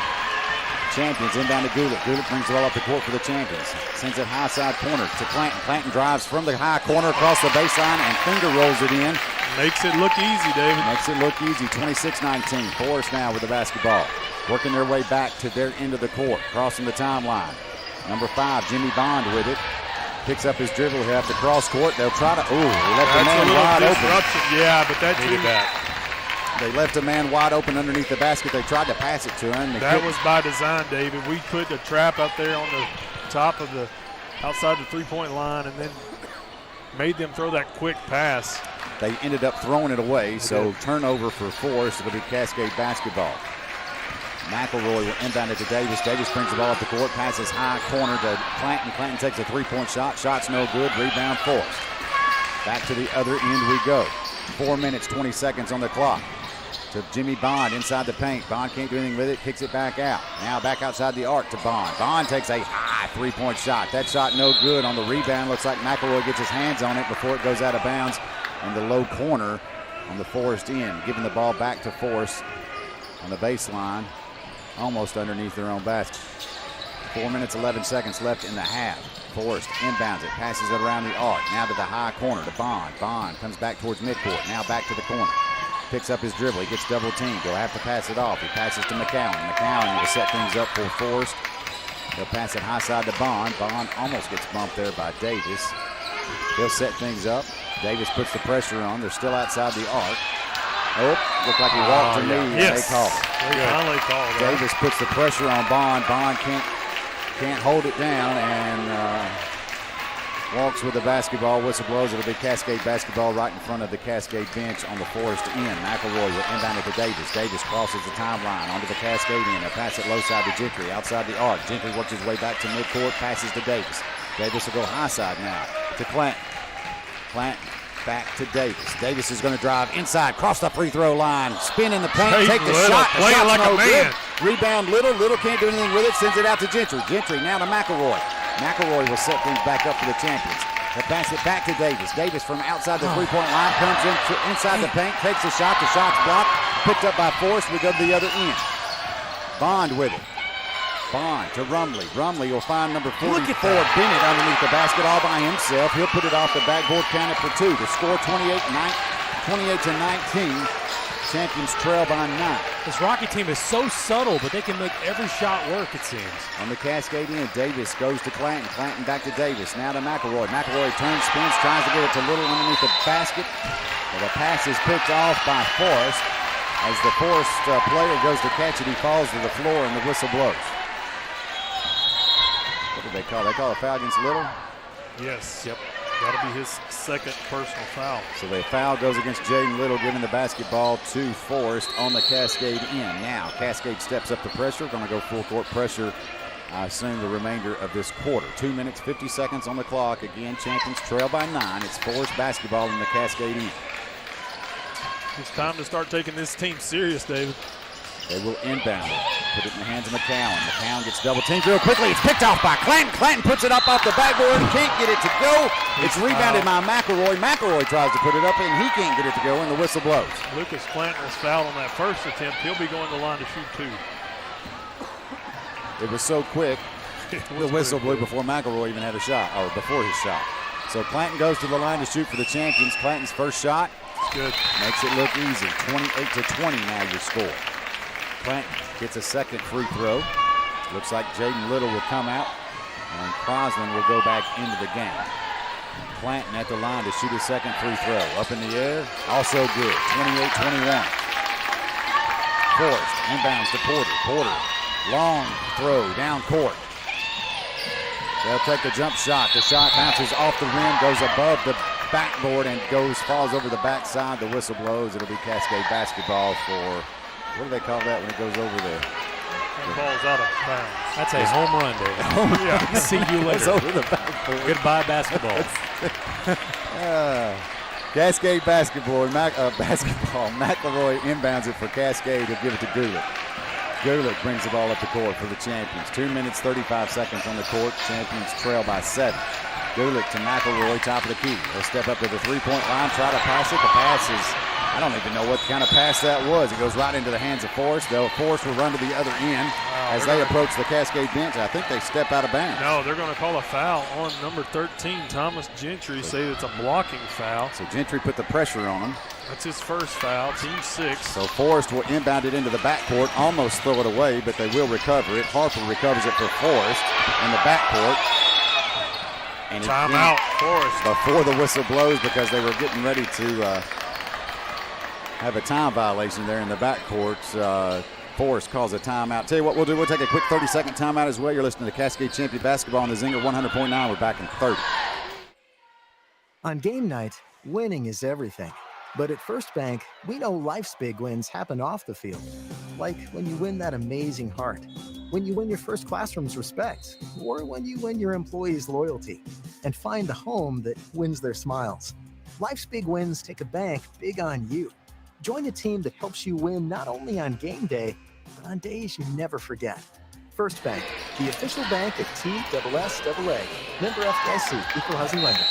Champions inbound to Gulick. Gulick brings the ball up the court for the champions. Sends it high side corner to Clanton. Clanton drives from the high corner across the baseline and finger rolls it in. Makes it look easy, David. Makes it look easy. 26-19. Forrest now with the basketball. Working their way back to their end of the court. Crossing the timeline. Number 5, Jimmy Bond with it. Picks up his dribble. He'll have to cross court. They'll try to, they left the man wide open. Yeah, but that needed that. They left a man wide open underneath the basket. They tried to pass it to him. That was by design, David. We put a trap up there on the top of the outside the three-point line and then made them throw that quick pass. They ended up throwing it away, so turnover for Forrest. It'll be Cascade basketball. McElroy will inbound it to Davis. Davis brings the ball up the court, passes high corner to Clanton. Clanton takes a three-point shot. Shot's no good. Rebound Forrest. Back to the other end we go. 4 minutes, 20 seconds on the clock. To Jimmy Bond inside the paint. Bond can't do anything with it, kicks it back out. Now back outside the arc to Bond. Bond takes a high three-point shot. That shot no good on the rebound. Looks like McElroy gets his hands on it before it goes out of bounds in the low corner on the Forrest end. Giving the ball back to Forrest on the baseline, almost underneath their own basket. 4 minutes, 11 seconds left in the half. Forrest inbounds it, passes it around the arc. Now to the high corner to Bond. Bond comes back towards midcourt. Now back to the corner. Picks up his dribble. He gets double teamed. He'll have to pass it off. He passes to McCowan. McCowan will set things up for Forrest. He'll pass it high side to Bond. Bond almost gets bumped there by Davis. He'll set things up. Davis puts the pressure on. They're still outside the arc. Oh, looked like he walked to knee. Yes. They call. They finally called that. Davis puts the pressure on Bond. Bond can't hold it down and walks with the basketball. Whistle blows. It'll be Cascade basketball right in front of the Cascade bench on the Forrest end. McElroy will inbound it to Davis. Davis crosses the timeline onto the Cascade end. He'll pass it low side to Gentry outside the arc. Gentry works his way back to midcourt. Passes to Davis. Davis will go high side now to Clanton. Clanton back to Davis. Davis is going to drive inside, cross the free throw line, spin in the paint, take the shot. The playing like a man. Rebound Little. Little can't do anything with it. Sends it out to Gentry. Gentry now to McElroy. McElroy will set things back up for the champions. He'll pass it back to Davis. Davis from outside the three-point line comes in inside the paint, takes a shot. The shot's blocked. Picked up by Forrest. We go to the other end. Bond with it. Bond to Rumley. Rumley will find number 44, Bennett, underneath the basket all by himself. He'll put it off the backboard, count it for 2. The score 28-19. Champions trail by 9. This Rocky team is so subtle, but they can make every shot work, it seems. On the Cascade end, Davis goes to Clanton. Clanton back to Davis. Now to McElroy. McElroy turns, spins, tries to get it to Little underneath the basket. Well, the pass is picked off by Forrest. As the Forrest player goes to catch it, he falls to the floor and the whistle blows. What did they call? They call a foul against Little? Yes. Yep. That'll be his second personal foul. So the foul goes against Jaden Little, giving the basketball to Forrest on the Cascade end. Now Cascade steps up the pressure. Going to go full court pressure, I assume, the remainder of this quarter. 2 minutes, 50 seconds on the clock. Again, champions trail by 9. It's Forrest basketball in the Cascade end. It's time to start taking this team serious, David. They will inbound it. Put it in the hands of McCowan. McCowan gets double teamed real quickly. It's picked off by Clanton. Clanton puts it up off the backboard and can't get it to go. It's rebounded by McElroy. McElroy tries to put it up and he can't get it to go, and the whistle blows. Lucas Clanton was fouled on that first attempt. He'll be going to the line to shoot 2. It was so quick. The whistle blew before McElroy even had a shot, or before his shot. So Clanton goes to the line to shoot for the champions. Clanton's first shot. Good. Makes it look easy. 28-20 now your score. Clanton gets a second free throw. Looks like Jaden Little will come out, and Crosland will go back into the game. Clanton at the line to shoot his second free throw. Up in the air, also good. 28-21. Forrest inbounds to Porter. Porter, long throw down court. They'll take the jump shot. The shot bounces off the rim, goes above the backboard, and falls over the backside. The whistle blows. It'll be Cascade basketball for. What do they call that when it goes over the ball's out of bounds? That's a home run, David. Yeah. See you later. It's over the backboard. Goodbye, basketball. Cascade basketball. McElroy inbounds it for Cascade. He'll give it to Gulick. Gulick brings the ball up the court for the champions. 2 minutes, 35 seconds on the court. Champions trail by 7. Gulick to McElroy, top of the key. He'll step up to the three-point line, try to pass it. The pass is, I don't even know what kind of pass that was. It goes right into the hands of Forrest. Forrest will run to the other end as they approach the Cascade bench. I think they step out of bounds. No, they're going to call a foul on number 13, Thomas Gentry. Say it's a blocking foul. So Gentry put the pressure on him. That's his first foul, team 6. So Forrest will inbound it into the backcourt, almost throw it away, but they will recover it. Harper recovers it for Forrest in the backcourt. And timeout, Forrest. Before the whistle blows, because they were getting ready to have a time violation there in the backcourt. Forrest calls a timeout. Tell you what we'll do. We'll take a quick 30-second timeout as well. You're listening to Cascade Champion Basketball on the Zinger 100.9. We're back in 30. On game night, winning is everything. But at First Bank, we know life's big wins happen off the field. Like when you win that amazing heart, when you win your first classroom's respect, or when you win your employees' loyalty and find the home that wins their smiles. Life's big wins take a bank big on you. Join a team that helps you win not only on game day, but on days you never forget. First Bank, the official bank of TSSAA. Member FDIC, Equal Housing Lender.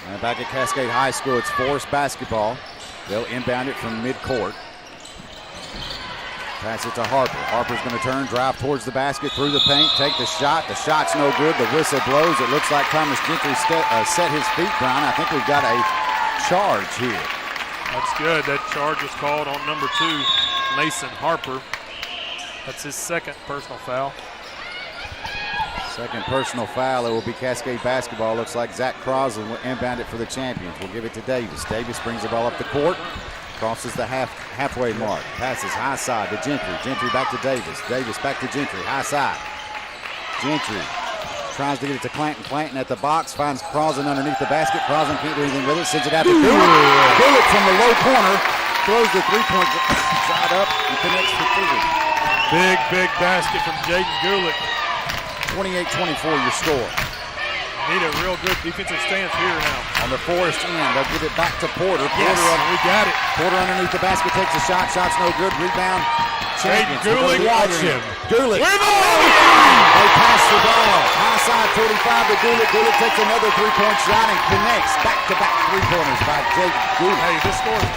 And back at Cascade High School, it's Forrest basketball. They'll inbound it from midcourt. Pass it to Harper. Harper's going to turn, drive towards the basket, through the paint, take the shot. The shot's no good. The whistle blows. It looks like Thomas Gentry set his feet, Brian. I think we've got a charge here. That's good. That charge was called on number 2, Mason Harper. That's his second personal foul. Second personal foul. It will be Cascade basketball. Looks like Zach Crosland will inbound it for the Champions. We'll give it to Davis. Davis brings the ball up the court. Crosses the halfway mark. Passes high side to Gentry. Gentry back to Davis. Davis back to Gentry. High side. Gentry tries to get it to Clanton. Clanton at the box. Finds Crosland underneath the basket. Crosland can't do anything with it. Sends it out to Gulick. Gulick from the low corner. Throws the three-point shot up and connects for three. Big basket from Jaden Gulick. 28-24 your score. Need a real good defensive stance here now. On the Forrest end, they'll give it back to Porter. Yes, we got it. Porter underneath the basket takes a shot. Shot's no good. Rebound. Jaden Gulick. Watch him. Gulick. They pass the ball. High side 45 to Gulick. Gulick takes another three-point shot and connects. Back-to-back three-pointers by Jaden Gulick. Hey, this score is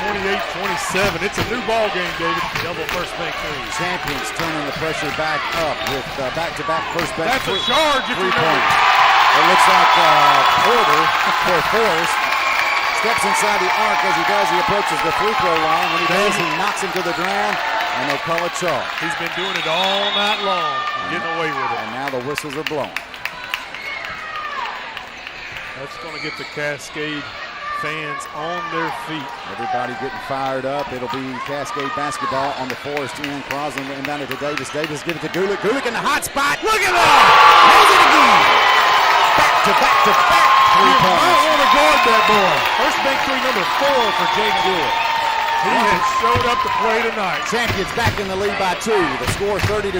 28-27. It's a new ball game, David. Double first bank threes. Champions turning the pressure back up with back-to-back first bank That's a charge if you know. It looks like Porter for Forrest steps inside the arc as he does. He approaches the free throw line. When he does, he knocks him to the ground, and they call a charge. He's been doing it all night long, getting away with it. And now the whistles are blown. That's going to get the Cascade fans on their feet. Everybody getting fired up. It'll be Cascade basketball on the Forrest end. Crosland inbound it to Davis. Davis give it to Gulick. Gulick in the hot spot. Look at that! Knows it again. Back-to-back three-pointers. I want to guard that boy. First bank three, number 4 for Jaden Gulick. He has showed up to play tonight. Champions back in the lead by 2. The score 30-28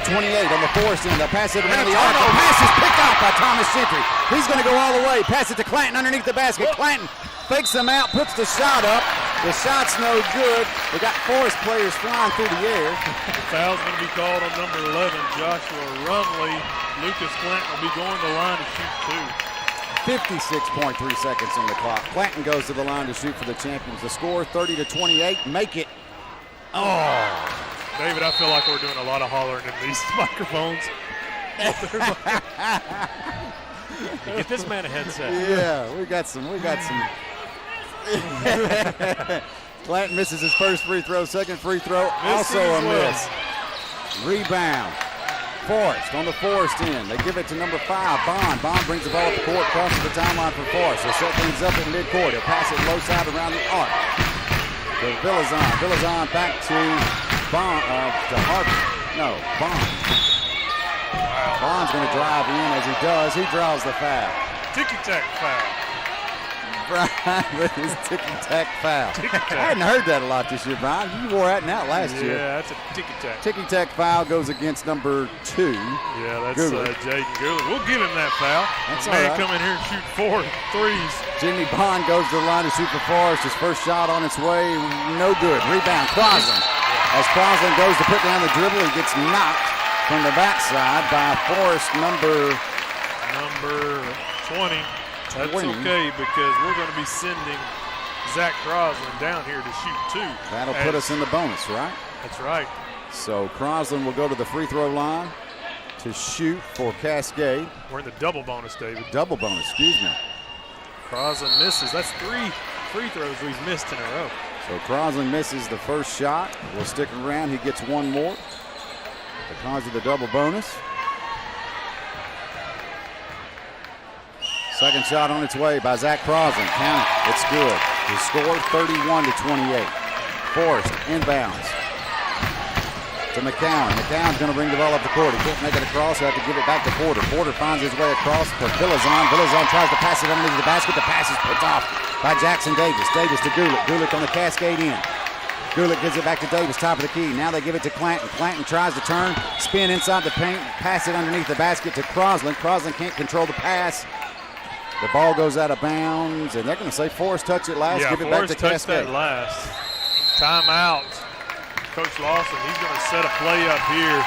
on the Forrest end. They'll pass it around the arc. The pass is picked out by Thomas Gentry. He's going to go all the way. Pass it to Clanton underneath the basket. Clanton fakes him out, puts the shot up. The shot's no good. We got Forrest players flying through the air. The foul's going to be called on number 11, Joshua Rumley. Lucas Clanton will be going to the line to shoot 2. 56.3 seconds on the clock. Clanton goes to the line to shoot for the Champions. The score 30-28. Make it. Oh. David, I feel like we're doing a lot of hollering in these microphones. Get this man a headset. Yeah, we got some. Clanton misses his first free throw. Second free throw, also a miss. Rebound. Forrest on the Forrest end. They give it to number 5, Bond. Bond brings the ball up the court, crosses the timeline for Forrest. They'll set things up in midcourt. He'll pass it low side around the arc. To Villazon. Villazon back to Bond, to Harper. No, Bond. Bond's going to drive in. As he does, he draws the foul. Ticky-tack foul. Brian with his ticky-tack foul. I hadn't heard that a lot this year, Brian. You wore that out last year. Yeah, that's a ticky-tack. Ticky-tack foul goes against number 2. Yeah, that's Jaden Gulick. We'll give him that foul. That's man, all right. Come in here and shoot 4 threes. Jimmy Bond goes to the line to shoot for Forrest. His first shot on its way, no good. Rebound, Crosland. As Crosland goes to put down the dribble, he gets knocked from the backside by Forrest, number 20. That's okay because we're going to be sending Zach Crosland down here to shoot 2. That'll put us in the bonus, right? That's right. So Crosland will go to the free throw line to shoot for Cascade. We're in the double bonus, David. Double bonus, excuse me. Crosland misses. That's 3 free throws we've missed in a row. So Crosland misses the first shot. We'll stick around. He gets one more because of the double bonus. Second shot on its way by Zach Crosland. Count it. It's good. The score 31-28. Forrest inbounds to McCown. McCown's going to bring the ball up the court. He can't make it across. He'll have to give it back to Porter. Porter finds his way across for Villazon. Villazon tries to pass it underneath the basket. The pass is picked off by Jackson Davis. Davis to Gulick. Gulick on the Cascade end. Gulick gives it back to Davis, top of the key. Now they give it to Clanton. Clanton tries to turn, spin inside the paint, pass it underneath the basket to Crosland. Crosland can't control the pass. The ball goes out of bounds, and they're going to say Forrest touched it last. Yeah, give it Forrest back to Cascade. That last. Timeout. Coach Lawson, he's going to set a play up here.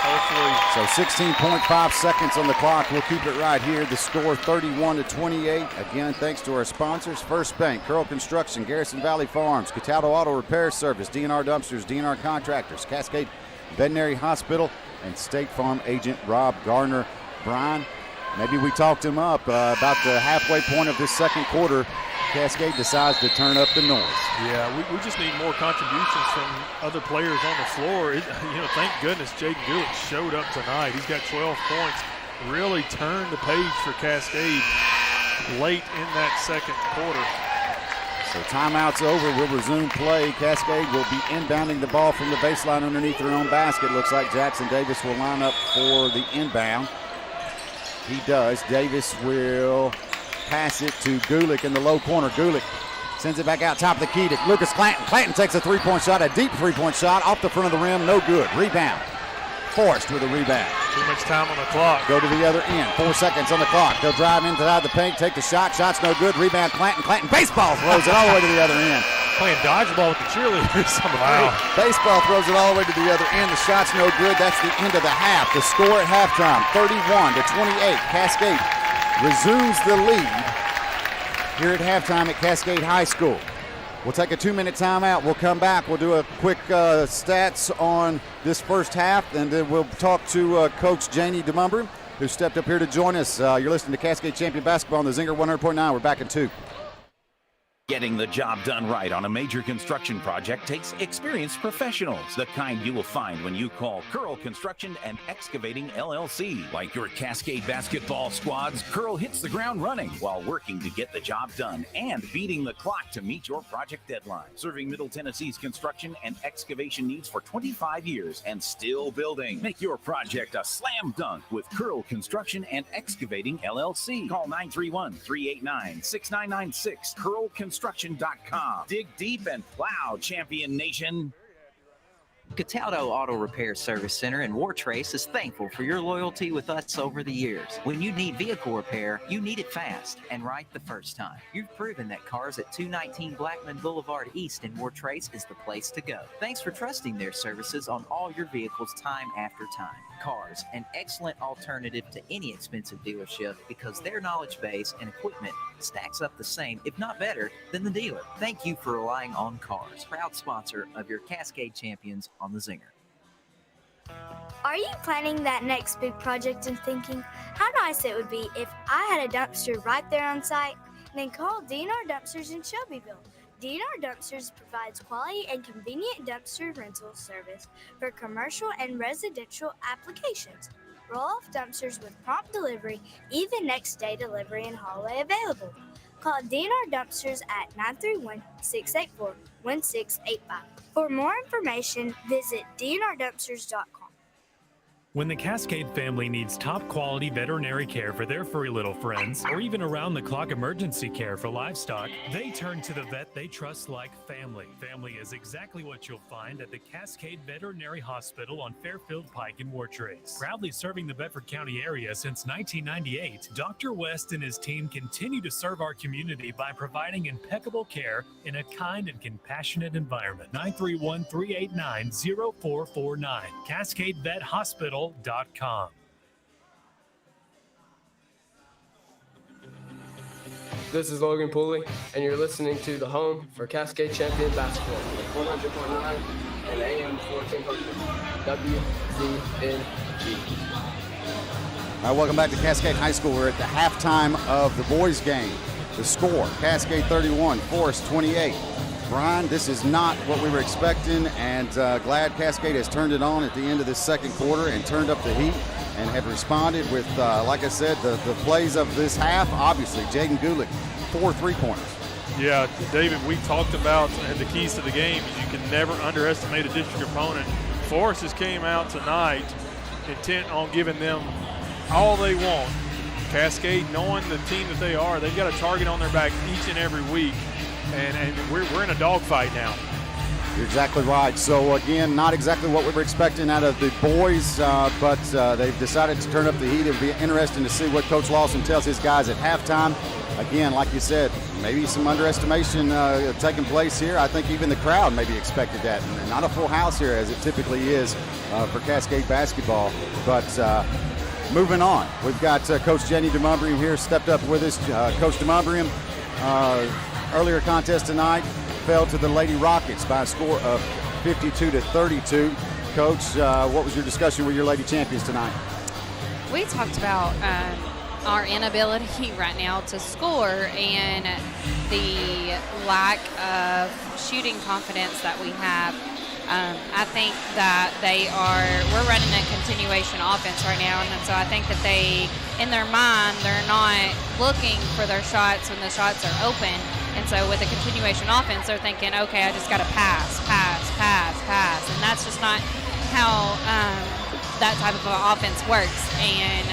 Hopefully. So 16.5 seconds on the clock. We'll keep it right here. The score 31-28. Again, thanks to our sponsors, First Bank, Curl Construction, Garrison Valley Farms, Cataldo Auto Repair Service, DNR Dumpsters, DNR Contractors, Cascade Veterinary Hospital, and State Farm agent Rob Gardner. Brian, maybe we talked him up about the halfway point of this second quarter. Cascade decides to turn up the noise. Yeah, we just need more contributions from other players on the floor. Thank goodness Jaden Gulick showed up tonight. He's got 12 points. Really turned the page for Cascade late in that second quarter. So timeout's over. We'll resume play. Cascade will be inbounding the ball from the baseline underneath their own basket. Looks like Jackson Davis will line up for the inbound. He does. Davis will pass it to Gulick in the low corner. Gulick sends it back out top of the key to Lucas Clanton. Clanton takes a three-point shot, a deep three-point shot off the front of the rim. No good. Rebound. Forrest with a rebound. Too much time on the clock. Go to the other end. 4 seconds on the clock. They'll drive inside the paint, take the shot. Shot's no good. Rebound Clanton. Clanton baseball throws it all the way to the other end. Playing dodgeball with the cheerleaders. Wow. Baseball throws it all the way to the other end. The shot's no good. That's the end of the half. The score at halftime, 31-28. Cascade resumes the lead here at halftime at Cascade High School. We'll take a 2-minute timeout. We'll come back. We'll do a quick stats on this first half, and then we'll talk to Coach Janie DeMumber, who stepped up here to join us. You're listening to Cascade Champion Basketball on the Zinger 100.9. We're back in 2. Getting the job done right on a major construction project takes experienced professionals, the kind you will find when you call Curl Construction and Excavating LLC. Like your Cascade basketball squads, Curl hits the ground running while working to get the job done and beating the clock to meet your project deadline. Serving Middle Tennessee's construction and excavation needs for 25 years and still building. Make your project a slam dunk with Curl Construction and Excavating LLC. Call 931-389-6996. CurlConstruction.com. Dig deep and plow, Champion Nation. Cataldo Auto Repair Service Center in Wartrace is thankful for your loyalty with us over the years. When you need vehicle repair, you need it fast and right the first time. You've proven that cars at 219 Blackman Boulevard East in Wartrace is the place to go. Thanks for trusting their services on all your vehicles time after time. Cars, an excellent alternative to any expensive dealership because their knowledge base and equipment stacks up the same, if not better, than the dealer. Thank you for relying on Cars, proud sponsor of your Cascade Champions on the Zinger. Are you planning that next big project and thinking how nice it would be if I had a dumpster right there on site? Then call DNR Dumpsters in Shelbyville. DNR Dumpsters provides quality and convenient dumpster rental service for commercial and residential applications. Roll-off dumpsters with prompt delivery, even next-day delivery and haulaway available. Call DNR Dumpsters at 931-684-1685. For more information, visit dnrdumpsters.com. When the Cascade family needs top-quality veterinary care for their furry little friends, or even around-the-clock emergency care for livestock, they turn to the vet they trust like family. Family is exactly what you'll find at the Cascade Veterinary Hospital on Fairfield Pike in Wartrace. Proudly serving the Bedford County area since 1998, Dr. West and his team continue to serve our community by providing impeccable care in a kind and compassionate environment. 931-389-0449. Cascade Vet Hospital. This is Logan Pooley, and you're listening to the home for Cascade Champion Basketball, 100.9 and AM 1400 WZNG. All right, welcome back to Cascade High School. We're at the halftime of the boys' game. The score, Cascade 31, Forrest 28. Brian, this is not what we were expecting, and glad Cascade has turned it on at the end of this second quarter and turned up the heat and have responded with, like I said, the plays of this half. Obviously, Jaden Gulick, 4 3-pointers. Yeah, David, we talked about the keys to the game. You can never underestimate a district opponent. Forrest just came out tonight intent on giving them all they want. Cascade, knowing the team that they are, they've got a target on their back each and every week. And we're in a dogfight now. You're exactly right. So, again, not exactly what we were expecting out of the boys, but they've decided to turn up the heat. It'll be interesting to see what Coach Lawson tells his guys at halftime. again, like you said, maybe some underestimation taking place here. I think even the crowd maybe expected that. And not a full house here as it typically is for Cascade basketball. But moving on, we've got Coach Jenny DeMumbrium here, stepped up with us. Coach DeMumbrium, earlier contest tonight, fell to the Lady Rockets by a score of 52-32. Coach, what was your discussion with your Lady Champions tonight? We talked about our inability right now to score and the lack of shooting confidence that we have. I think that we're running a continuation offense right now, and so I think that in their mind, they're not looking for their shots when the shots are open. And so with a continuation offense, they're thinking, okay, I just got to pass. And that's just not how that type of offense works. And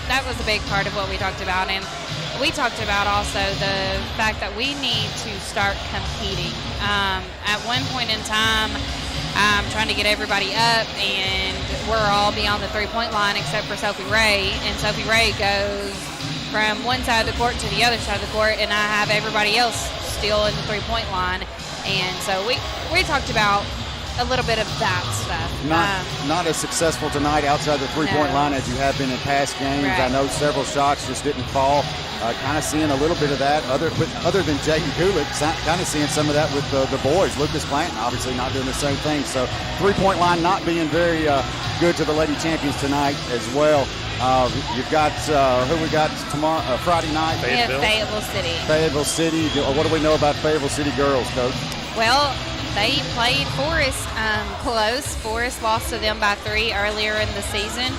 that was a big part of what we talked about. And we talked about also the fact that we need to start competing. At one point in time, I'm trying to get everybody up, and we're all beyond the three-point line except for Sophie Ray. And Sophie Ray goes from one side of the court to the other side of the court, and I have everybody else still in the three-point line. And so we talked about a little bit of that stuff. Not as successful tonight outside the three-point line as you have been in past games. Right. I know several shots just didn't fall. Kind of seeing a little bit of that. Other than Jaden Kulik, kind of seeing some of that with the boys. Lucas Clanton obviously not doing the same thing. So three-point line not being very good to the Lady Champions tonight as well. You've got who we got tomorrow, Friday night? Fayetteville City. Fayetteville City. What do we know about Fayetteville City girls, Coach? Well, they played Forrest close. Forrest lost to them by 3 earlier in the season.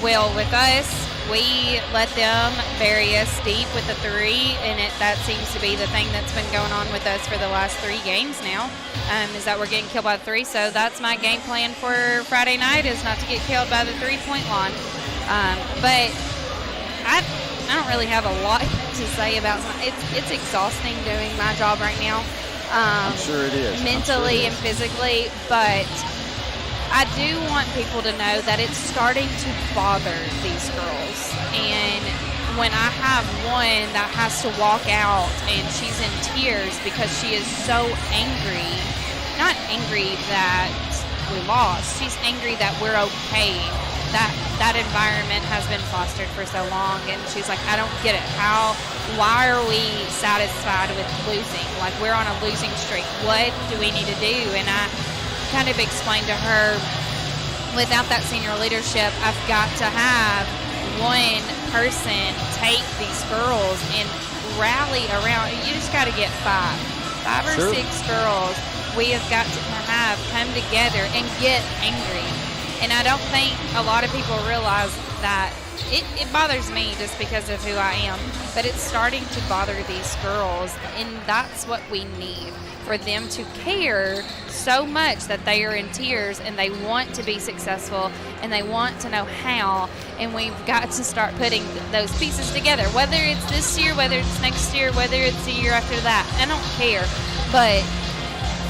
Well, with us, we let them bury us deep with the 3, and that seems to be the thing that's been going on with us for the last 3 games now, is that we're getting killed by the 3. So that's my game plan for Friday night, is not to get killed by the three-point line. But I don't really have a lot to say about it. It's exhausting doing my job right now. I'm sure it is. Mentally and physically, but I do want people to know that it's starting to bother these girls. And when I have one that has to walk out and she's in tears because she is so angry, not angry that we lost, she's angry that we're okay. That environment has been fostered for so long, and she's like, I don't get it. Why are we satisfied with losing? Like, we're on a losing streak. What do we need to do? And I kind of explained to her, without that senior leadership, I've got to have one person take these girls and rally around. You just got to get 5 or 6 girls. We have got to come together and get angry. And I don't think a lot of people realize that it bothers me just because of who I am, but it's starting to bother these girls, and that's what we need, for them to care so much that they are in tears and they want to be successful and they want to know how, and we've got to start putting those pieces together, whether it's this year, whether it's next year, whether it's the year after that. I don't care, but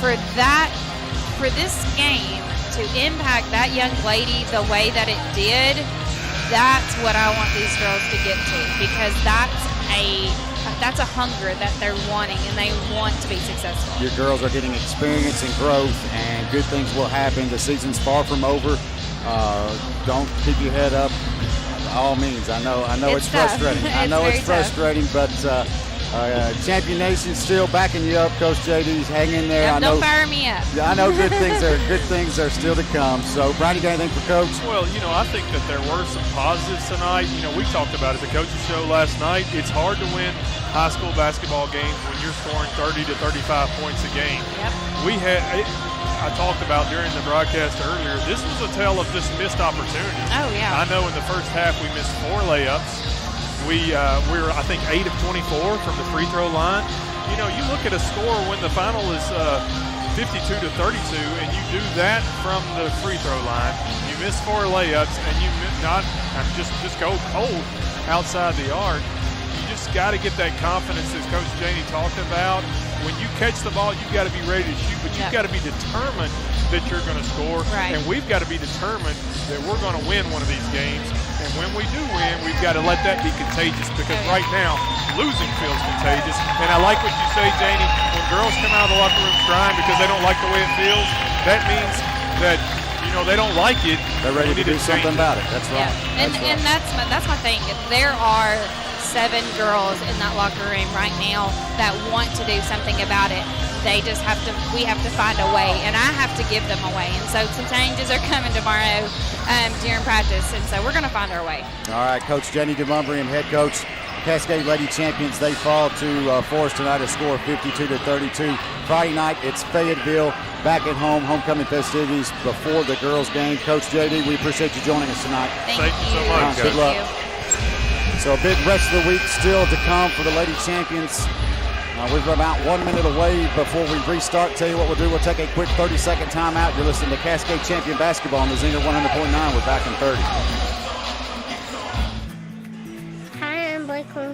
for this game to impact that young lady the way that it did, that's what I want these girls to get to, because that's a hunger that they're wanting, and they want to be successful. Your girls are getting experience and growth, and good things will happen. The season's far from over. Don't keep your head up by all means. I know it's frustrating. I know it's frustrating, but Champion Nation still backing you up. Coach JD's hanging there. Yep, don't fire me up. I know good things are still to come. So, Brian, you got anything for Coach? Well, I think that there were some positives tonight. We talked about it at the coaches show last night. It's hard to win high school basketball games when you're scoring 30 to 35 points a game. Yep. I talked about during the broadcast earlier, this was a tale of just missed opportunities. Oh, yeah. I know in the first half we missed 4 layups. We were, I think, 8 of 24 from the free throw line. You look at a score when the final is 52 to 32, and you do that from the free throw line. You miss 4 layups, and you just go cold outside the arc. You just got to get that confidence, as Coach Janey talked about. When you catch the ball, you've got to be ready to shoot, but you've got to be determined that you're going to score. Right. And we've got to be determined that we're going to win one of these games. And when we do win, we've got to let that be contagious, because right now, losing feels contagious. And I like what you say, Janie, when girls come out of the locker room crying because they don't like the way it feels, that means that, they don't like it. They're ready to do something about it. That's right. Yeah. And that's my thing. There are 7 girls in that locker room right now that want to do something about it. We have to find a way, and I have to give them a way. And so some changes are coming tomorrow during practice, and so we're going to find our way. All right, Coach Jenny DeMumbrian, head coach. Cascade Lady Champions, they fall to Forrest tonight, a score of 52-32. Friday night, it's Fayetteville back at home, homecoming festivities before the girls' game. Coach JD, we appreciate you joining us tonight. Thank you so much. Good luck. So a big rest of the week still to come for the Lady Champions. We're about 1 minute away before we restart. Tell you what we'll do. We'll take a quick 30-second timeout. You're listening to Cascade Champion Basketball on the Zinger 100.9. We're back in 30.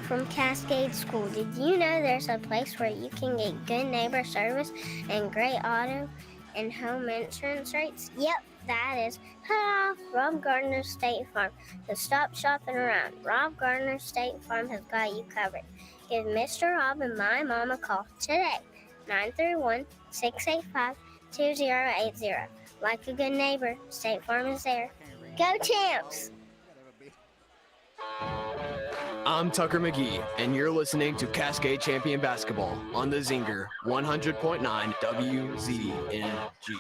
From Cascade School. Did you know there's a place where you can get good neighbor service and great auto and home insurance rates? Yep, that is Rob Gardner's State Farm. So stop shopping around. Rob Gardner's State Farm has got you covered. Give Mr. Rob and my mom a call today. 931-685-2080. Like a good neighbor, State Farm is there. Go Champs! I'm Tucker McGee, and you're listening to Cascade Champion Basketball on the Zinger 100.9 WZNG.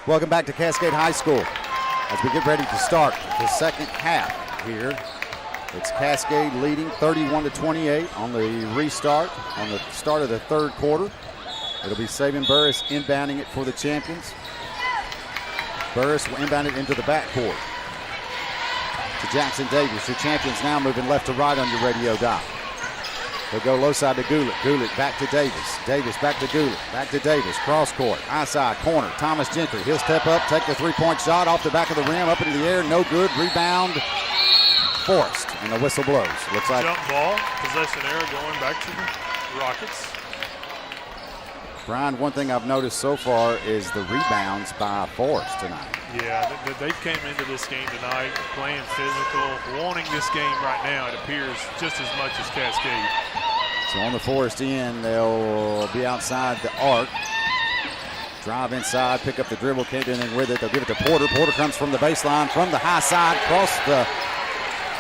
Welcome back to Cascade High School as we get ready to start the second half here. It's Cascade leading 31-28 on the restart, on the start of the third quarter. It'll be Saban Burris inbounding it for the Champions. Burris will inbound it into the backcourt to Jackson Davis. Your Champions now moving left to right on your radio dial. They'll go low side to Gulick. Gulick back to Davis. Davis back to Gulick. Back to Davis. Cross court. High side corner. Thomas Gentry. He'll step up, take the three-point shot off the back of the rim, up into the air. No good. Rebound. Forrest. And the whistle blows. Looks like jump ball. Possession error going back to the Rockets. Brian, one thing I've noticed so far is the rebounds by Forrest tonight. Yeah, they came into this game tonight playing physical, wanting this game right now, it appears, just as much as Cascade. So on the Forrest end, they'll be outside the arc. Drive inside, pick up the dribble, can't do anything with it. They'll give it to Porter. Porter comes from the baseline, from the high side, across the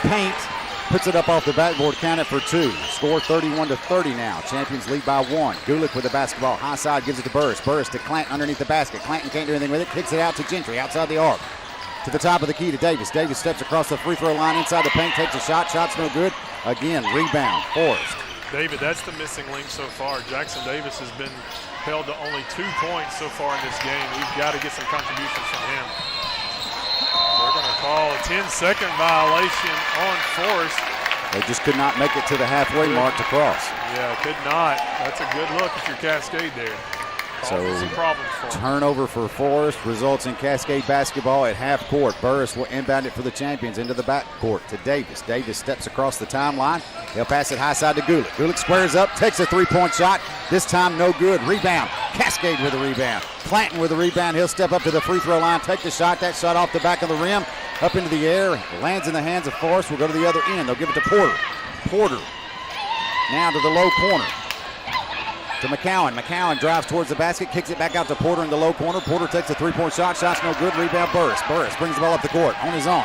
paint. Puts it up off the backboard, count it for 2. Score 31-30 now. Champions lead by 1. Gulick with the basketball. High side gives it to Burris. Burris to Clanton underneath the basket. Clanton can't do anything with it. Kicks it out to Gentry outside the arc. To the top of the key to Davis. Davis steps across the free throw line inside the paint. Takes a shot. Shot's no good. Again, rebound. Forrest. David, that's the missing link so far. Jackson Davis has been held to only 2 points so far in this game. We've got to get some contributions from him. We're going to call a 10-second violation on Forrest. They just could not make it to the halfway mark to cross. Yeah, could not. That's a good look if you're Cascade there. So some problems for him. Turnover for Forrest results in Cascade basketball at half court. Burris will inbound it for the Champions into the backcourt to Davis. Davis steps across the timeline. He'll pass it high side to Gulick. Gulick squares up, takes a three-point shot. This time no good. Rebound. Cascade with a rebound. Clanton with a rebound. He'll step up to the free throw line, take the shot. That shot off the back of the rim, up into the air. Lands in the hands of Forrest. Will go to the other end. They'll give it to Porter. Porter now to the low corner. To McCowan. McCowan drives towards the basket, kicks it back out to Porter in the low corner. Porter takes a three-point shot. Shot's no good. Rebound Burris. Burris brings the ball up the court on his own.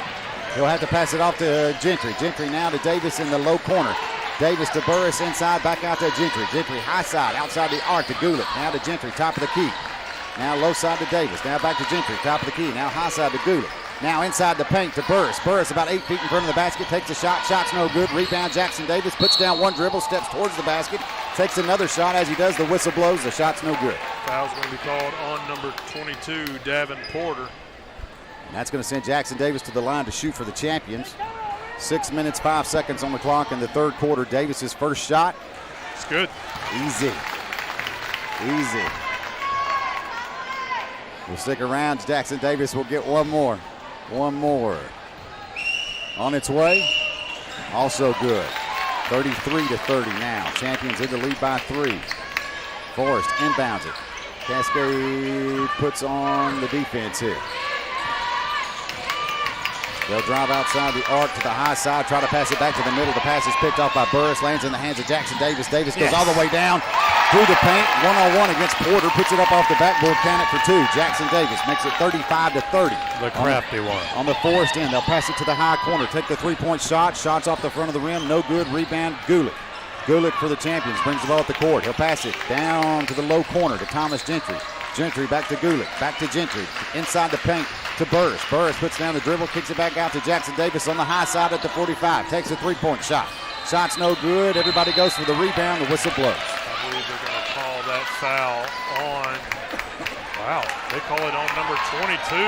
He'll have to pass it off to Gentry. Gentry now to Davis in the low corner. Davis to Burris inside, back out to Gentry. Gentry high side, outside the arc to Gulick. Now to Gentry, top of the key. Now low side to Davis. Now back to Gentry, top of the key. Now high side to Gulick. Now inside the paint to Burris. Burris about 8 feet in front of the basket, takes a shot. Shot's no good. Rebound Jackson Davis, puts down one dribble, steps towards the basket, takes another shot. As he does, the whistle blows. The shot's no good. Foul's going to be called on number 22, Davin Porter. And that's going to send Jackson Davis to the line to shoot for the Champions. 6 minutes, 5 seconds on the clock in the third quarter. Davis's first shot. It's good. Easy. Easy. We'll stick around. Jackson Davis will get one more. One more. On its way. Also good. 33-30 now. Champions in the lead by 3. Forrest inbounds it. Cascade puts on the defense here. They'll drive outside the arc to the high side, try to pass it back to the middle. The pass is picked off by Burris, lands in the hands of Jackson Davis. Davis goes all the way down through the paint, one-on-one against Porter, puts it up off the backboard, count it for 2. Jackson Davis makes it 35-30. The crafty one. On the Forrest end, they'll pass it to the high corner, take the three-point shot. Shots off the front of the rim, no good. Rebound, Gulick. Gulick for the champions, brings the ball up the court. He'll pass it down to the low corner to Thomas Gentry. Gentry back to Gulick, back to Gentry, inside the paint to Burris. Burris puts down the dribble, kicks it back out to Jackson Davis on the high side at the 45. Takes a three-point shot. Shot's no good. Everybody goes for the rebound. The whistle blows. I believe they're going to call that foul on, wow, they call it on number 22,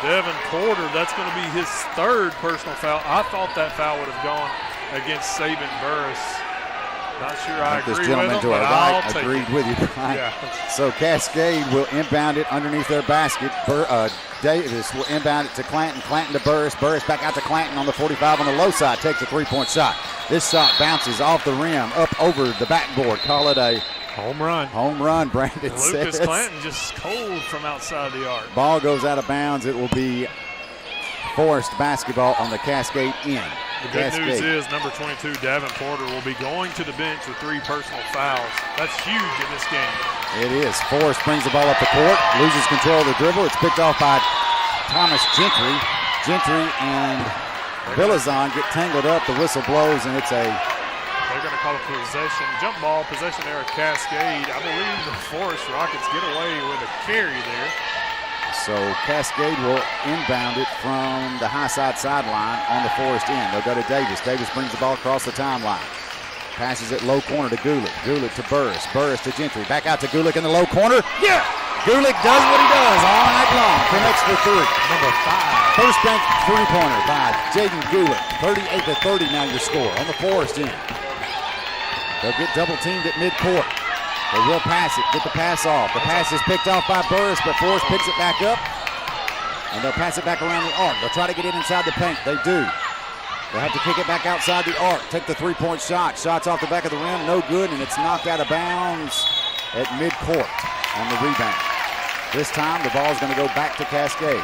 Devin Porter. That's going to be his 3rd personal foul. I thought that foul would have gone against Saban Burris. Not sure I agree this gentleman with him, to our but right I'll take agreed it. with you, Brian. Yeah. So Cascade will inbound it underneath their basket. Davis will inbound it to Clanton. Clanton to Burris. Burris back out to Clanton on the 45 on the low side. Takes a three-point shot. This shot bounces off the rim, up over the backboard. Call it a home run. Home run, Brandon Lucas says. Clanton just cold from outside the arc. Ball goes out of bounds. It will be Forrest basketball on the Cascade end. The good news is number 22, Davin Porter, will be going to the bench with 3 personal fouls. That's huge in this game. It is. Forrest brings the ball up the court, loses control of the dribble. It's picked off by Thomas Gentry. Gentry and Villazon get tangled up. The whistle blows, and it's a... They're going to call a possession, jump ball, possession there at Cascade. I believe the Forrest Rockets get away with a carry there. So Cascade will inbound it from the high side sideline on the Forrest end. They'll go to Davis. Davis brings the ball across the timeline. Passes it low corner to Gulick. Gulick to Burris. Burris to Gentry. Back out to Gulick in the low corner. Yeah! Gulick does what he does all night long. Connects for 3. Number 5. First bank three-pointer by Jaden Gulick. 38-30 now your score on the Forrest end. They'll get double-teamed at midcourt. They will pass it, get the pass off. The pass is picked off by Burris, but Forrest picks it back up. And they'll pass it back around the arc. They'll try to get it inside the paint. They do. They'll have to kick it back outside the arc. Take the three-point shot. Shot's off the back of the rim, no good, and it's knocked out of bounds at midcourt on the rebound. This time, the ball's going to go back to Cascade.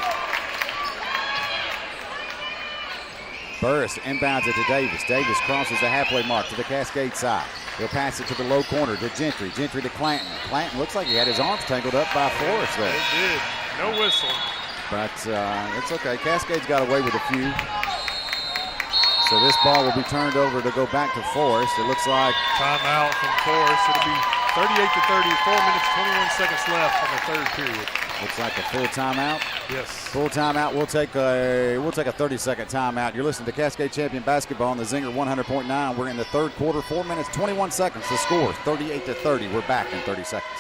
Burris inbounds it to Davis. Davis crosses the halfway mark to the Cascade side. He'll pass it to the low corner to Gentry. Gentry to Clanton. Clanton looks like he had his arms tangled up by Forrest there. It did. No whistle. But it's okay. Cascade's got away with a few. So this ball will be turned over to go back to Forrest. It looks like timeout from Forrest. It'll be 38-30, 4 minutes, 21 seconds left on the 3rd period. Looks like a full timeout. Yes. Full timeout. We'll take a 30-second timeout. You're listening to Cascade Champion Basketball on the Zinger 100.9. We're in the 3rd quarter, 4 minutes, 21 seconds. The score, 38-30. We're back in 30 seconds.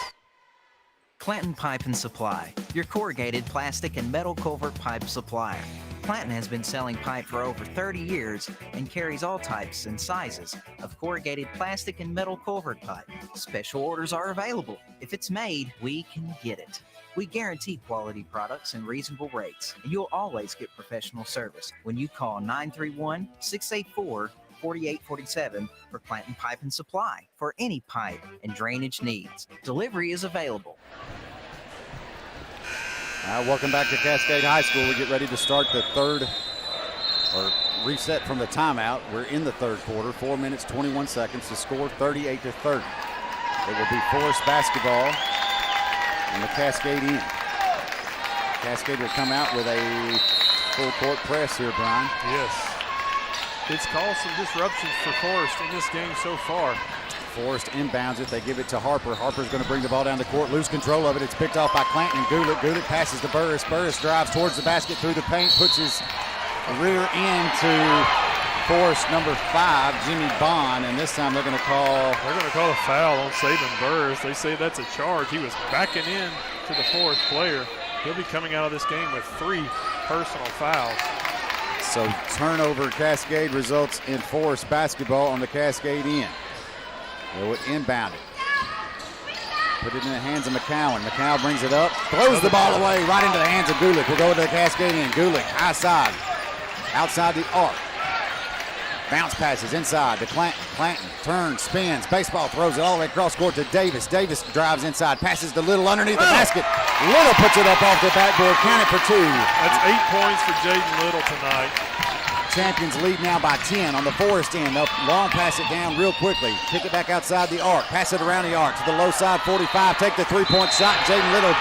Clanton Pipe and Supply, your corrugated plastic and metal culvert pipe supplier. Clanton has been selling pipe for over 30 years and carries all types and sizes of corrugated plastic and metal culvert pipe. Special orders are available. If it's made, we can get it. We guarantee quality products and reasonable rates, and you'll always get professional service when you call 931-684-4847 for Clanton Pipe and Supply for any pipe and drainage needs. Delivery is available. Welcome back to Cascade High School. We get ready to start the reset from the timeout. We're in the 3rd quarter, 4 minutes, 21 seconds. The score, 38-30. It will be Forrest basketball on the Cascade end. Cascade will come out with a full court press here, Brian. Yes. It's caused some disruptions for Forrest in this game so far. Forrest inbounds it. They give it to Harper. Harper's going to bring the ball down the court, lose control of it. It's picked off by Clanton and Gulick. Gulick passes to Burris. Burris drives towards the basket through the paint, puts his rear end to Forrest number 5, Jimmy Bond, and this time they're going to call a foul on Saban Burris. They say that's a charge. He was backing in to the 4th player. He'll be coming out of this game with 3 personal fouls. So turnover, Cascade results in Forrest basketball on the Cascade end. They would inbound it. Put it in the hands of McCowan. McCowan brings it up, throws the ball away right into the hands of Gulick. We'll go to the Cascade end. Gulick, high side, outside the arc. Bounce passes inside to Clanton. Clanton turns, spins, baseball, throws it all the way across court to Davis. Davis drives inside, passes to Little underneath the basket. Little puts it up off the backboard, count it for 2. That's 8 points for Jaden Little tonight. Champions lead now by 10 on the Forrest end. They'll long pass it down real quickly. Kick it back outside the arc. Pass it around the arc to the low side 45. Take the three-point shot. Jaden Little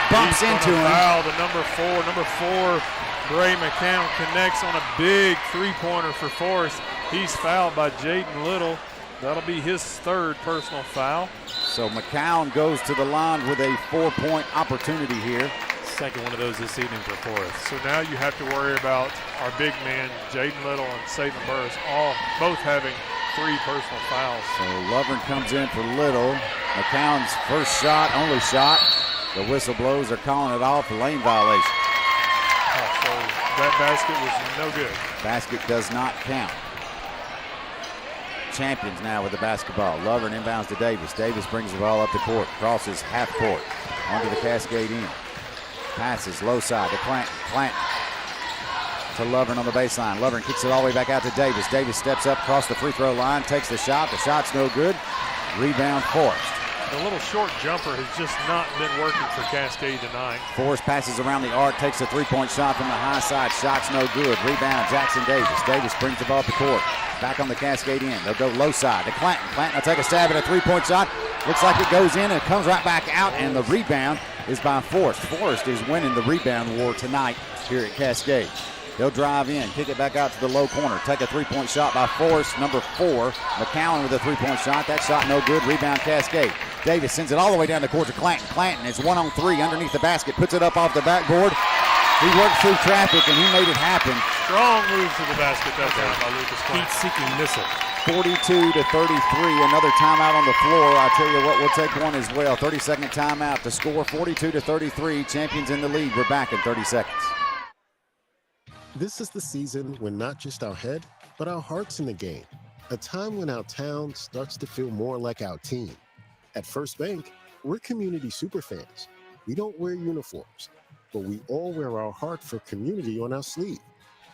bumps into him. Foul the number 4. Bray McCown connects on a big three-pointer for Forrest. He's fouled by Jaden Little. That'll be his 3rd personal foul. So McCown goes to the line with a 4-point opportunity here. Second one of those this evening for Forrest. So now you have to worry about our big men, Jaden Little and Saban Burris, both having 3 personal fouls. So Lovren comes in for Little. McCown's first shot, only shot. The whistle blows, they're calling it off, a lane violation. So that basket was no good. Basket does not count. Champions now with the basketball. Lovren inbounds to Davis. Davis brings the ball up the court, crosses half court, onto the Cascade end. Passes low side to Clanton. Clanton to Lovren on the baseline. Lovren kicks it all the way back out to Davis. Davis steps up across the free throw line, takes the shot. The shot's no good. Rebound Forrest. The little short jumper has just not been working for Cascade tonight. Forrest passes around the arc, takes a three-point shot from the high side. Shot's no good. Rebound Jackson Davis. Davis brings the ball up the court. Back on the Cascade end. They'll go low side to Clanton. Clanton will take a stab at a three-point shot. Looks like it goes in and it comes right back out, and the rebound is by Forrest. Forrest is winning the rebound war tonight here at Cascade. They'll drive in, kick it back out to the low corner. Take a three-point shot by Forrest, number 4. McCowan with a three-point shot. That shot no good. Rebound Cascade. Davis sends it all the way down the court to Clanton. Clanton is 1-on-3 underneath the basket. Puts it up off the backboard. He worked through traffic and he made it happen. Strong move to the basket that time by Lucas Clanton. Heat-seeking missile. 42-33. Another timeout on the floor. I tell you what, we'll take one as well. 30-second timeout to score. 42-33. Champions in the lead. We're back in 30 seconds. This is the season when not just our head, but our heart's in the game. A time when our town starts to feel more like our team. At First Bank, we're community superfans. We don't wear uniforms, but we all wear our heart for community on our sleeve.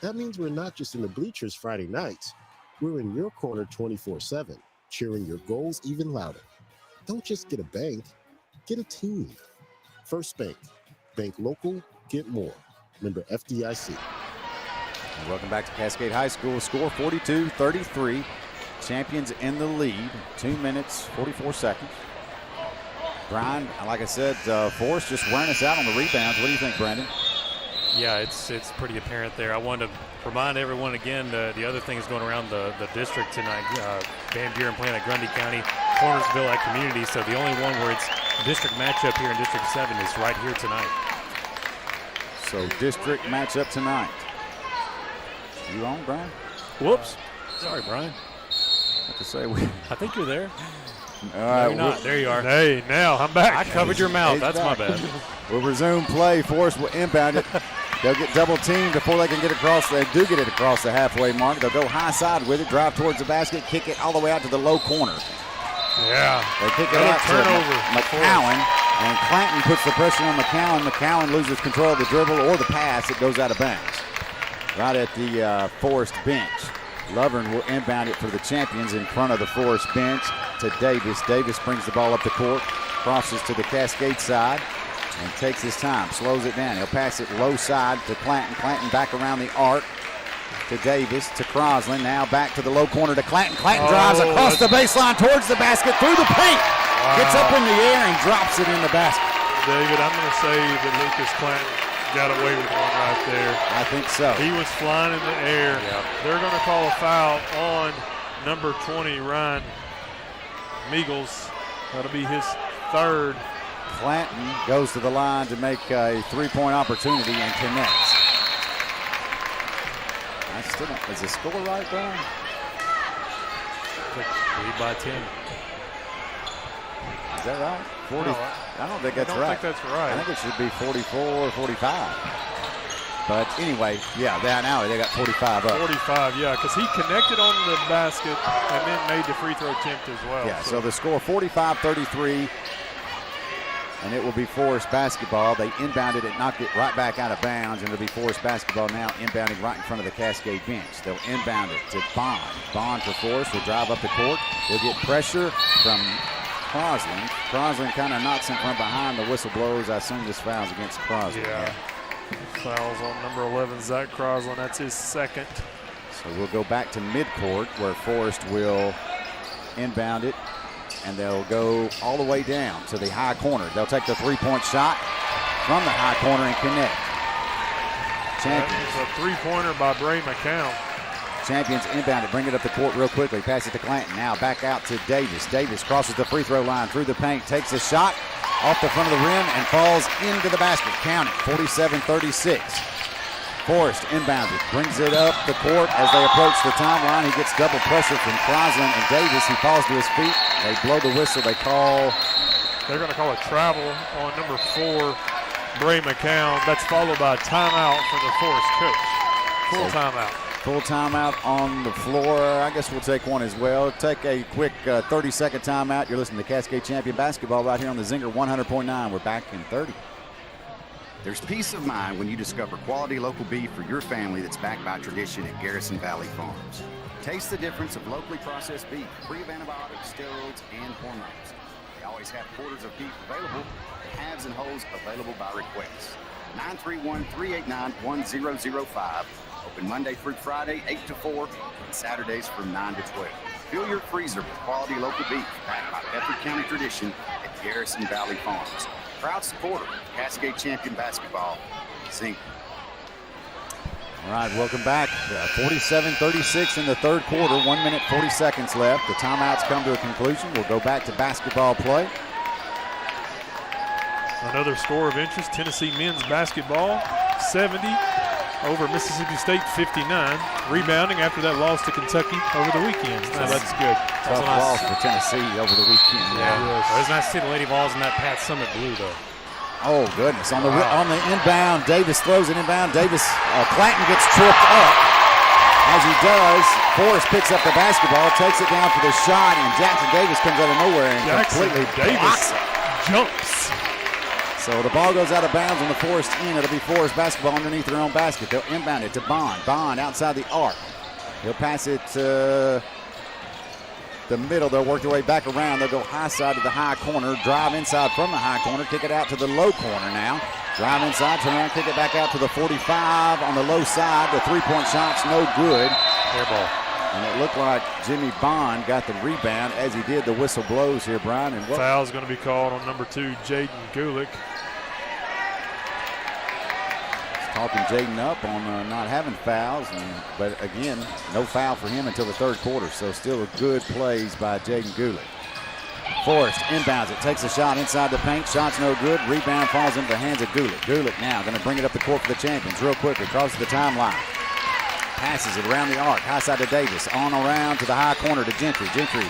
That means we're not just in the bleachers Friday nights. We're in your corner 24/7, cheering your goals even louder. Don't just get a bank, get a team. First Bank. Bank local, get more. Member FDIC. Welcome back to Cascade High School. Score 42-33. Champions in the lead. 2 minutes, 44 seconds. Brian, like I said, Forrest just wearing us out on the rebounds. What do you think, Brandon? Yeah, it's pretty apparent there. I want to remind everyone again, the other thing is going around the district tonight. Van Buren playing at Grundy County, Cornersville at Community. So the only one where it's district matchup here in District 7 is right here tonight. So district matchup tonight. You on, Brian? Whoops. Sorry, Brian. What to say? I think you're there. All right, no, you're not. There you are. Hey, now I'm back. I covered your mouth. That's my bad. We'll resume play. Forrest will inbound it. They'll get double teamed before they can get across. They do get it across the halfway mark. They'll go high side with it, drive towards the basket, kick it all the way out to the low corner. Yeah. They kick it out turnover. to McCowan, and Clanton puts the pressure on McCowan. McCowan loses control of the dribble or the pass. It goes out of bounds. Right at the Forrest bench. Lovren will inbound it for the Champions in front of the Forrest bench to Davis. Davis brings the ball up the court, crosses to the Cascade side, and takes his time, slows it down. He'll pass it low side to Clanton. Clanton back around the arc to Davis, to Crosland. Now back to the low corner to Clanton. Clanton drives across the baseline towards the basket, through the paint. Wow. Gets up in the air and drops it in the basket. David, I'm going to say that Lucas Clanton got away with one right there. I think so. He was flying in the air. Yep. They're going to call a foul on number 20, Ryan Meagles. That'll be his 3rd. Clanton goes to the line to make a three-point opportunity and connects. I still don't, is the score right, Brian? Lead by 10. Is that right? 40. No, I don't think that's right. I don't think that's right. I think it should be 44 or 45. But anyway, yeah, now they got 45 up. 45, yeah, because he connected on the basket and then made the free throw attempt as well. Yeah, so the score 45-33. and it will be Forrest basketball. They inbounded it, knocked it right back out of bounds, and it'll be Forrest basketball now inbounding right in front of the Cascade bench. They'll inbound it to Bond. Bond for Forrest will drive up the court. He'll get pressure from Crosland. Crosland kind of knocks him from behind. The whistle blows. I assume this foul's against Crosland. Yeah. Fouls on number 11, Zach Crosland. That's his second. So we'll go back to midcourt where Forrest will inbound it, and they'll go all the way down to the high corner. They'll take the three-point shot from the high corner and connect. Champions. That was a three-pointer by Bray McCown. Champions inbound it, bring it up the court real quickly, pass it to Clanton. Now back out to Davis. Davis crosses the free throw line through the paint, takes a shot off the front of the rim and falls into the basket. Count it, 47-36. Forrest inbounds it, brings it up the court as they approach the timeline. He gets double pressure from Crosland and Davis. He falls to his feet. They blow the whistle. They're going to call a travel on number 4, Bray McCown. That's followed by a timeout for the Forrest coach. Full timeout. Full timeout on the floor. I guess we'll take one as well. Take a quick 30-second timeout. You're listening to Cascade Champion Basketball right here on the Zinger 100.9. We're back in 30. There's peace of mind when you discover quality local beef for your family that's backed by tradition at Garrison Valley Farms. Taste the difference of locally processed beef, free of antibiotics, steroids, and hormones. They always have quarters of beef available, halves and wholes available by request. 931-389-1005. Open Monday through Friday, 8 to 4, and Saturdays from 9 to 12. Fill your freezer with quality local beef backed by Bedford County tradition at Garrison Valley Farms. Proud supporter of Cascade Champion Basketball, Zinger. All right, welcome back. 47-36 in the third quarter, 1 minute, 40 seconds left. The timeouts come to a conclusion. We'll go back to basketball play. Another score of interest, Tennessee men's basketball, 70 over Mississippi State, 59. Rebounding after that loss to Kentucky over the weekend. So that's good. Tough loss for Tennessee over the weekend. Yeah. It was nice to see the Lady Vols in that Pat Summit blue, though. Oh, goodness. On the inbound, Davis throws it inbound. Davis, Clanton gets tripped up. As he does, Forrest picks up the basketball, takes it down for the shot, and Jackson Davis comes out of nowhere and completely blocks it. Jumps. So the ball goes out of bounds on the Forrest end. It'll be Forrest basketball underneath their own basket. They'll inbound it to Bond. Bond outside the arc. He'll pass it to the middle. They'll work their way back around. They'll go high side to the high corner. Drive inside from the high corner. Kick it out to the low corner now. Drive inside, turn around, kick it back out to the 45 on the low side. The three-point shot's no good. Air ball. And it looked like Jimmy Bond got the rebound. As he did, the whistle blows here, Brian. And foul's going to be called on number 2, Jaden Gulick. Talking Jaden up on not having fouls, but again, no foul for him until the third quarter, so still a good plays by Jaden Gulick. Forrest inbounds it, takes a shot inside the paint, shot's no good, rebound falls into the hands of Gulick. Gulick now going to bring it up the court for the Champions real quickly, crosses the timeline, passes it around the arc, high side to Davis, on around to the high corner to Gentry. Gentry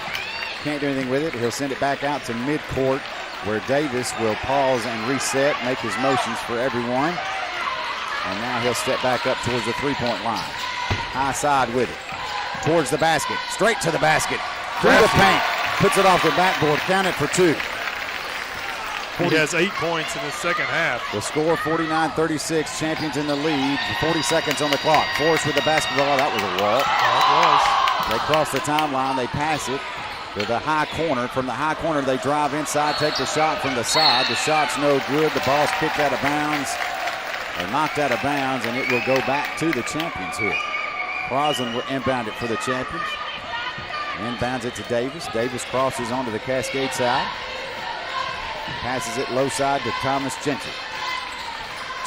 can't do anything with it, he'll send it back out to midcourt where Davis will pause and reset, make his motions for everyone. And now he'll step back up towards the three-point line. High side with it. Towards the basket. Straight to the basket. Through the paint. Puts it off the backboard. Count it for 2. He has 8 points in the second half. The score 49-36. Champions in the lead. 40 seconds on the clock. Forrest with the basketball. That was a walk. That was. They cross the timeline. They pass it to the high corner. From the high corner, they drive inside. Take the shot from the side. The shot's no good. The ball's kicked out of bounds. They're knocked out of bounds, and it will go back to the Champions here. Crosland will inbound it for the Champions. Inbounds it to Davis. Davis crosses onto the Cascade side. Passes it low side to Thomas Gentry.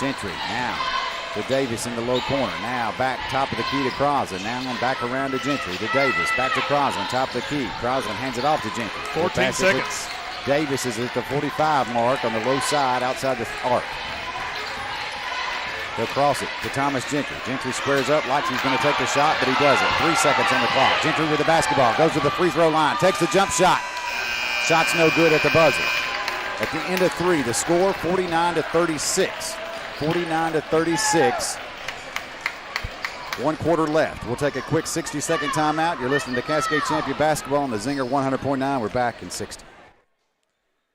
Gentry now to Davis in the low corner. Now back top of the key to Crosland. Now back around to Gentry to Davis. Back to Crosland, top of the key. Crosland hands it off to Gentry. 14 seconds. Davis is at the 45 mark on the low side outside the arc. He'll cross it to Thomas Gentry. Gentry squares up, like he's going to take the shot, but he doesn't. 3 seconds on the clock. Gentry with the basketball, goes to the free throw line, takes the jump shot. Shot's no good at the buzzer. At the end of 3, the score 49-36. 49-36. 1 quarter left. We'll take a quick 60-second timeout. You're listening to Cascade Champion Basketball on the Zinger 100.9. We're back in 60.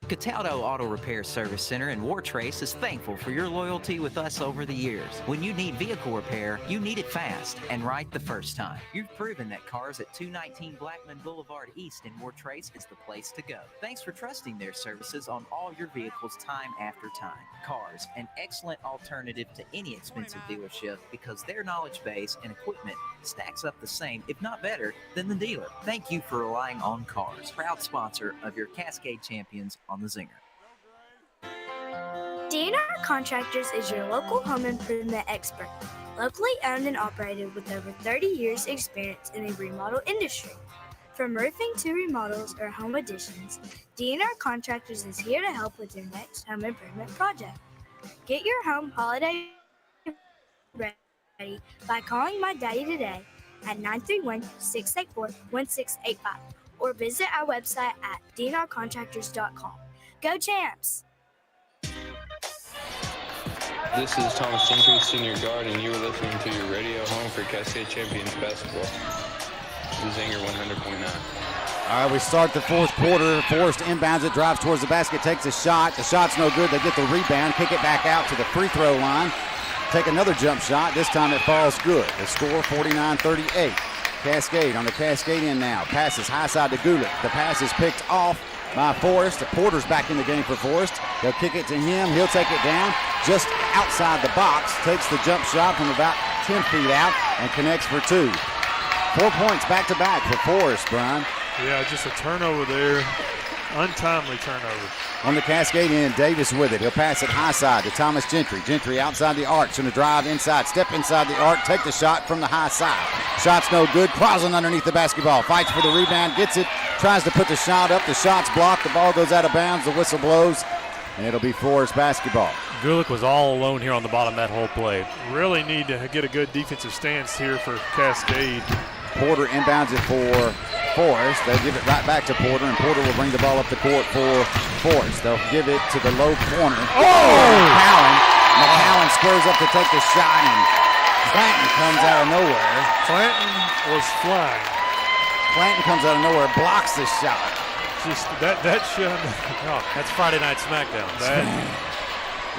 Cataldo Auto Repair Service Center in Wartrace is thankful for your loyalty with us over the years. When you need vehicle repair, you need it fast and right the first time. You've proven that cars at 219 Blackman Boulevard East in Wartrace is the place to go. Thanks for trusting their services on all your vehicles time after time. Cars, an excellent alternative to any expensive dealership because their knowledge base and equipment stacks up the same, if not better, than the dealer. Thank you for relying on Cars, proud sponsor of your Cascade Champions on the Zinger. DNR Contractors is your local home improvement expert, locally owned and operated with over 30 years experience in the remodel industry. From roofing to remodels or home additions, DNR Contractors is here to help with your next home improvement project. Get your home holiday ready by calling my daddy today at 931-684-1685 or visit our website at dnrcontractors.com. Go Champs! This is Thomas Gentry, senior guard, and you are listening to your radio home for Cascade Champions basketball. The Zinger 100.9. All right, we start the fourth quarter. Forrest inbounds it, drives towards the basket, takes a shot. The shot's no good. They get the rebound, kick it back out to the free throw line. Take another jump shot. This time it falls good. The score 49-38. Cascade on the Cascade end now. Passes high side to Gulick. The pass is picked off by Forrest. Porter's back in the game for Forrest. They'll kick it to him. He'll take it down just outside the box. Takes the jump shot from about 10 feet out and connects for two. 4 points back-to-back for Forrest, Brian. Yeah, just a turnover there. Untimely turnover. On the Cascade end, Davis with it. He'll pass it high side to Thomas Gentry. Gentry outside the arc. Going to drive inside. Step inside the arc. Take the shot from the high side. Shot's no good. Crosland underneath the basketball. Fights for the rebound. Gets it. Tries to put the shot up. The shot's blocked. The ball goes out of bounds. The whistle blows. And it'll be Forrest basketball. Gulick was all alone here on the bottom that whole play. Really need to get a good defensive stance here for Cascade. Porter inbounds it for Forrest. They'll give it right back to Porter, and Porter will bring the ball up the court for Forrest. They'll give it to the low corner. McCowan squares up to take the shot, and Clanton comes out of nowhere. Clanton was flying. Clanton comes out of nowhere, blocks the shot. Just that shot. Oh, that's Friday Night SmackDown.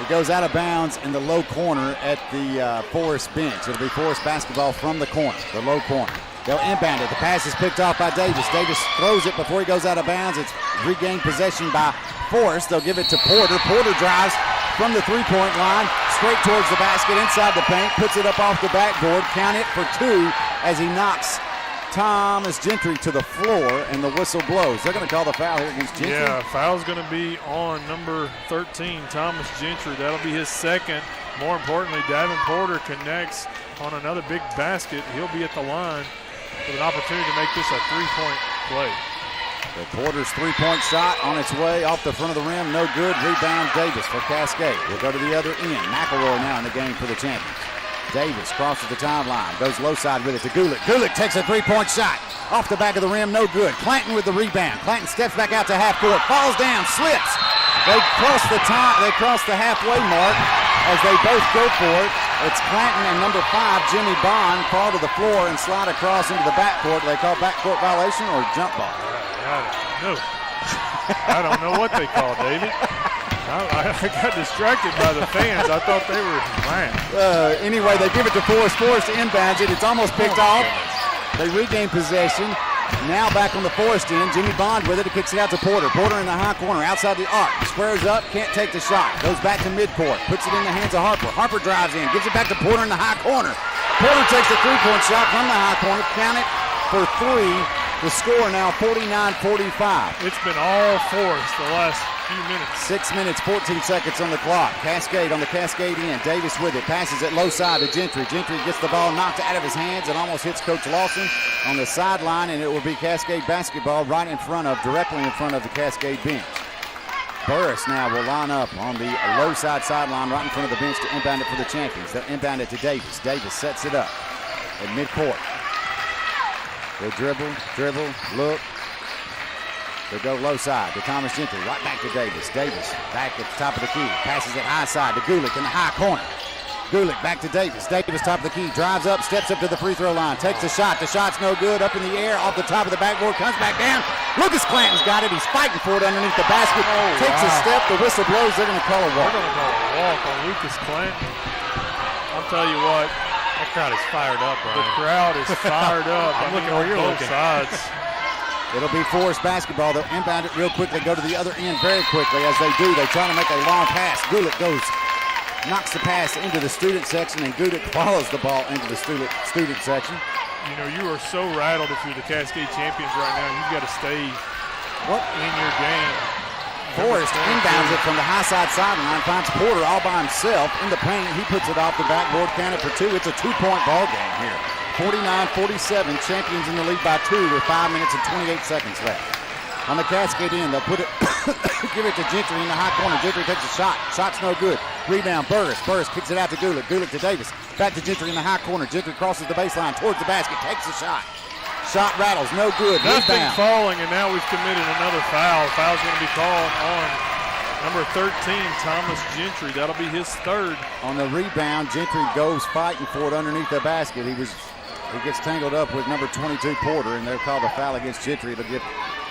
It goes out of bounds in the low corner at the Forrest bench. It'll be Forrest basketball from the corner, the low corner. They'll inbound it. The pass is picked off by Davis. Davis throws it before he goes out of bounds. It's regained possession by Forrest. They'll give it to Porter. Porter drives from the three-point line straight towards the basket inside the paint, puts it up off the backboard. Count it for two as he knocks Thomas Gentry to the floor, and the whistle blows. They're going to call the foul here against Gentry. Yeah, foul's going to be on number 13, Thomas Gentry. That'll be his second. More importantly, Davin Porter connects on another big basket. He'll be at the line with an opportunity to make this a three-point play. The Porter's three-point shot on its way off the front of the rim. No good. Rebound Davis for Cascade. We'll go to the other end. McElroy now in the game for the champions. Davis crosses the timeline, goes low side with it to Gulick. Gulick takes a three-point shot off the back of the rim, no good. Clanton with the rebound. Clanton steps back out to half court, falls down, slips. They cross the halfway mark as they both go for it. It's Clanton and number 5, Jimmy Bond, fall to the floor and slide across into the backcourt. They call backcourt violation or jump ball? I don't know what they call, David. I got distracted by the fans. I thought they were mad. Anyway, they give it to Forrest. Forrest inbounds it. It's almost picked off. They regain possession. Now back on the Forrest end. Jimmy Bond with it. He kicks it out to Porter. Porter in the high corner outside the arc. Squares up. Can't take the shot. Goes back to midcourt. Puts it in the hands of Harper. Harper drives in. Gives it back to Porter in the high corner. Porter takes the three-point shot from the high corner. Count it for three. The score now 49-45. It's been all Forrest the last few minutes. 6 minutes, 14 seconds on the clock. Cascade on the Cascade end. Davis with it. Passes it low side to Gentry. Gentry gets the ball knocked out of his hands and almost hits Coach Lawson on the sideline, and it will be Cascade basketball directly in front of the Cascade bench. Burris now will line up on the low sideline right in front of the bench to inbound it for the champions. They'll inbound it to Davis. Davis sets it up at midcourt. They dribble, look. They go low side to Thomas Gentry, right back to Davis. Davis back at the top of the key. Passes it high side to Gulick in the high corner. Gulick back to Davis. Davis top of the key, drives up, steps up to the free throw line, takes a shot. The shot's no good. Up in the air, off the top of the backboard, comes back down. Lucas Clanton's got it. He's fighting for it underneath the basket. Takes a step. The whistle blows. They're going to call a walk. They're going to call a walk on Lucas Clanton. I'll tell you what. That crowd is fired up, Brian. The crowd is fired up. I'm looking where you're both looking. Sides. It'll be Forrest basketball. They'll inbound it real quickly, go to the other end very quickly. As they do, they try to make a long pass. Gulick knocks the pass into the student section, and Gulick follows the ball into the student section. You know, you are so rattled if you're the Cascade champions right now. You've got to stay in your game. Forrest inbounds it from the high side sideline, finds Porter all by himself in the paint. He puts it off the backboard, counted for 2. It's a 2-point ball game here. 49-47, champions in the lead by 2 with 5 minutes and 28 seconds left. On the Cascade end, they'll put it, give it to Gentry in the high corner. Gentry takes a shot. Shot's no good. Rebound, Burris. Burris kicks it out to Gulick. Gulick to Davis. Back to Gentry in the high corner. Gentry crosses the baseline towards the basket. Takes a shot. Shot rattles. No good. Nothing Rebound. falling, and now we've committed another foul. Foul's going to be called on number 13, Thomas Gentry. That'll be his third. On the rebound, Gentry goes fighting for it underneath the basket. He gets tangled up with number 22, Porter, and they'll call the foul against Gentry. It'll give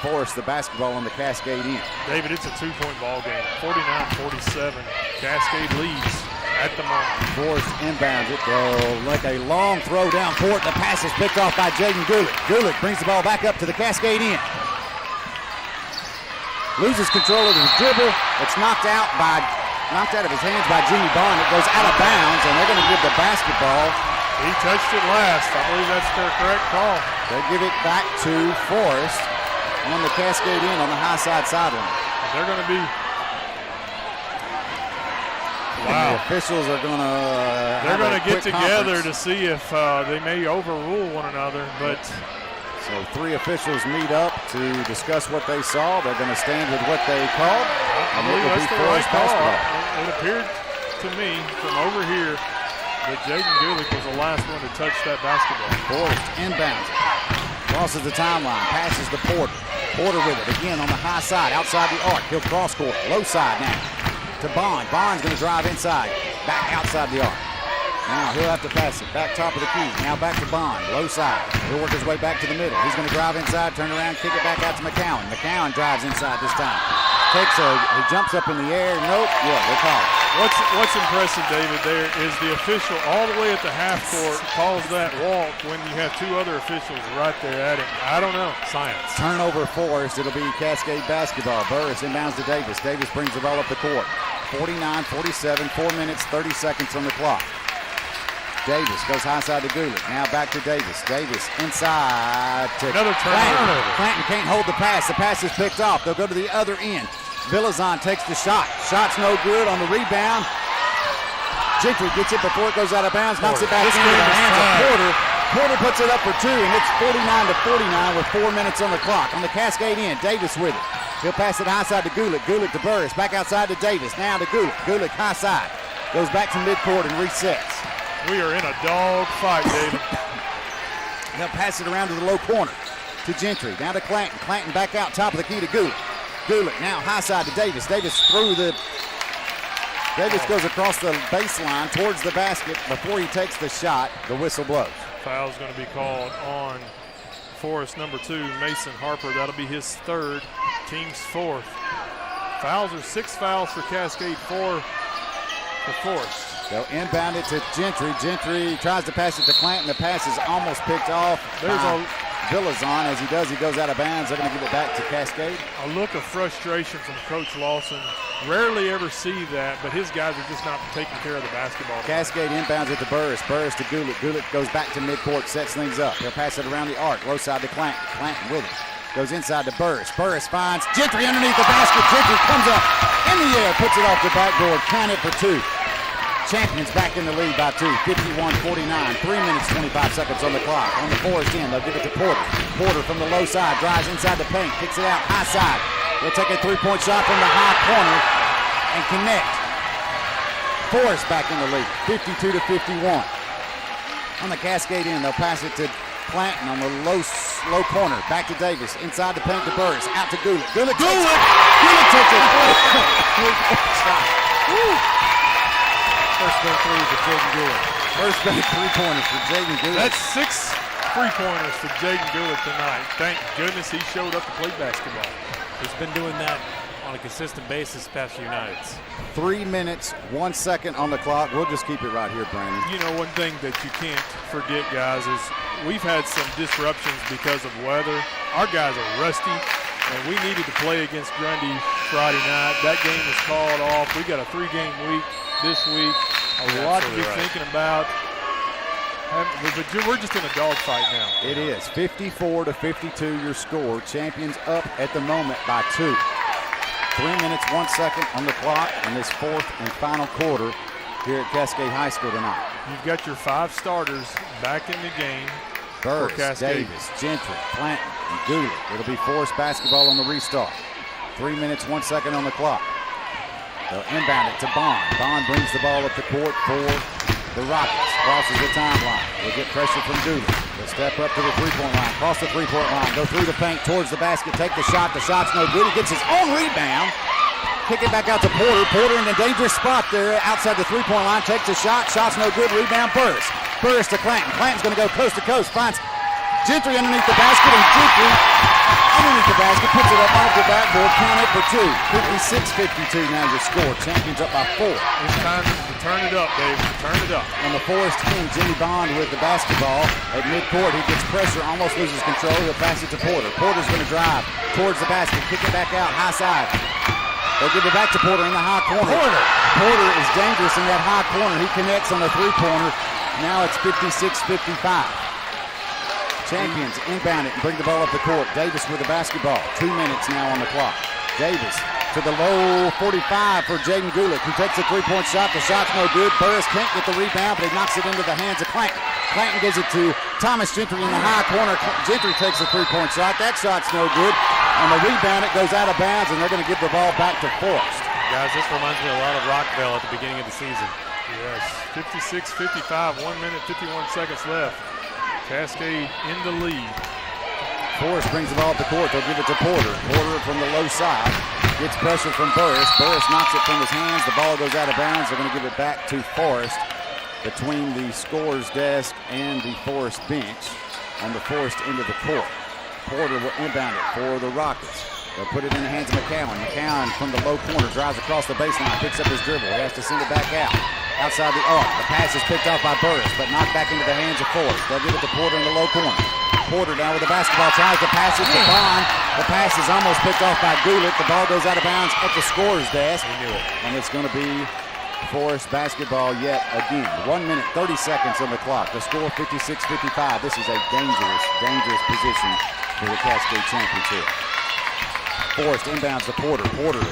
Forrest the basketball on the Cascade end. David, it's a 2-point ball game. 49-47. Cascade leads at the moment. Forrest inbounds it. They'll make a long throw down court. The pass is picked off by Jaden Gulick. Gulick brings the ball back up to the Cascade end. Loses control of his dribble. It's knocked out of his hands by Jimmy Bond. It goes out of bounds, and they're going to give the basketball. He touched it last. I believe that's their correct call. They give it back to Forrest on the Cascade end on the high side sideline. They're going to be. Wow. The officials are going to. They're going to get together to see if they may overrule one another, but. So 3 officials meet up to discuss what they saw. They're going to stand with what they called. I believe that's the right call. It appeared to me from over here that Jaden Gulick was the last one to touch that basketball. Forrest inbounds it. Crosses the timeline. Passes to Porter. Porter with it again on the high side, outside the arc. He'll cross court. Low side now to Bond. Bond's going to drive inside. Back outside the arc. Now he'll have to pass it. Back top of the key. Now back to Bond. Low side. He'll work his way back to the middle. He's going to drive inside, turn around, kick it back out to McCowan. McCowan drives inside this time. He jumps up in the air. Nope. Yeah, they call it. What's impressive, David, there is the official all the way at the half court calls that walk when you have 2 other officials right there at him. I don't know. Science. Turnover Forrest. It'll be Cascade basketball. Burris inbounds to Davis. Davis brings the ball up the court. 49-47, 4 minutes, 30 seconds on the clock. Davis goes high side to Gulick. Now back to Davis. Davis inside to another turnover. Clanton can't hold the pass. The pass is picked off. They'll go to the other end. Villazon takes the shot. Shot's no good on the rebound. Gentry gets it before it goes out of bounds. Knocks it back into the hands of Porter. Porter puts it up for 2, and it's 49-49 with 4 minutes on the clock. On the Cascade end, Davis with it. He'll pass it high side to Gulick. Gulick to Burris. Back outside to Davis. Now to Gulick. Gulick high side. Goes back to midcourt and resets. We are in a dog fight, David. They'll pass it around to the low corner to Gentry. Down to Clanton. Clanton back out top of the key to Gulick. Gulick now high side to Davis. Davis goes across the baseline towards the basket. Before he takes the shot, the whistle blows. Foul's going to be called on Forrest number 2, Mason Harper. That'll be his 3rd, team's 4th. Fouls are 6 fouls for Cascade, 4 for Forrest. They'll inbound it to Gentry. Gentry tries to pass it to Clanton. The pass is almost picked off. There's a Villazon. As he does, he goes out of bounds. They're going to give it back to Cascade. A look of frustration from Coach Lawson. Rarely ever see that, but his guys are just not taking care of the basketball. Cascade inbounds it to Burris. Burris to Gulick. Gulick goes back to midcourt, sets things up. He'll pass it around the arc. Low side to Clanton. Clanton with it. Goes inside to Burris. Burris finds Gentry underneath the basket. Gentry comes up in the air, puts it off the backboard. Count it for 2. Champions back in the lead by 2, 51-49, 3 minutes, 25 seconds on the clock. On the Forrest end, they'll give it to Porter. Porter from the low side, drives inside the paint, kicks it out high side. He'll take a 3-point shot from the high corner and connect. Forrest back in the lead, 52-51. On the Cascade end, they'll pass it to Clanton on the low corner. Back to Davis, inside the paint to Burris, out to Gulick. Gulick takes it. Gulick takes it. Shot. First bank three for Jaden Goulet. First bank 3-pointers for Jaden Goulet. That's 6 3-pointers for Jaden Goulet tonight. Thank goodness he showed up to play basketball. He's been doing that on a consistent basis the past few nights. 3 minutes, 1 second on the clock. We'll just keep it right here, Brandon. You know, one thing that you can't forget, guys, is we've had some disruptions because of weather. Our guys are rusty, and we needed to play against Grundy Friday night. That game was called off. We got a 3-game week this week. A lot to be thinking about. But we're just in a dogfight now. It is 54-52 your score. Champions up at the moment by 2. 3 minutes, 1 second on the clock in this fourth and final quarter here at Cascade High School tonight. You've got your 5 starters back in the game. Burris, Davis, Gentry, Clanton, and Goulet. It'll be Forrest basketball on the restart. 3 minutes, 1 second on the clock. They'll inbound it to Bond. Bond brings the ball up the court for the Rockets. Crosses the timeline. They'll get pressure from Goulet. They'll step up to the three-point line. Cross the three-point line. Go through the paint towards the basket. Take the shot. The shot's no good. He gets his own rebound. Kick it back out to Porter. Porter in a dangerous spot there outside the three-point line. Takes a shot. Shot's no good. Rebound Burris. Burris to Clanton. Clanton's going to go coast to coast. Finds Gentry underneath the basket, and Gentry underneath the basket puts it up off the backboard. Count it for 2. 56-52 now your score. Champions up by 4. It's time to turn it up, Dave. Turn it up. On the Forrest end, Jimmy Bond with the basketball at midcourt. He gets pressure, almost loses control. He'll pass it to Porter. Porter's going to drive towards the basket, kick it back out, high side. They'll give it back to Porter in the high corner. Porter is dangerous in that high corner. He connects on the three-pointer. Now it's 56-55. Champions inbound it and bring the ball up the court. Davis with the basketball. 2 minutes now on the clock. Davis to the low 45 for Jaden Goulet, who takes a three-point shot. The shot's no good. Burris can't get the rebound, but he knocks it into the hands of Clanton. Clanton gives it to Thomas Gentry in the high corner. Gentry takes a three-point shot. That shot's no good. On the rebound, it goes out of bounds, and they're going to give the ball back to Forrest. Guys, this reminds me a lot of Rockville at the beginning of the season. Yes, 56-55, 1 minute, 51 seconds left. Cascade in the lead. Forrest brings the ball up the court. They'll give it to Porter. Porter from the low side gets pressure from Burris. Burris knocks it from his hands. The ball goes out of bounds. They're going to give it back to Forrest between the scorer's desk and the Forrest bench on the Forrest end of the court. Porter will inbound it for the Rockets. They'll put it in the hands of McCowan. McCowan from the low corner drives across the baseline, picks up his dribble. He has to send it back out. Outside the arc. The pass is picked off by Burris, but knocked back into the hands of Forrest. They'll give it to Porter in the low corner. Porter down with the basketball, tries to pass it to Bond. The pass is almost picked off by Goulet. The ball goes out of bounds at the scorer's desk. He knew it. And it's going to be Forrest basketball yet again. 1 minute, 30 seconds on the clock. The score 56-55. This is a dangerous, dangerous position for the Cascade Champions here. Forrest inbounds to Porter. Porter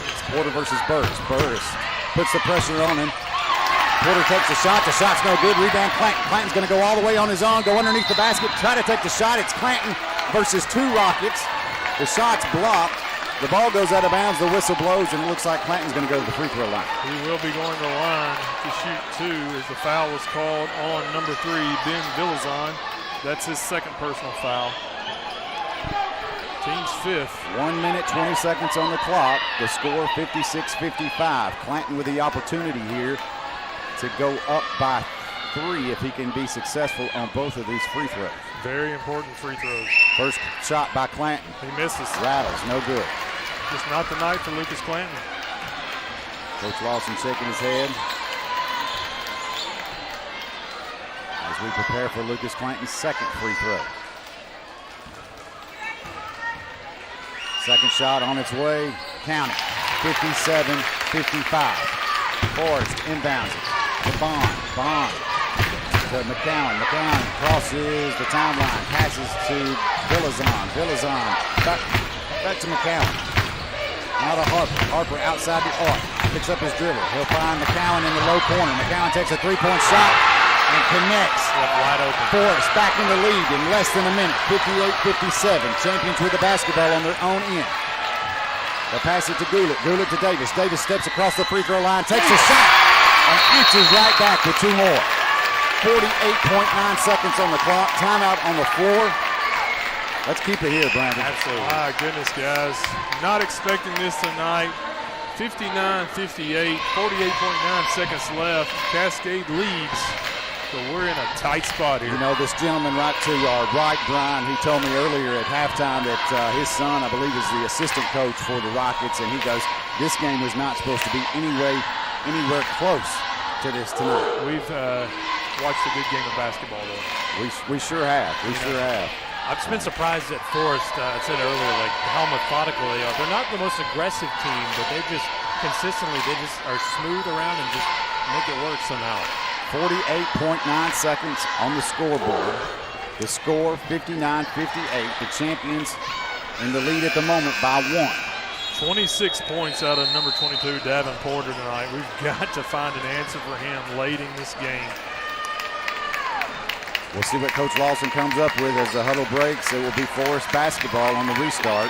versus Burris. Burris puts the pressure on him. Porter takes the shot. The shot's no good. Rebound Clanton. Clanton's going to go all the way on his own, go underneath the basket, try to take the shot. It's Clanton versus 2 Rockets. The shot's blocked. The ball goes out of bounds. The whistle blows, and it looks like Clanton's going to go to the free throw line. He will be going to the line to shoot 2 as the foul was called on number 3, Ben Villazon. That's his second personal foul. Team's 5th. 1 minute, 20 seconds on the clock. The score 56-55. Clanton with the opportunity here to go up by 3 if he can be successful on both of these free throws. Very important free throws. First shot by Clanton. He misses. Rattles, no good. Just not the night for Lucas Clanton. Coach Lawson shaking his head as we prepare for Lucas Clanton's second free throw. Second shot on its way. Count it. 57-55. Forrest inbounds it to Bond to McCowan. McCowan crosses the timeline, passes to Villazon back to McCowan. Now to Harper outside the arc, picks up his dribble. He'll find McCowan in the low corner. McCowan takes a three-point shot and connects. Wide open. Forrest back in the lead in less than a minute. 58-57. Champions with the basketball on their own end. They'll pass it to Goulet. Goulet to Davis. Davis steps across the free throw line, takes a shot, and inches right back with 2 more. 48.9 seconds on the clock. Timeout on the floor. Let's keep it here, Brandon. Absolutely. My goodness, guys. Not expecting this tonight. 59-58, 48.9 seconds left. Cascade leads, so we're in a tight spot here. You know, this gentleman right to our right, Brian, he told me earlier at halftime that his son, I believe, is the assistant coach for the Rockets, and he goes, this game was not supposed to be anywhere close to this tonight. We've watched a good game of basketball, though. We sure have. We sure have. I've just been surprised at Forrest. I said earlier, like how methodical they are. They're not the most aggressive team, but they just consistently, they just are smooth around and just make it work somehow. 48.9 seconds on the scoreboard. The score 59-58. The champions in the lead at the moment by 1. 26 points out of number 22, Davin Porter, tonight. We've got to find an answer for him late in this game. We'll see what Coach Lawson comes up with as the huddle breaks. It will be Forrest basketball on the restart.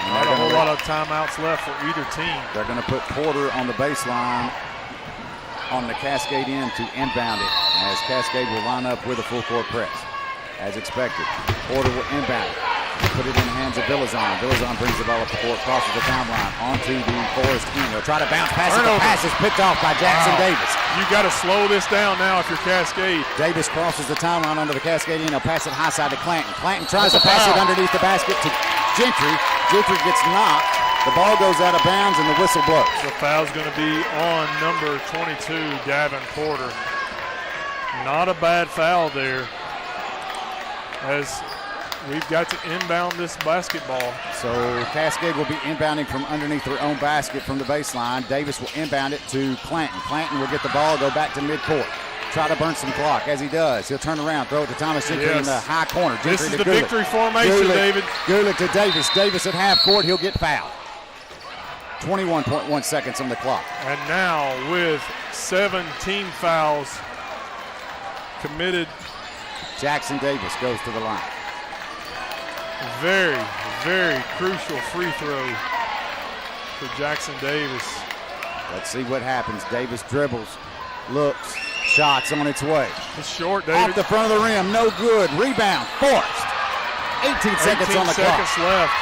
Not a whole lot of timeouts left for either team. They're going to put Porter on the baseline on the Cascade end to inbound it, as Cascade will line up with a full court press. As expected, Porter will inbound it. Put it in the hands of Villazon. Villazon brings the ball up the court, crosses the timeline onto the Forrest end. They'll try to bounce pass it. The pass is picked off by Jackson Davis. You got to slow this down now if you're Cascade. Davis crosses the timeline onto the Cascade end. He'll pass it high side to Clanton. Clanton tries to pass it underneath the basket to Gentry. Gentry gets knocked. The ball goes out of bounds and the whistle blows. The foul's going to be on number 22, Davin Porter. Not a bad foul there, as we've got to inbound this basketball. So Cascade will be inbounding from underneath their own basket from the baseline. Davis will inbound it to Clanton. Clanton will get the ball, go back to midcourt. Try to burn some clock. As he does, he'll turn around, throw it to Thomas Gentry in the high corner. This is the victory formation, David. Gulick to Davis. Davis at half court, he'll get fouled. 21.1 seconds on the clock. And now with 17 fouls committed, Jackson Davis goes to the line. Very, very crucial free throw for Jackson Davis. Let's see what happens. Davis dribbles, looks, shots on its way. It's short, David. Off the front of the rim, no good. Rebound, Forrest. 18 seconds on the clock. 18 seconds left.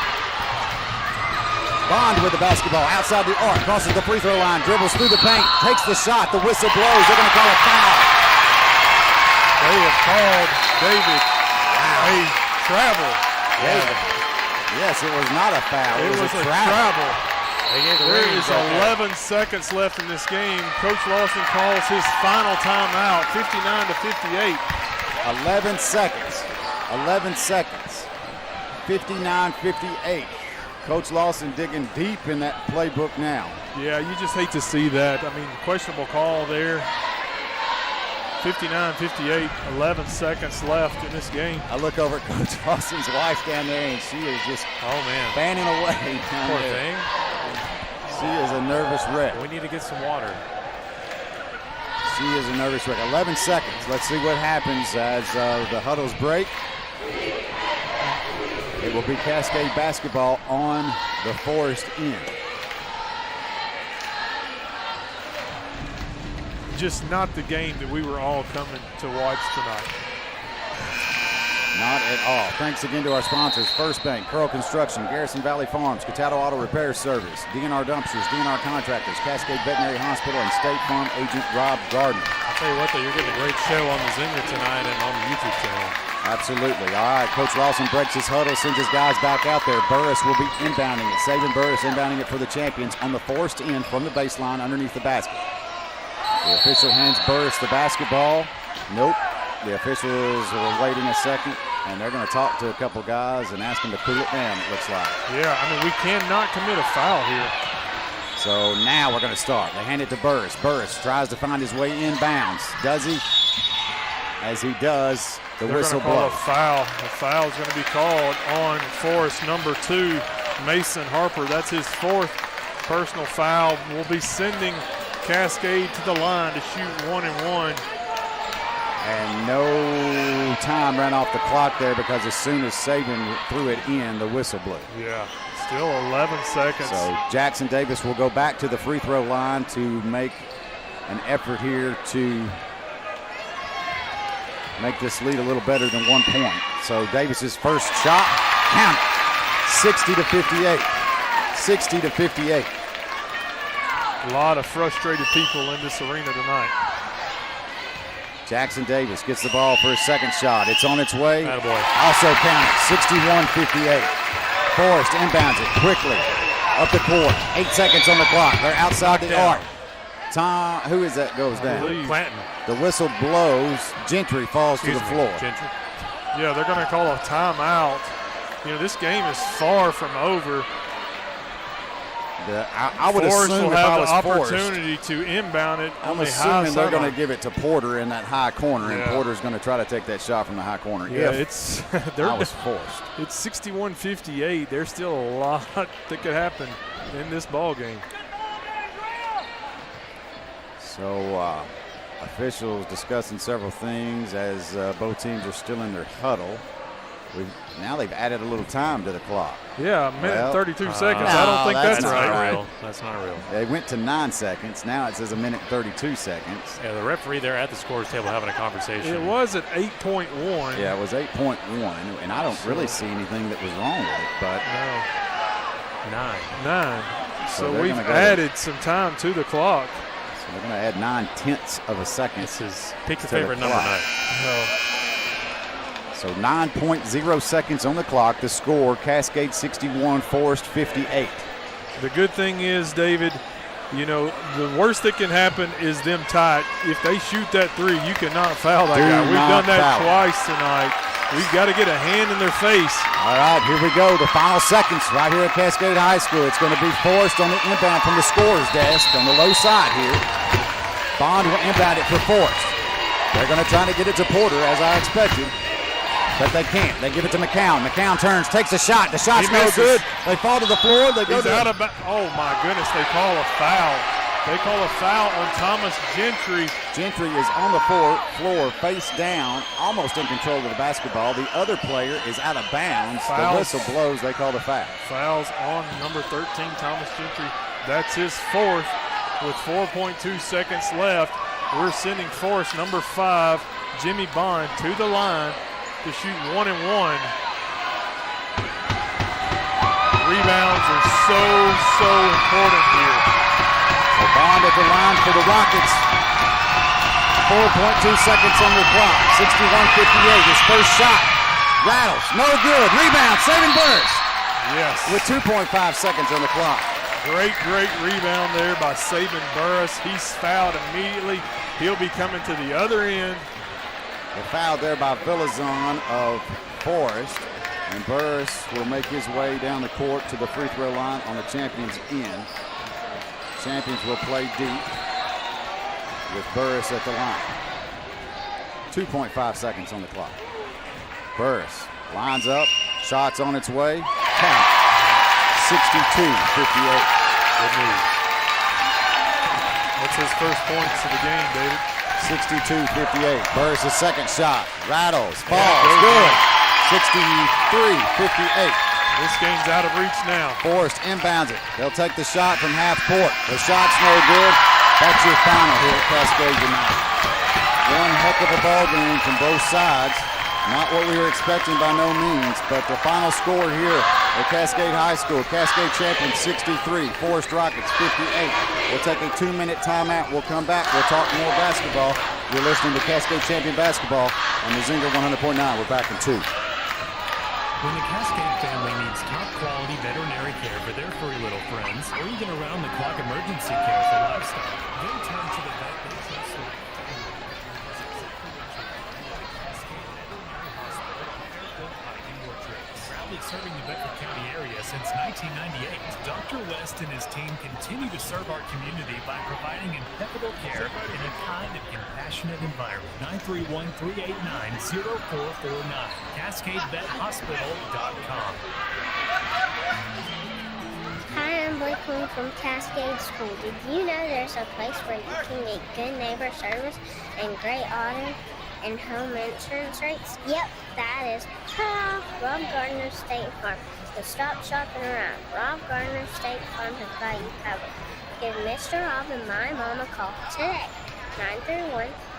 Bond with the basketball outside the arc, crosses the free throw line, dribbles through the paint, takes the shot. The whistle blows. They're going to call a foul. They have called David a travel. Yes, it was not a foul. It was a travel. There is 11 seconds left in this game. Coach Lawson calls his final timeout, 59-58. 11 seconds. 11 seconds. 59-58. Coach Lawson digging deep in that playbook now. Yeah, you just hate to see that. I mean, questionable call there. 59-58, 11 seconds left in this game. I look over at Coach Lawson's wife down there, and she is just fanning away down Poor there. thing. She is a nervous wreck. We need to get some water. She is a nervous wreck. 11 seconds. Let's see what happens as the huddles break. It will be Cascade basketball on the Forrest end. Just not the game that we were all coming to watch tonight. Not at all. Thanks again to our sponsors, First Bank, Curl Construction, Garrison Valley Farms, Cataldo Auto Repair Service, DNR Dumpsters, DNR Contractors, Cascade Veterinary Hospital, and State Farm Agent Rob Gardner. I'll tell you what, though, you're getting a great show on the Zinger tonight and on the YouTube channel. Absolutely. All right, Coach Lawson breaks his huddle, sends his guys back out there. Burris will be inbounding it. Saban Burris inbounding it for the champions on the Forrest end from the baseline underneath the basket. The official hands Burris the basketball. Nope. The officials are waiting a second, and they're going to talk to a couple guys and ask them to cool it down, it looks like. Yeah, I mean, we cannot commit a foul here. So now we're going to start. They hand it to Burris. Burris tries to find his way inbounds. Does he? As he does, the whistle blows. A foul. A foul is going to be called on Forrest number 2, Mason Harper. That's his 4th personal foul. We'll be sending Cascade to the line to shoot 1-and-1. And no time ran off the clock there because as soon as Saban threw it in, the whistle blew. Yeah, still 11 seconds. So Jackson Davis will go back to the free throw line to make an effort here to make this lead a little better than 1 point. So Davis's first shot, count it, 60-58. 60-58. A lot of frustrated people in this arena tonight. Jackson Davis gets the ball for his second shot. It's on its way. Attaboy. Also counted, 61-58. Forrest inbounds it quickly up the court. 8 seconds on the clock. They're outside the arc. Tom, who is that goes down? Clanton. The whistle blows. Gentry falls to the floor. Gentry. Yeah, they're going to call a timeout. You know, this game is far from over. I would Forrest assume will if I have was the Forrest, opportunity to inbound it on I'm the high assuming they're going sideline. to give it to Porter in that high corner, and Yeah. Porter's going to try to take that shot from the high corner. Yeah, if it's I was Forrest. It's 61-58. There's still a lot that could happen in this ball game. So officials discussing several things as both teams are still in their huddle. Now they've added a little time to the clock. Yeah, a minute and 32 seconds. No, I don't think that's not right. real. That's not real. They went to 9 seconds. Now it says a minute 32 seconds. Yeah, the referee there at the scores table having a conversation. It was at 8.1. Yeah, it was 8.1, and I don't really see anything that was wrong with it, but no. 9. So So they're we've gonna go to- added some time to the clock. so they're going to add 9/10 of a second. This is pick your to the favorite number clock. night. So 9.0 seconds on the clock. The score, Cascade 61, Forrest 58. The good thing is, David, you know, the worst that can happen is them tight. If they shoot that three, you cannot foul that Do guy. We've not done that foul. twice tonight. We've got to get a hand in their face. All right, here we go. The final seconds right here at Cascade High School. It's going to be Forrest on the inbound from the scorer's desk on the low side here. Bond will inbound it for Forrest. They're going to try to get it to Porter, as I expected. But they can't. They give it to McCown. McCown turns, takes a shot. The shot's He no misses. good. They fall to the floor. They go He's to out of oh, my goodness, they call a foul. They call a foul on Thomas Gentry. Gentry is on the floor, face down, almost in control of the basketball. The other player is out of bounds. Fouls. The whistle blows. They call the foul. Fouls on number 13, Thomas Gentry. That's his fourth with 4.2 seconds left. We're sending Forrest, number 5, Jimmy Bond, to the line to shoot 1 and 1. Rebounds are so important here. So Bond at the line for the Rockets. 4.2 seconds on the clock. 61-58. His first shot rattles. No good. Rebound. Saving Burris. Yes. With 2.5 seconds on the clock. Great rebound there by Sabin Burris. He's fouled immediately. He'll be coming to the other end. The foul there by Villazon of Forrest. And Burris will make his way down the court to the free throw line on the Champions' end. Champions will play deep with Burris at the line. 2.5 seconds on the clock. Burris lines up. Shots on its way. Count. 62-58. Good news. That's his first points of the game, David. 62-58. Burris' second shot. Rattles. Falls. Good. 63-58. This game's out of reach now. Forrest inbounds it. They'll take the shot from half court. The shot's no good. That's your final here at Cascade tonight. One heck of a ball game from both sides. Not what we were expecting by no means, but the final score here at Cascade High School. Cascade Champions 63, Forrest Rockets 58. We'll take a 2-minute timeout. We'll come back. We'll talk more basketball. You're listening to Cascade Champion Basketball on the Zinger 100.9. We're back in 2. When the Cascade family needs top quality veterinary care for their furry little friends, or even around the clock emergency care for livestock, they turn to the vet they trust. Proudly serving the Bedford County area since 1998, Dr. West and his team continue to serve our community by providing impeccable care in a kind and compassionate environment. 931-389-0449. CascadeVetHospital.com. Hi, I'm Blake Queen from Cascade School. Did you know there's a place where you can get good neighbor service and great auto and home insurance rates? Yep, that is Rob Gardner State Farm. So stop shopping around. Rob Gardner State Farm has got you covered. Give Mr. Rob and my mom a call today.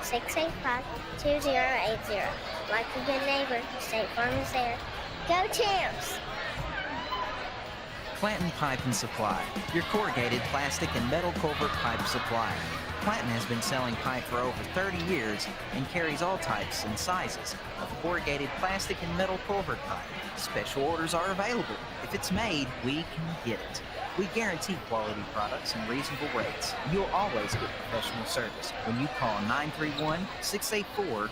931-685-2080. Like a good neighbor, State Farm is there. Go Champs! Clanton Pipe and Supply, your corrugated plastic and metal culvert pipe supply. Clanton has been selling pipe for over 30 years and carries all types and sizes of corrugated plastic and metal culvert pipe. Special orders are available. If it's made, we can get it. We guarantee quality products and reasonable rates. You'll always get professional service when you call 931-684-4847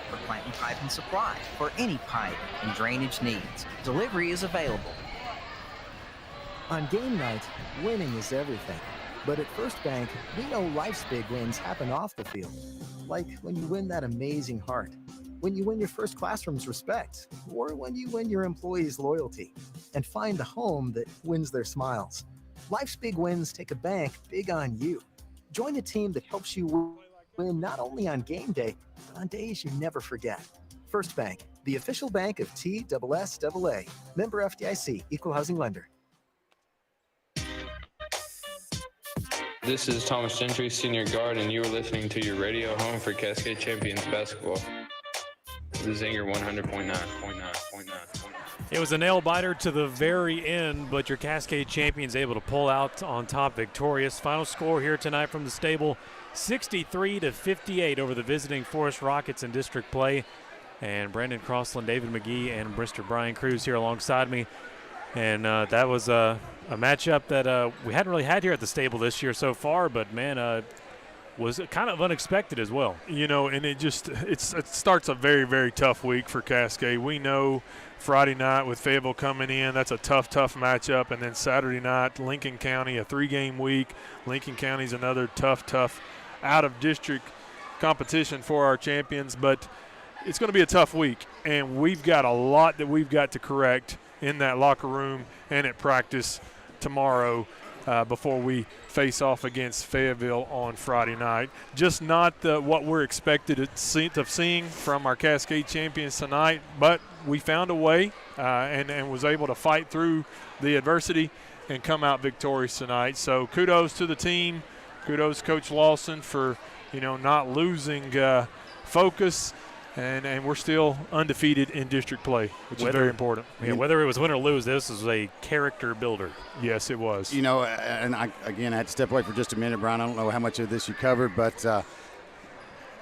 for Clanton Pipe and Supply for any pipe and drainage needs. Delivery is available. On game night, winning is everything. But at First Bank, we know life's big wins happen off the field. Like when you win that amazing heart, when you win your first classroom's respect, or when you win your employees' loyalty and find the home that wins their smiles. Life's big wins take a bank big on you. Join a team that helps you win not only on game day, but on days you never forget. First Bank, the official bank of TSSAA. Member FDIC, Equal Housing Lender. This is Thomas Gentry, senior guard, and you are listening to your radio home for Cascade Champions basketball. The Zinger 100.9. It was a nail biter to the very end, but your Cascade champions able to pull out on top victorious. Final score here tonight from the stable, 63-58 over the visiting Forrest Rockets in district play. And Brandon Crossland, David McGee, and Mr. Brian Cruz here alongside me. And that was a matchup that we hadn't really had here at the stable this year so far, but man, was kind of unexpected as well. You know, and it starts a very, very tough week for Cascade. We know Friday night with Fayetteville coming in, that's a tough matchup. And then Saturday night, Lincoln County, a 3-game week. Lincoln County's another tough out-of-district competition for our champions. But it's going to be a tough week, and we've got a lot that we've got to correct in that locker room and at practice tomorrow before we face off against Fayetteville on Friday night. Just not what we're expected of seeing from our Cascade champions tonight, but we found a way and was able to fight through the adversity and come out victorious tonight. So kudos to the team. Kudos Coach Lawson for, not losing focus. And we're still undefeated in district play, which is very important. Yeah, whether it was win or lose, this was a character builder. Yes, it was. And I had to step away for just a minute, Brian. I don't know how much of this you covered, but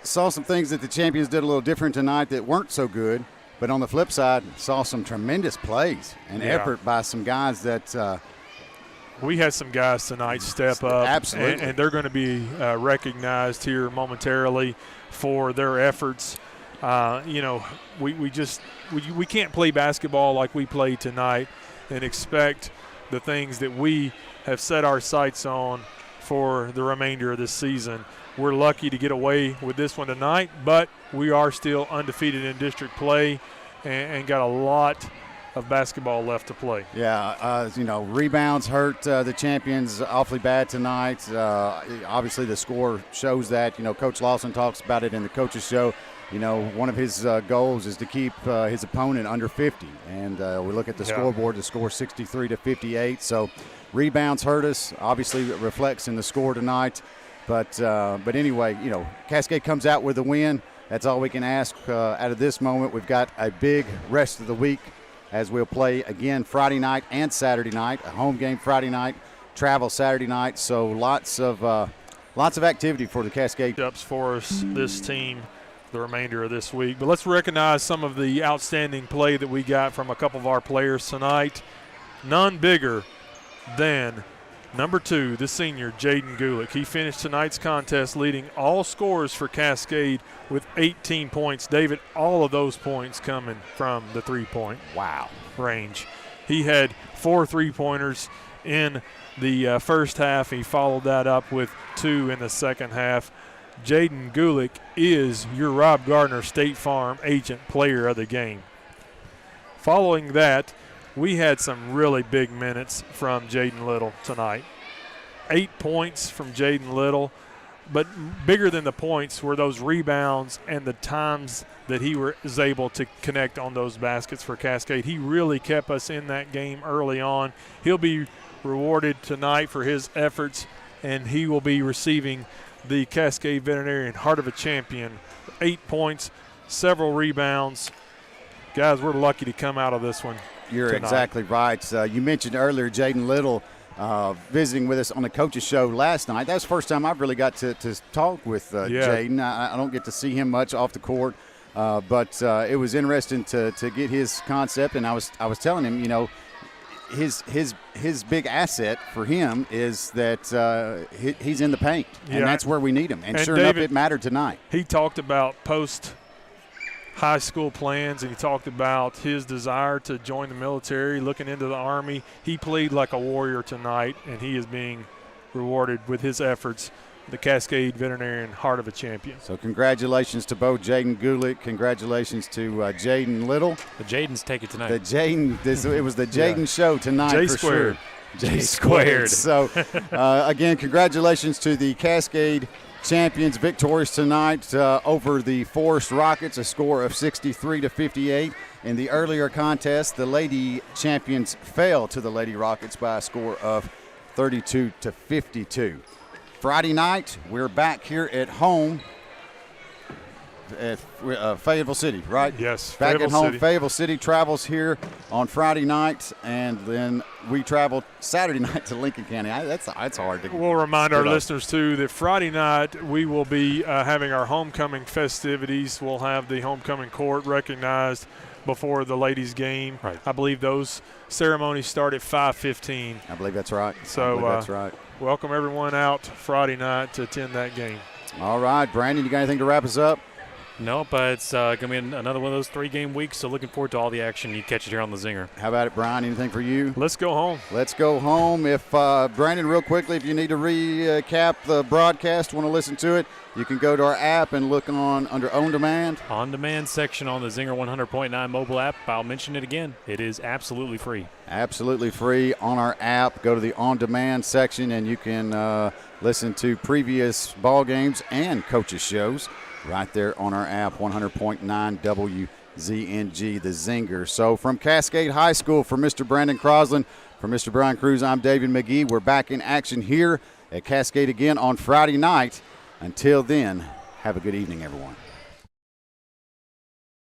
saw some things that the champions did a little different tonight that weren't so good. But on the flip side, saw some tremendous plays and effort by some guys that we had some guys tonight step up. Absolutely. And they're going to be recognized here momentarily for their efforts. We can't play basketball like we played tonight and expect the things that we have set our sights on for the remainder of this season. We're lucky to get away with this one tonight, but we are still undefeated in district play and got a lot of basketball left to play. Yeah, rebounds hurt the champions awfully bad tonight. Obviously the score shows that. Coach Lawson talks about it in the coaches show. One of his goals is to keep his opponent under 50. And we look at the scoreboard, the score 63-58. So rebounds hurt us. Obviously it reflects in the score tonight. But anyway, Cascade comes out with a win. That's all we can ask out of this moment. We've got a big rest of the week as we'll play again Friday night and Saturday night. A home game Friday night, travel Saturday night. So lots of activity for the Cascade. Ups for us, this team, the remainder of this week. But let's recognize some of the outstanding play that we got from a couple of our players tonight. None bigger than number 2, the senior, Jaden Gulick. He finished tonight's contest leading all scorers for Cascade with 18 points. David, all of those points coming from the three-point range. He had 4 3-pointers in the first half. He followed that up with 2 in the second half. Jaden Gulick is your Rob Gardner State Farm Agent Player of the Game. Following that, we had some really big minutes from Jaden Little tonight. 8 points from Jaden Little, but bigger than the points were those rebounds and the times that he was able to connect on those baskets for Cascade. He really kept us in that game early on. He'll be rewarded tonight for his efforts, and he will be receiving the Cascade Veterinarian Heart of a Champion. 8 points, several rebounds. Guys, we're lucky to come out of this one You're tonight. exactly right. You mentioned earlier Jaden Little visiting with us on the coaches show last night. That was the first time I've really got to talk with Jaden. I don't get to see him much off the court, but it was interesting to get his concept. And I was telling him, you know, his big asset for him is that he's in the paint, and that's where we need him. And sure enough, it mattered tonight. He talked about high school plans, and he talked about his desire to join the military, looking into the Army. He played like a warrior tonight, and he is being rewarded with his efforts. The Cascade Veterinarian Heart of a Champion. So congratulations to both Jaden Gulick. Congratulations to Jaden Little. The Jadens take it tonight. It was the Jaden show tonight J for squared. sure. J squared. So again, congratulations to the Cascade champions, victorious tonight over the Forrest Rockets, a score of 63-58. In the earlier contest, the Lady champions fell to the Lady Rockets by a score of 32-52. Friday night, we're back here at home at Fayetteville City, right? Yes, back Fayetteville at home. City. Fayetteville City travels here on Friday night, and then we travel Saturday night to Lincoln County. That's hard to. We'll remind our listeners too that Friday night we will be having our homecoming festivities. We'll have the homecoming court recognized before the ladies' game. Right. I believe those ceremonies start at 5:15. I believe that's right. So that's right. Welcome everyone out Friday night to attend that game. All right, Brandon, you got anything to wrap us up? No, but it's going to be another one of those 3-game weeks, so looking forward to all the action. You catch it here on the Zinger. How about it, Brian? Anything for you? Let's go home. Let's go home. If Brandon, real quickly, if you need to recap the broadcast, want to listen to it, you can go to our app and look under On Demand. On Demand section on the Zinger 100.9 mobile app. I'll mention it again. It is absolutely free. Absolutely free on our app. Go to the On Demand section, and you can listen to previous ball games and coaches' shows right there on our app, 100.9 WZNG, the Zinger. So from Cascade High School, for Mr. Brandon Crosland, for Mr. Brian Cruz, I'm David McGee. We're back in action here at Cascade again on Friday night. Until then, have a good evening, everyone.